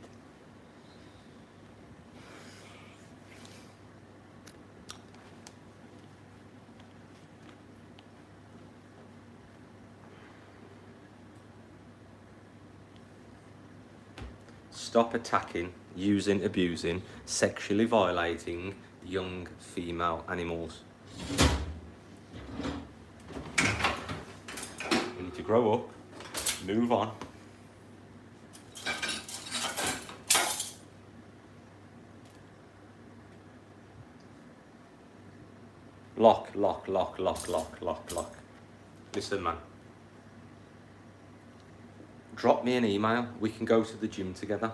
Stop attacking, using, abusing, sexually violating young female animals. We need to grow up, move on. Lock. Listen, man. Drop me an email. We can go to the gym together.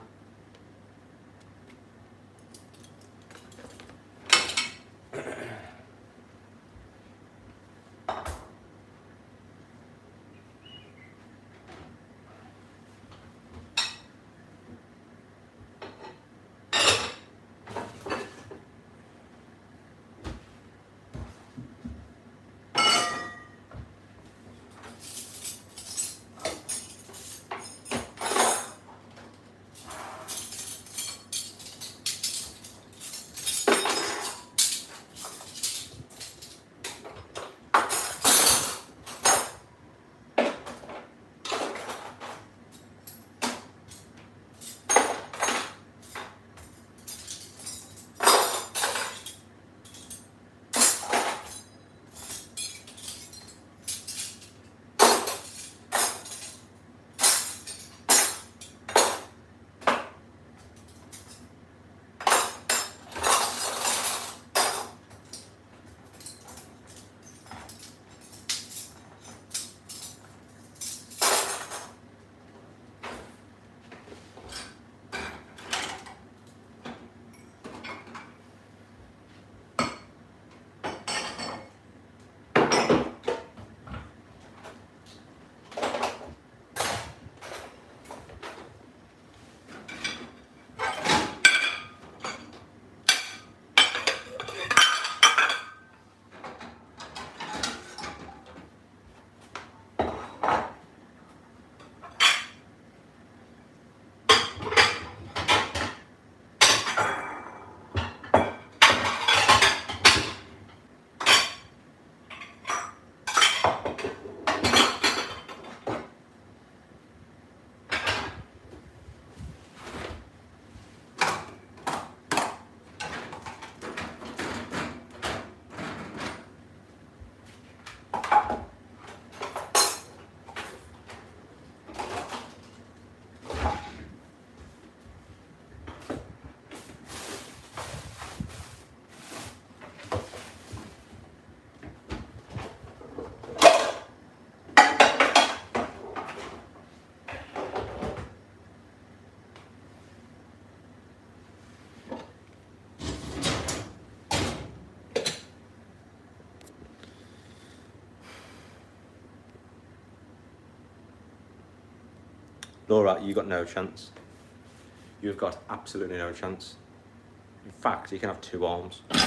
Laura, you got no chance. You've got absolutely no chance. In fact, you can have 2 arms. You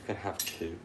can have 2.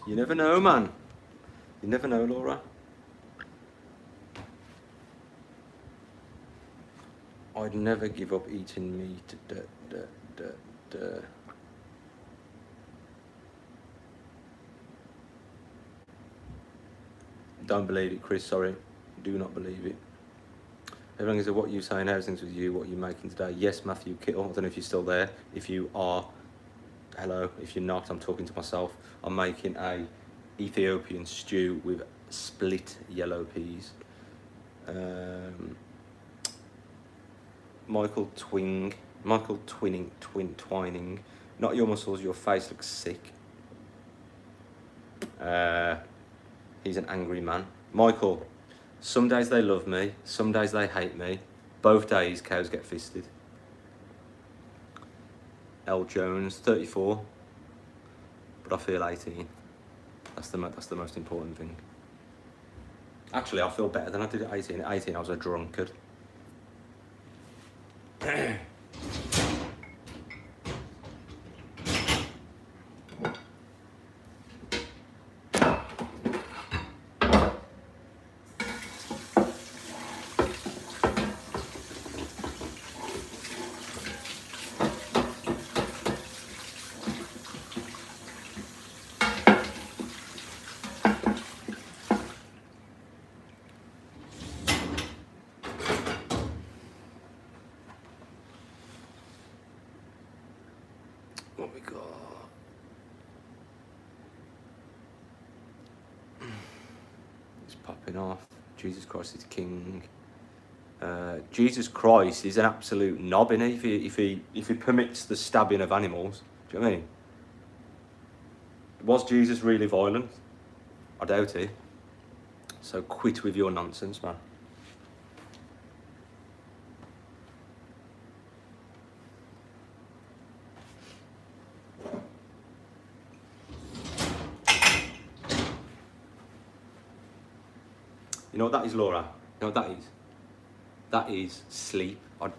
You never know, man. You never know, Laura. I'd never give up eating meat. Don't believe it, Chris, sorry. Do not believe it. Everyone is what are you saying? How's things with you? What are you making today? Yes, Matthew Kittle. I don't know if you're still there. If you are, hello. If you're not, I'm talking to myself. I'm making a Ethiopian stew with split yellow peas. Michael Twining. Not your muscles, your face looks sick. He's an angry man. Michael, some days they love me, some days they hate me. Both days cows get fisted. L. Jones, 34, but I feel 18. That's the most important thing. Actually, I feel better than I did at 18. At 18, I was a drunkard. What we got? It's popping off. Jesus Christ is King. Jesus Christ is an absolute knob, innit? If he permits the stabbing of animals. Do you know what I mean? Was Jesus really violent? I doubt it. So quit with your nonsense, man. You know what that is, Laura? You know what that is? That is sleep. I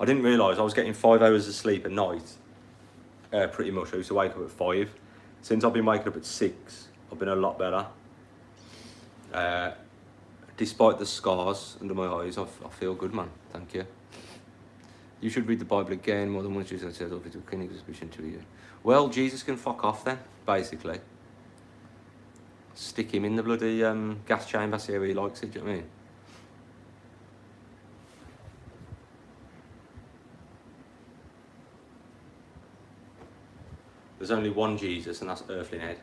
didn't realise I was getting 5 hours of sleep at night. Pretty much. I used to wake up at 5. Since I've been waking up at 6, I've been a lot better. Despite the scars under my eyes, I feel good, man. Thank you. You should read the Bible again. More than once Jesus said, "If it's a suspicion to you." Well, Jesus can fuck off then, basically. Stick him in the bloody gas chamber, see how he likes it, do you know what I mean? There's only one Jesus, and that's earthly Ned.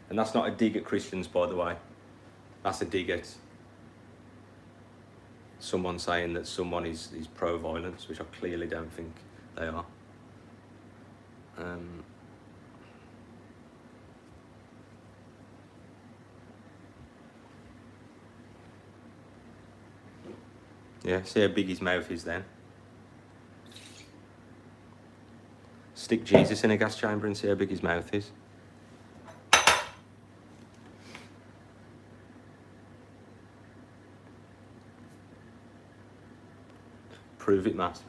And that's not a dig at Christians, by the way. That's a dig at someone saying that someone is pro-violence, which I clearly don't think they are. Yeah, see how big his mouth is then. Stick Jesus in a gas chamber and see how big his mouth is. Prove it, Matt.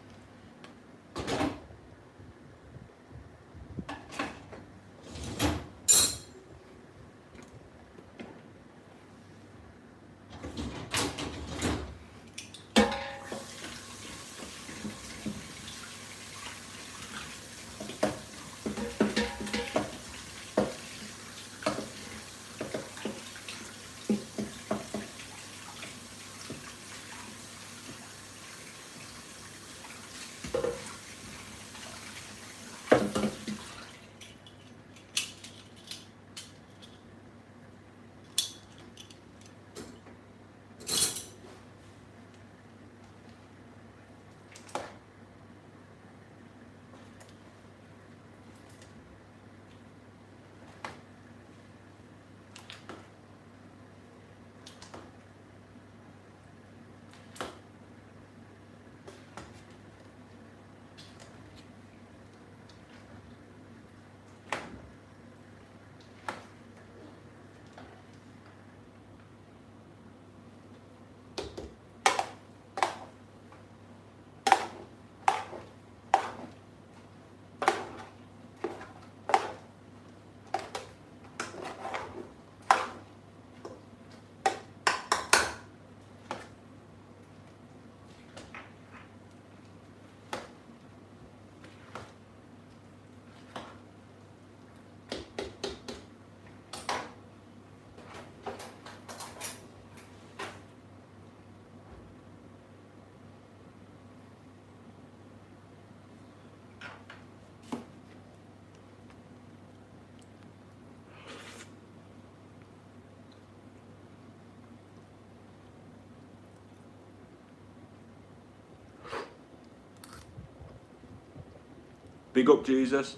Big up Jesus.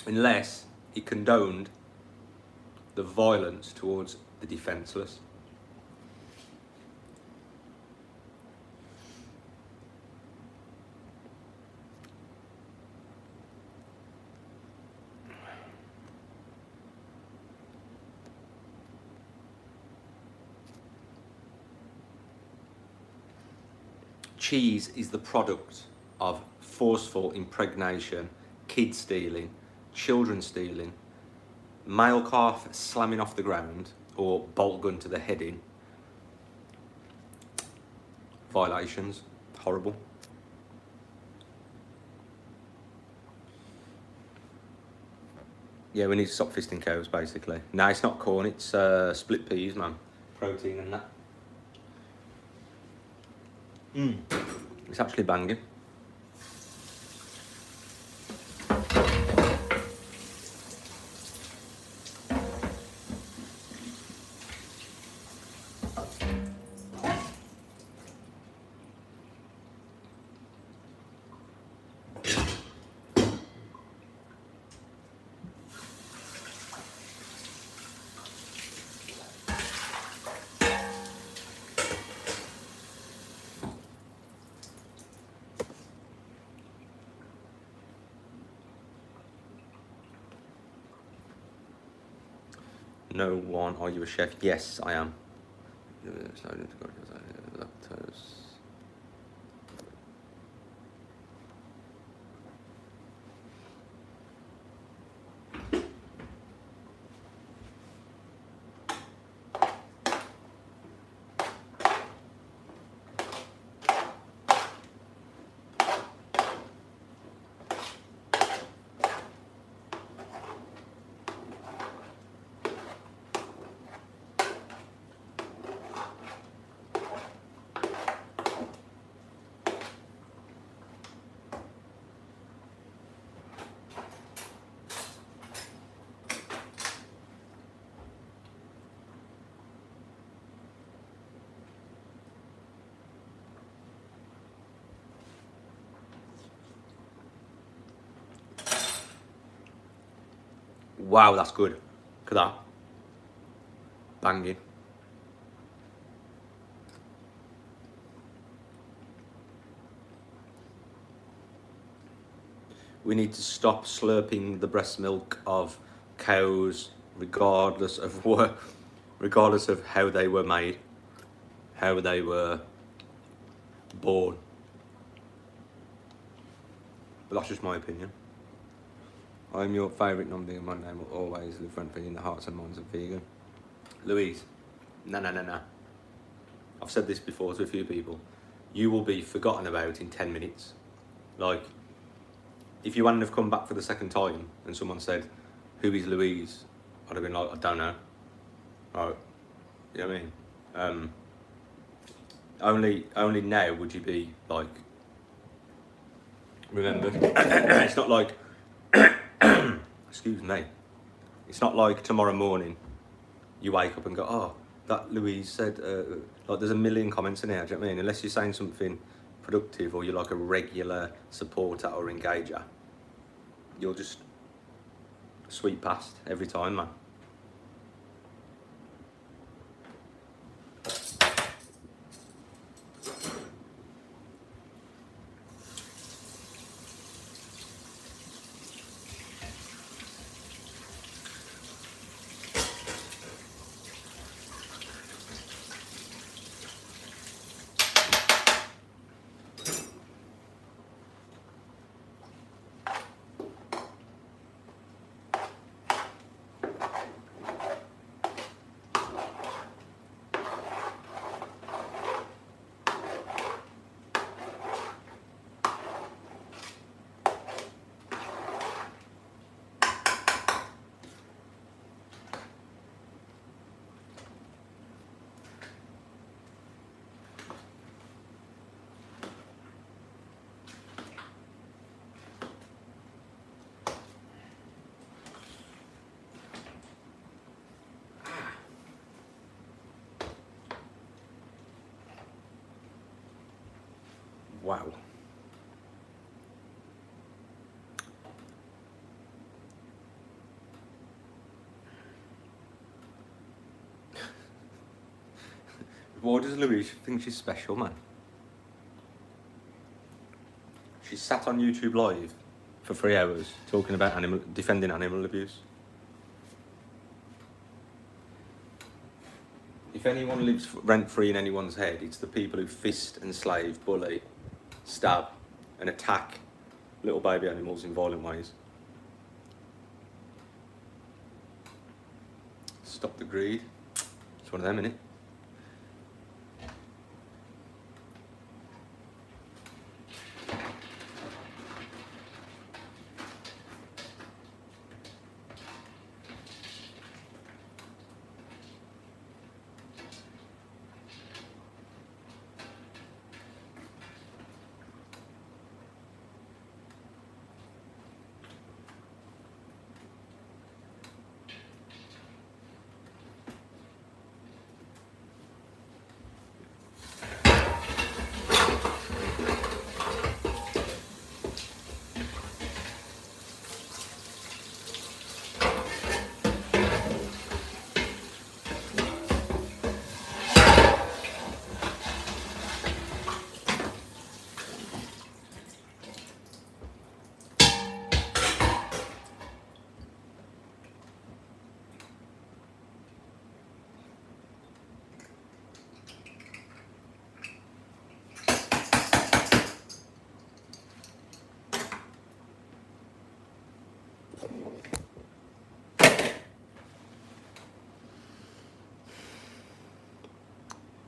Unless he condoned the violence towards the defenceless. Cheese is the product of forceful impregnation, kid stealing, children stealing, male calf slamming off the ground, or bolt gun to the head in. Violations. Horrible. Yeah, we need to stop fisting cows, basically. No, it's not corn, it's split peas, man. Protein and that. It's actually banging. No one, are you a chef? Yes, I am. Lactose. Wow, that's good. Look at that. Banging. We need to stop slurping the breast milk of cows, regardless of how they were made, how they were born. But that's just my opinion. I'm your favourite non-vegan. My name will always live front in the hearts and minds of vegan. Louise, no. I've said this before to a few people. You will be forgotten about in 10 minutes. Like, if you hadn't have come back for the second time and someone said, who is Louise? I'd have been like, I don't know. Right. You know what I mean? Only now would you be like remembered. It's not like excuse me. It's not like tomorrow morning you wake up and go, oh, that Louise said, like there's a million comments in here, do you know what I mean? Unless you're saying something productive or you're like a regular supporter or engager, you'll just sweep past every time, man. Wow. Why does Louise think she's special, man? She sat on YouTube Live for 3 hours talking about defending animal abuse. If anyone lives rent-free in anyone's head, it's the people who fist, enslave, bully, stab and attack little baby animals in violent ways. Stop the greed. It's one of them, innit?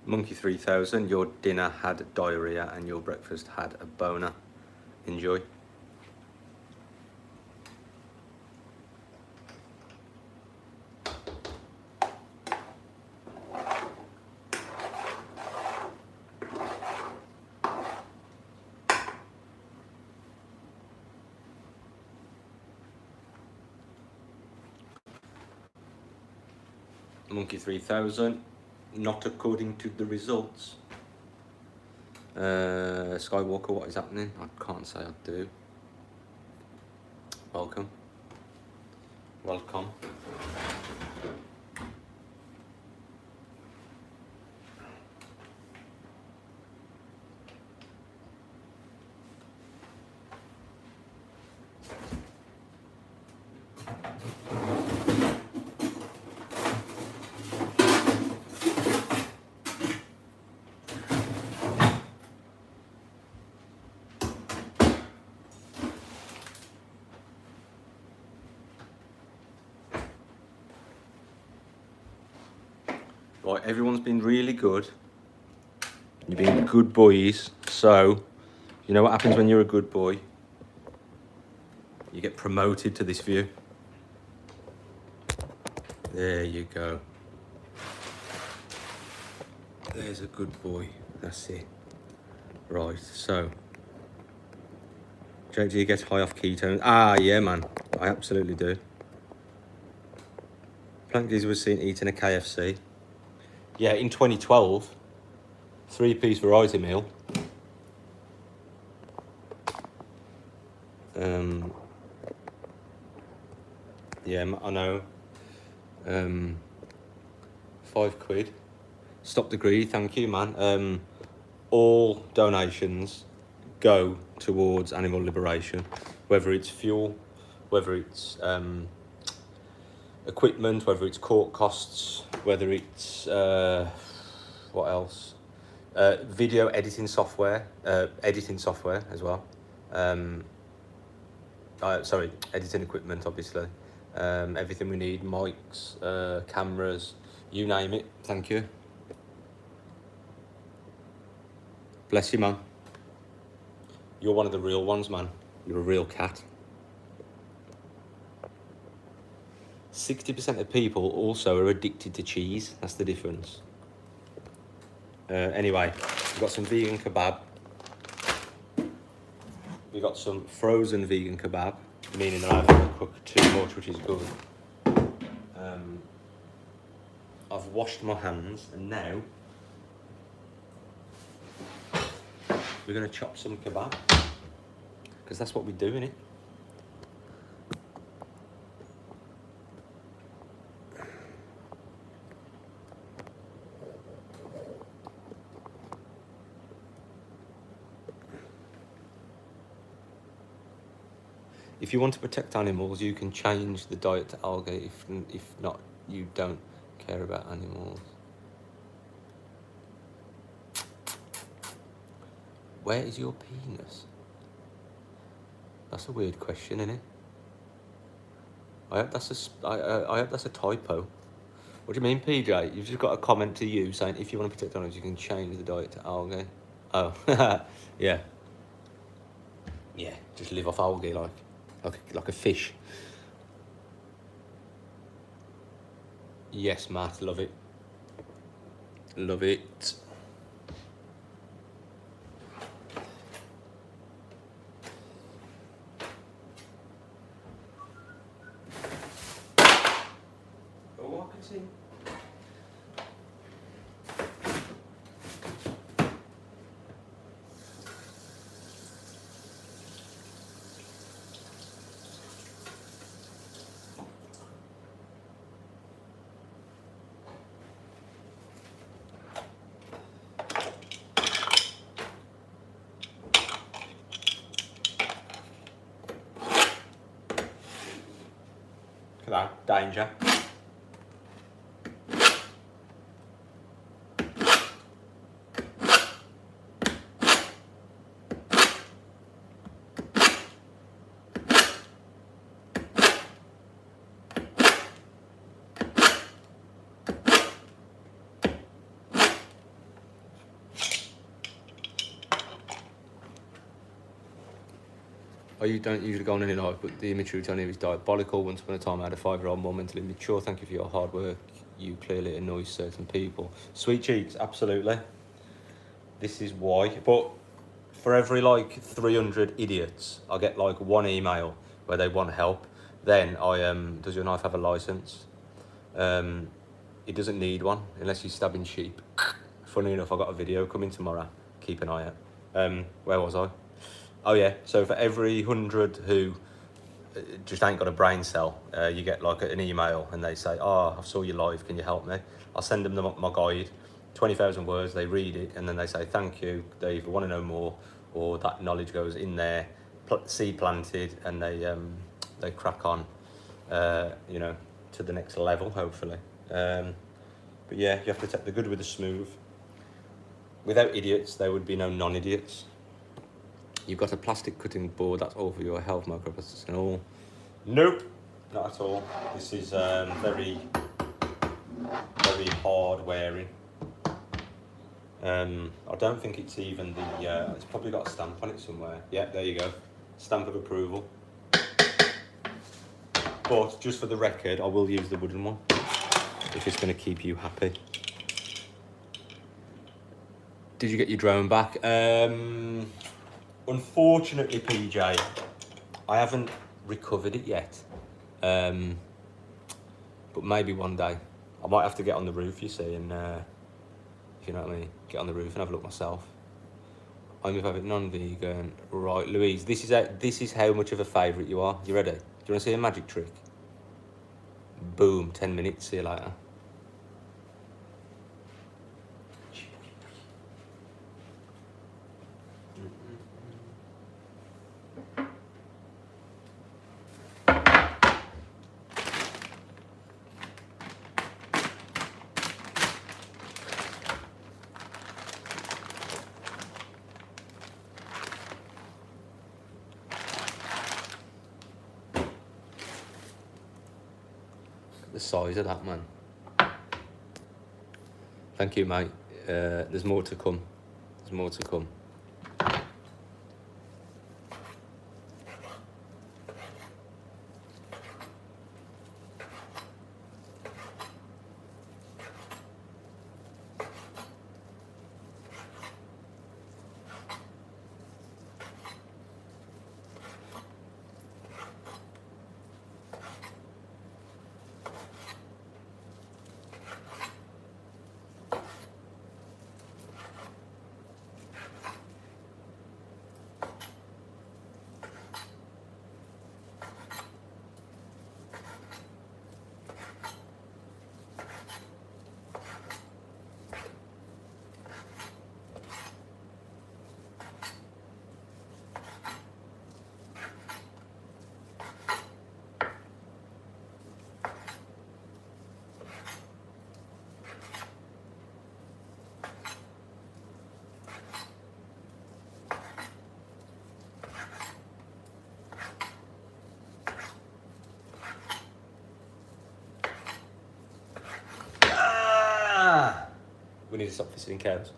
Monkey 3000, your dinner had diarrhea and your breakfast had a boner. Enjoy. Monkey 3000. Not according to the results. Skywalker, what is happening? I can't say I do. Welcome. Welcome. Right, everyone's been really good. You've been good boys. So, you know what happens when you're a good boy? You get promoted to this view. There you go. There's a good boy. That's it. Right, so. Jake, do you get high off ketones? Ah, yeah, man. I absolutely do. Plank was seen eating a KFC. Yeah, in 2012, 3-piece variety meal. Yeah, I know. £5. Stop the greed, thank you, man. All donations go towards animal liberation, whether it's fuel, whether it's equipment, whether it's court costs, whether it's what else, video editing software as well, sorry, editing equipment, obviously, everything we need, mics, cameras, you name it. Thank you. Bless you, man. You're one of the real ones, man. You're a real cat. 60% of people also are addicted to cheese. That's the difference. Anyway, we've got some vegan kebab. We've got some frozen vegan kebab, meaning that I haven't cooked too much, which is good. I've washed my hands, and now we're going to chop some kebab, because that's what we do, innit? If you want to protect animals, you can change the diet to algae. If not, you don't care about animals. Where is your penis? That's a weird question, isn't it? I hope that's a typo. What do you mean, PJ? You've just got a comment to you saying if you want to protect animals, you can change the diet to algae. Oh, yeah. Yeah, just live off algae like a fish. Yes, Matt, love it. Love it. Oh, I can see. Look at that, danger. Oh, you don't usually go on any life, but the immaturity on him is diabolical. Once upon a time, I had a 5-year-old more mentally mature. Thank you for your hard work. You clearly annoy certain people. Sweet cheeks, absolutely. This is why. But for every like 300 idiots, I get like one email where they want help. Then does your knife have a license? It doesn't need one unless you're stabbing sheep. Funny enough, I got a video coming tomorrow. Keep an eye out. Where was I? Oh yeah, so for every 100 who just ain't got a brain cell, you get like an email and they say, oh, I saw you live, can you help me? I'll send them my guide, 20,000 words, they read it and then they say thank you, they either want to know more or that knowledge goes in there, seed planted, and they crack on, you know, to the next level, hopefully. But yeah, you have to take the good with the smooth. Without idiots, there would be no non-idiots. You've got a plastic cutting board, that's all for your health, microplastics and all. Nope, not at all. This is very, very hard wearing. I don't think it's even the, it's probably got a stamp on it somewhere. Yeah, there you go, stamp of approval. But just for the record, I will use the wooden one, if it's gonna keep you happy. Did you get your drone back? Unfortunately, PJ, I haven't recovered it yet. But maybe one day. I might have to get on the roof, you see, and if you know what I mean, get on the roof and have a look myself. I'm with having non-vegan. Right, Louise, this is how much of a favourite you are. You ready? Do you want to see a magic trick? Boom, 10 minutes, see you later. The size of that, man. Thank you, mate. There's more to come. There's more to come. We need to stop visiting cows.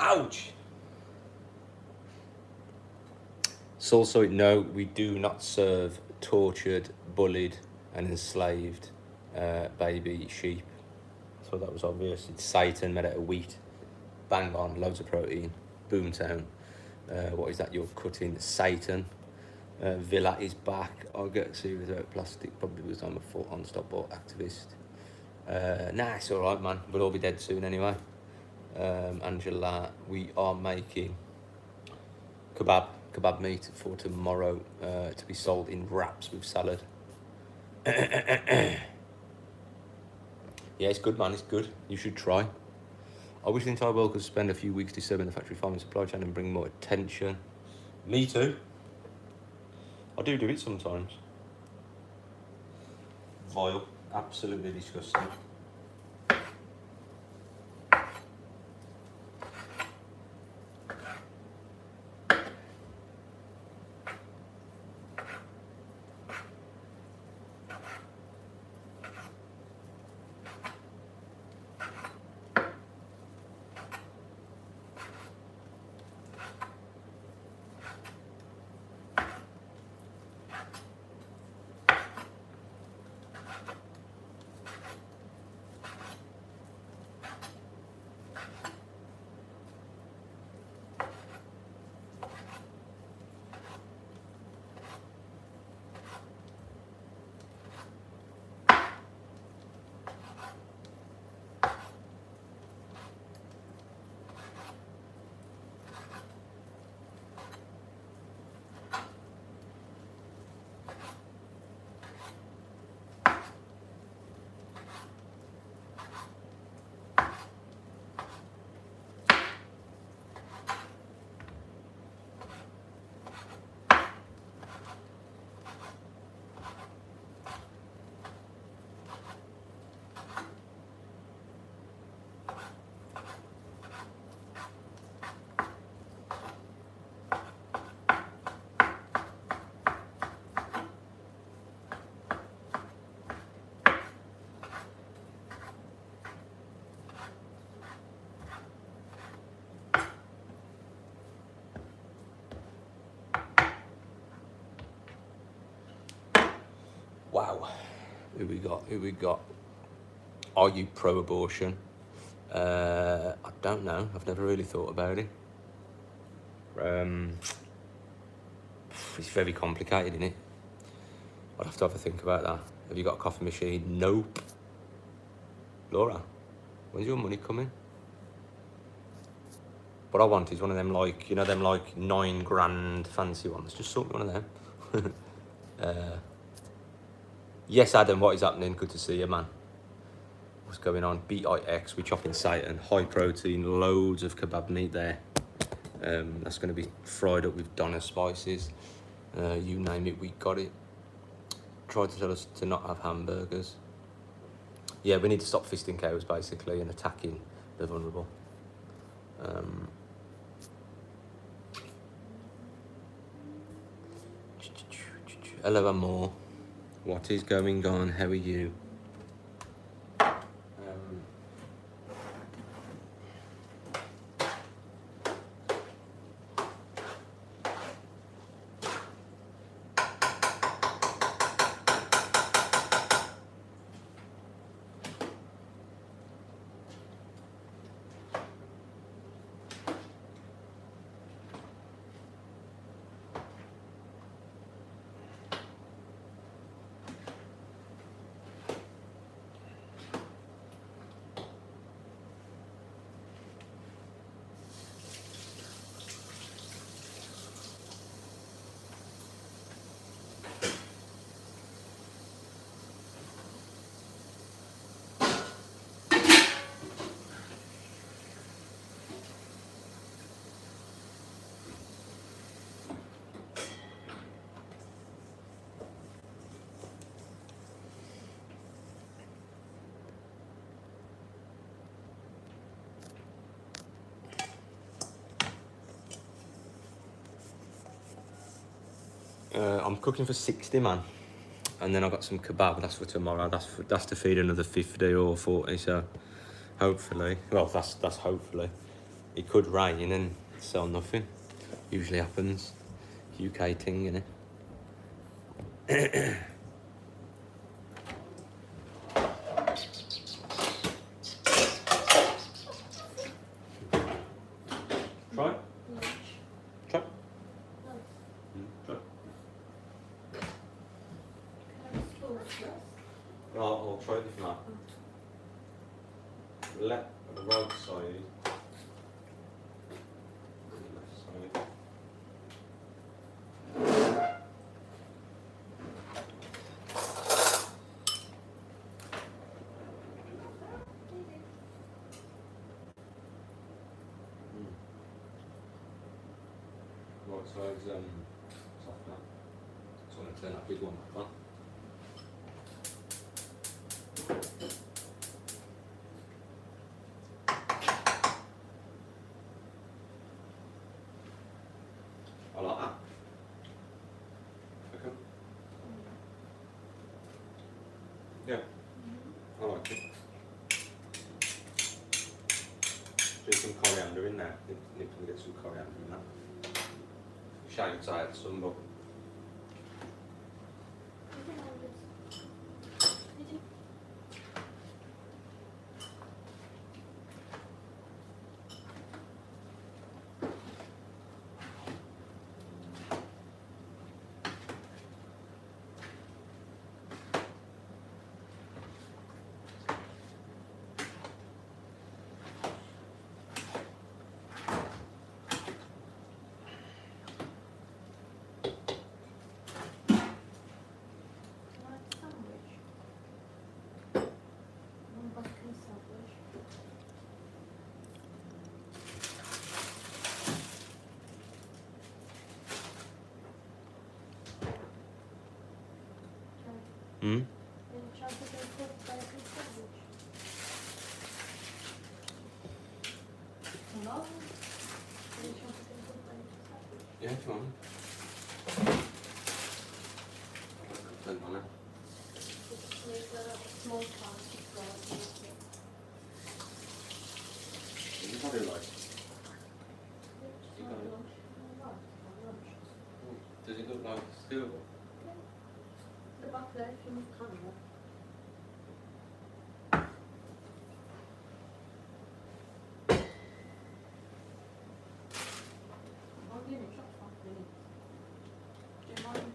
Ouch! So also, no, we do not serve tortured, bullied and enslaved baby sheep. So that was obvious. It's Satan made out of wheat. Bang on, loads of protein. Boomtown. What is that you're cutting? Satan. Villa is back. I'll get serious about plastic. Probably was on my foot on stop or activist. Nah, it's alright, man. We'll all be dead soon anyway. Angela, we are making kebab meat for tomorrow to be sold in wraps with salad. Yeah, it's good, man. It's good. You should try. I wish the entire world could spend a few weeks disturbing the factory farming supply chain and bring more attention. Me too. I do it sometimes. Vile. Absolutely disgusting. Wow. Who we got? Are you pro-abortion? I don't know. I've never really thought about it. It's very complicated, isn't it? I'd have to have a think about that. Have you got a coffee machine? Nope. Laura, when's your money coming? What I want is one of them, like, you know, them like $9,000 fancy ones. Just sort me one of them. Yes, Adam, what is happening? Good to see you, man. What's going on? BIX, we're chopping Satan. High protein, loads of kebab meat there. That's going to be fried up with Donna spices. You name it, we got it. tried to tell us to not have hamburgers. Yeah, we need to stop fisting cows basically and attacking the vulnerable. Hello, Amor. What is going on? How are you? I'm cooking for 60, man. And then I've got some kebab, that's for tomorrow. That's to feed another 50 or 40, so hopefully, well, that's hopefully. It could rain and sell nothing. Usually happens. UK thing, innit? Try? Try? Try. I'll try this now. Left, the right side. Left side. Right side's softer. So I'm going to turn that big one back on. I like that. Okay. Yeah, I like it. There's some coriander in there. Need to get some coriander in that. Shines out some, but Hmm? Yeah, if you want. Don't want it. You probably like. Does it look like it's doable? The back there, if you move camera. I'll give it a shot, 5 minutes. Do you mind?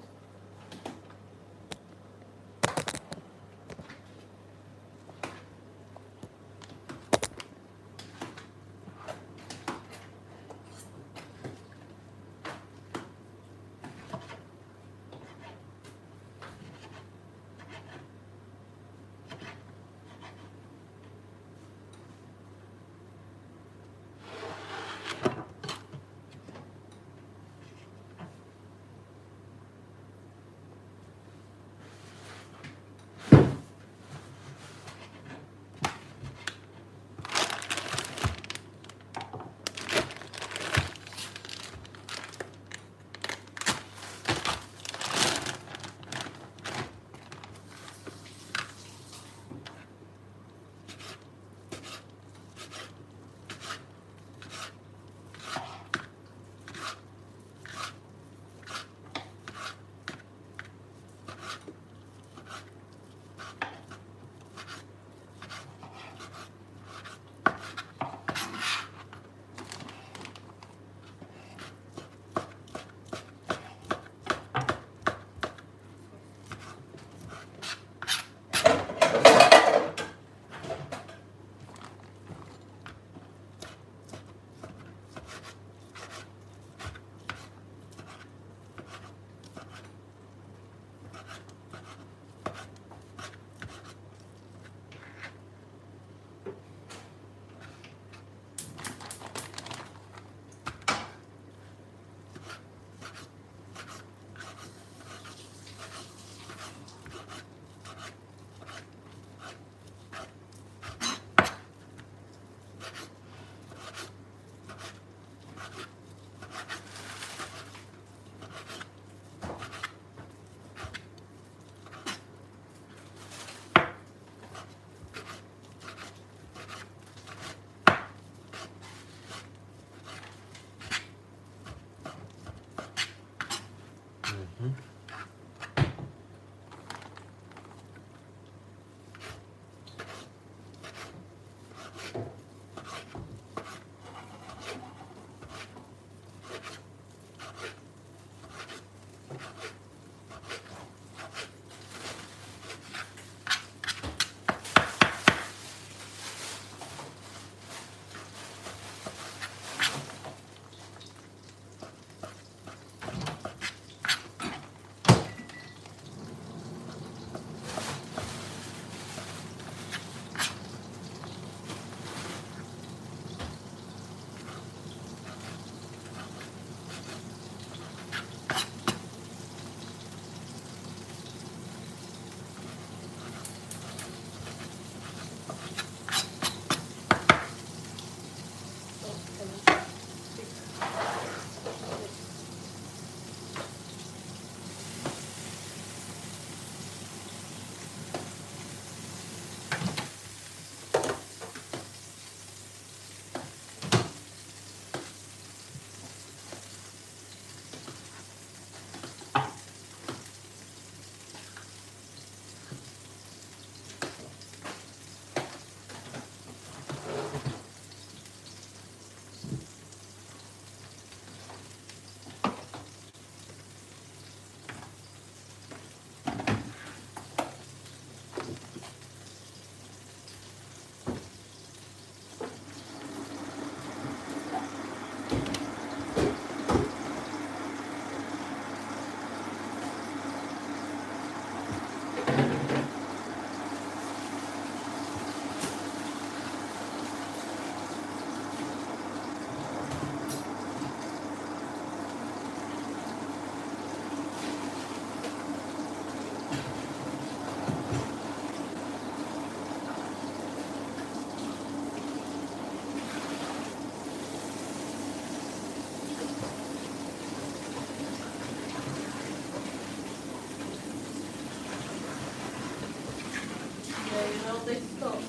all this stuff.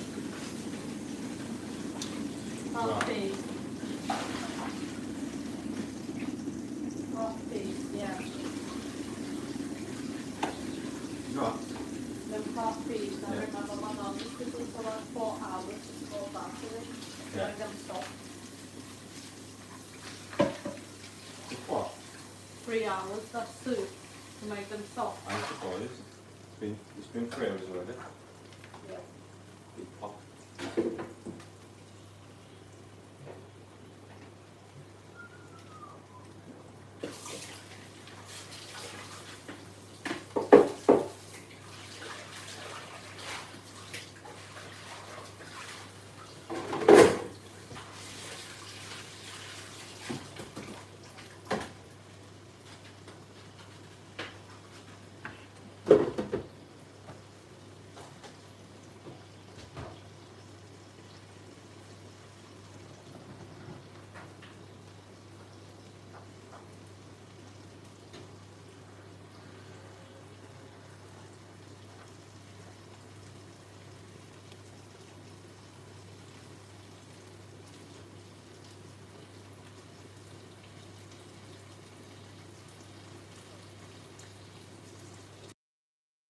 Half Right. piece. Half piece, yeah. Right. Them half piece, I Yeah. remember my mum used to do for like 4 hours to go back to it. Yeah. Make them soft. What? 3 hours, that soup, to make them soft. I'm surprised. It's been 3 hours already. Yeah. Big pop.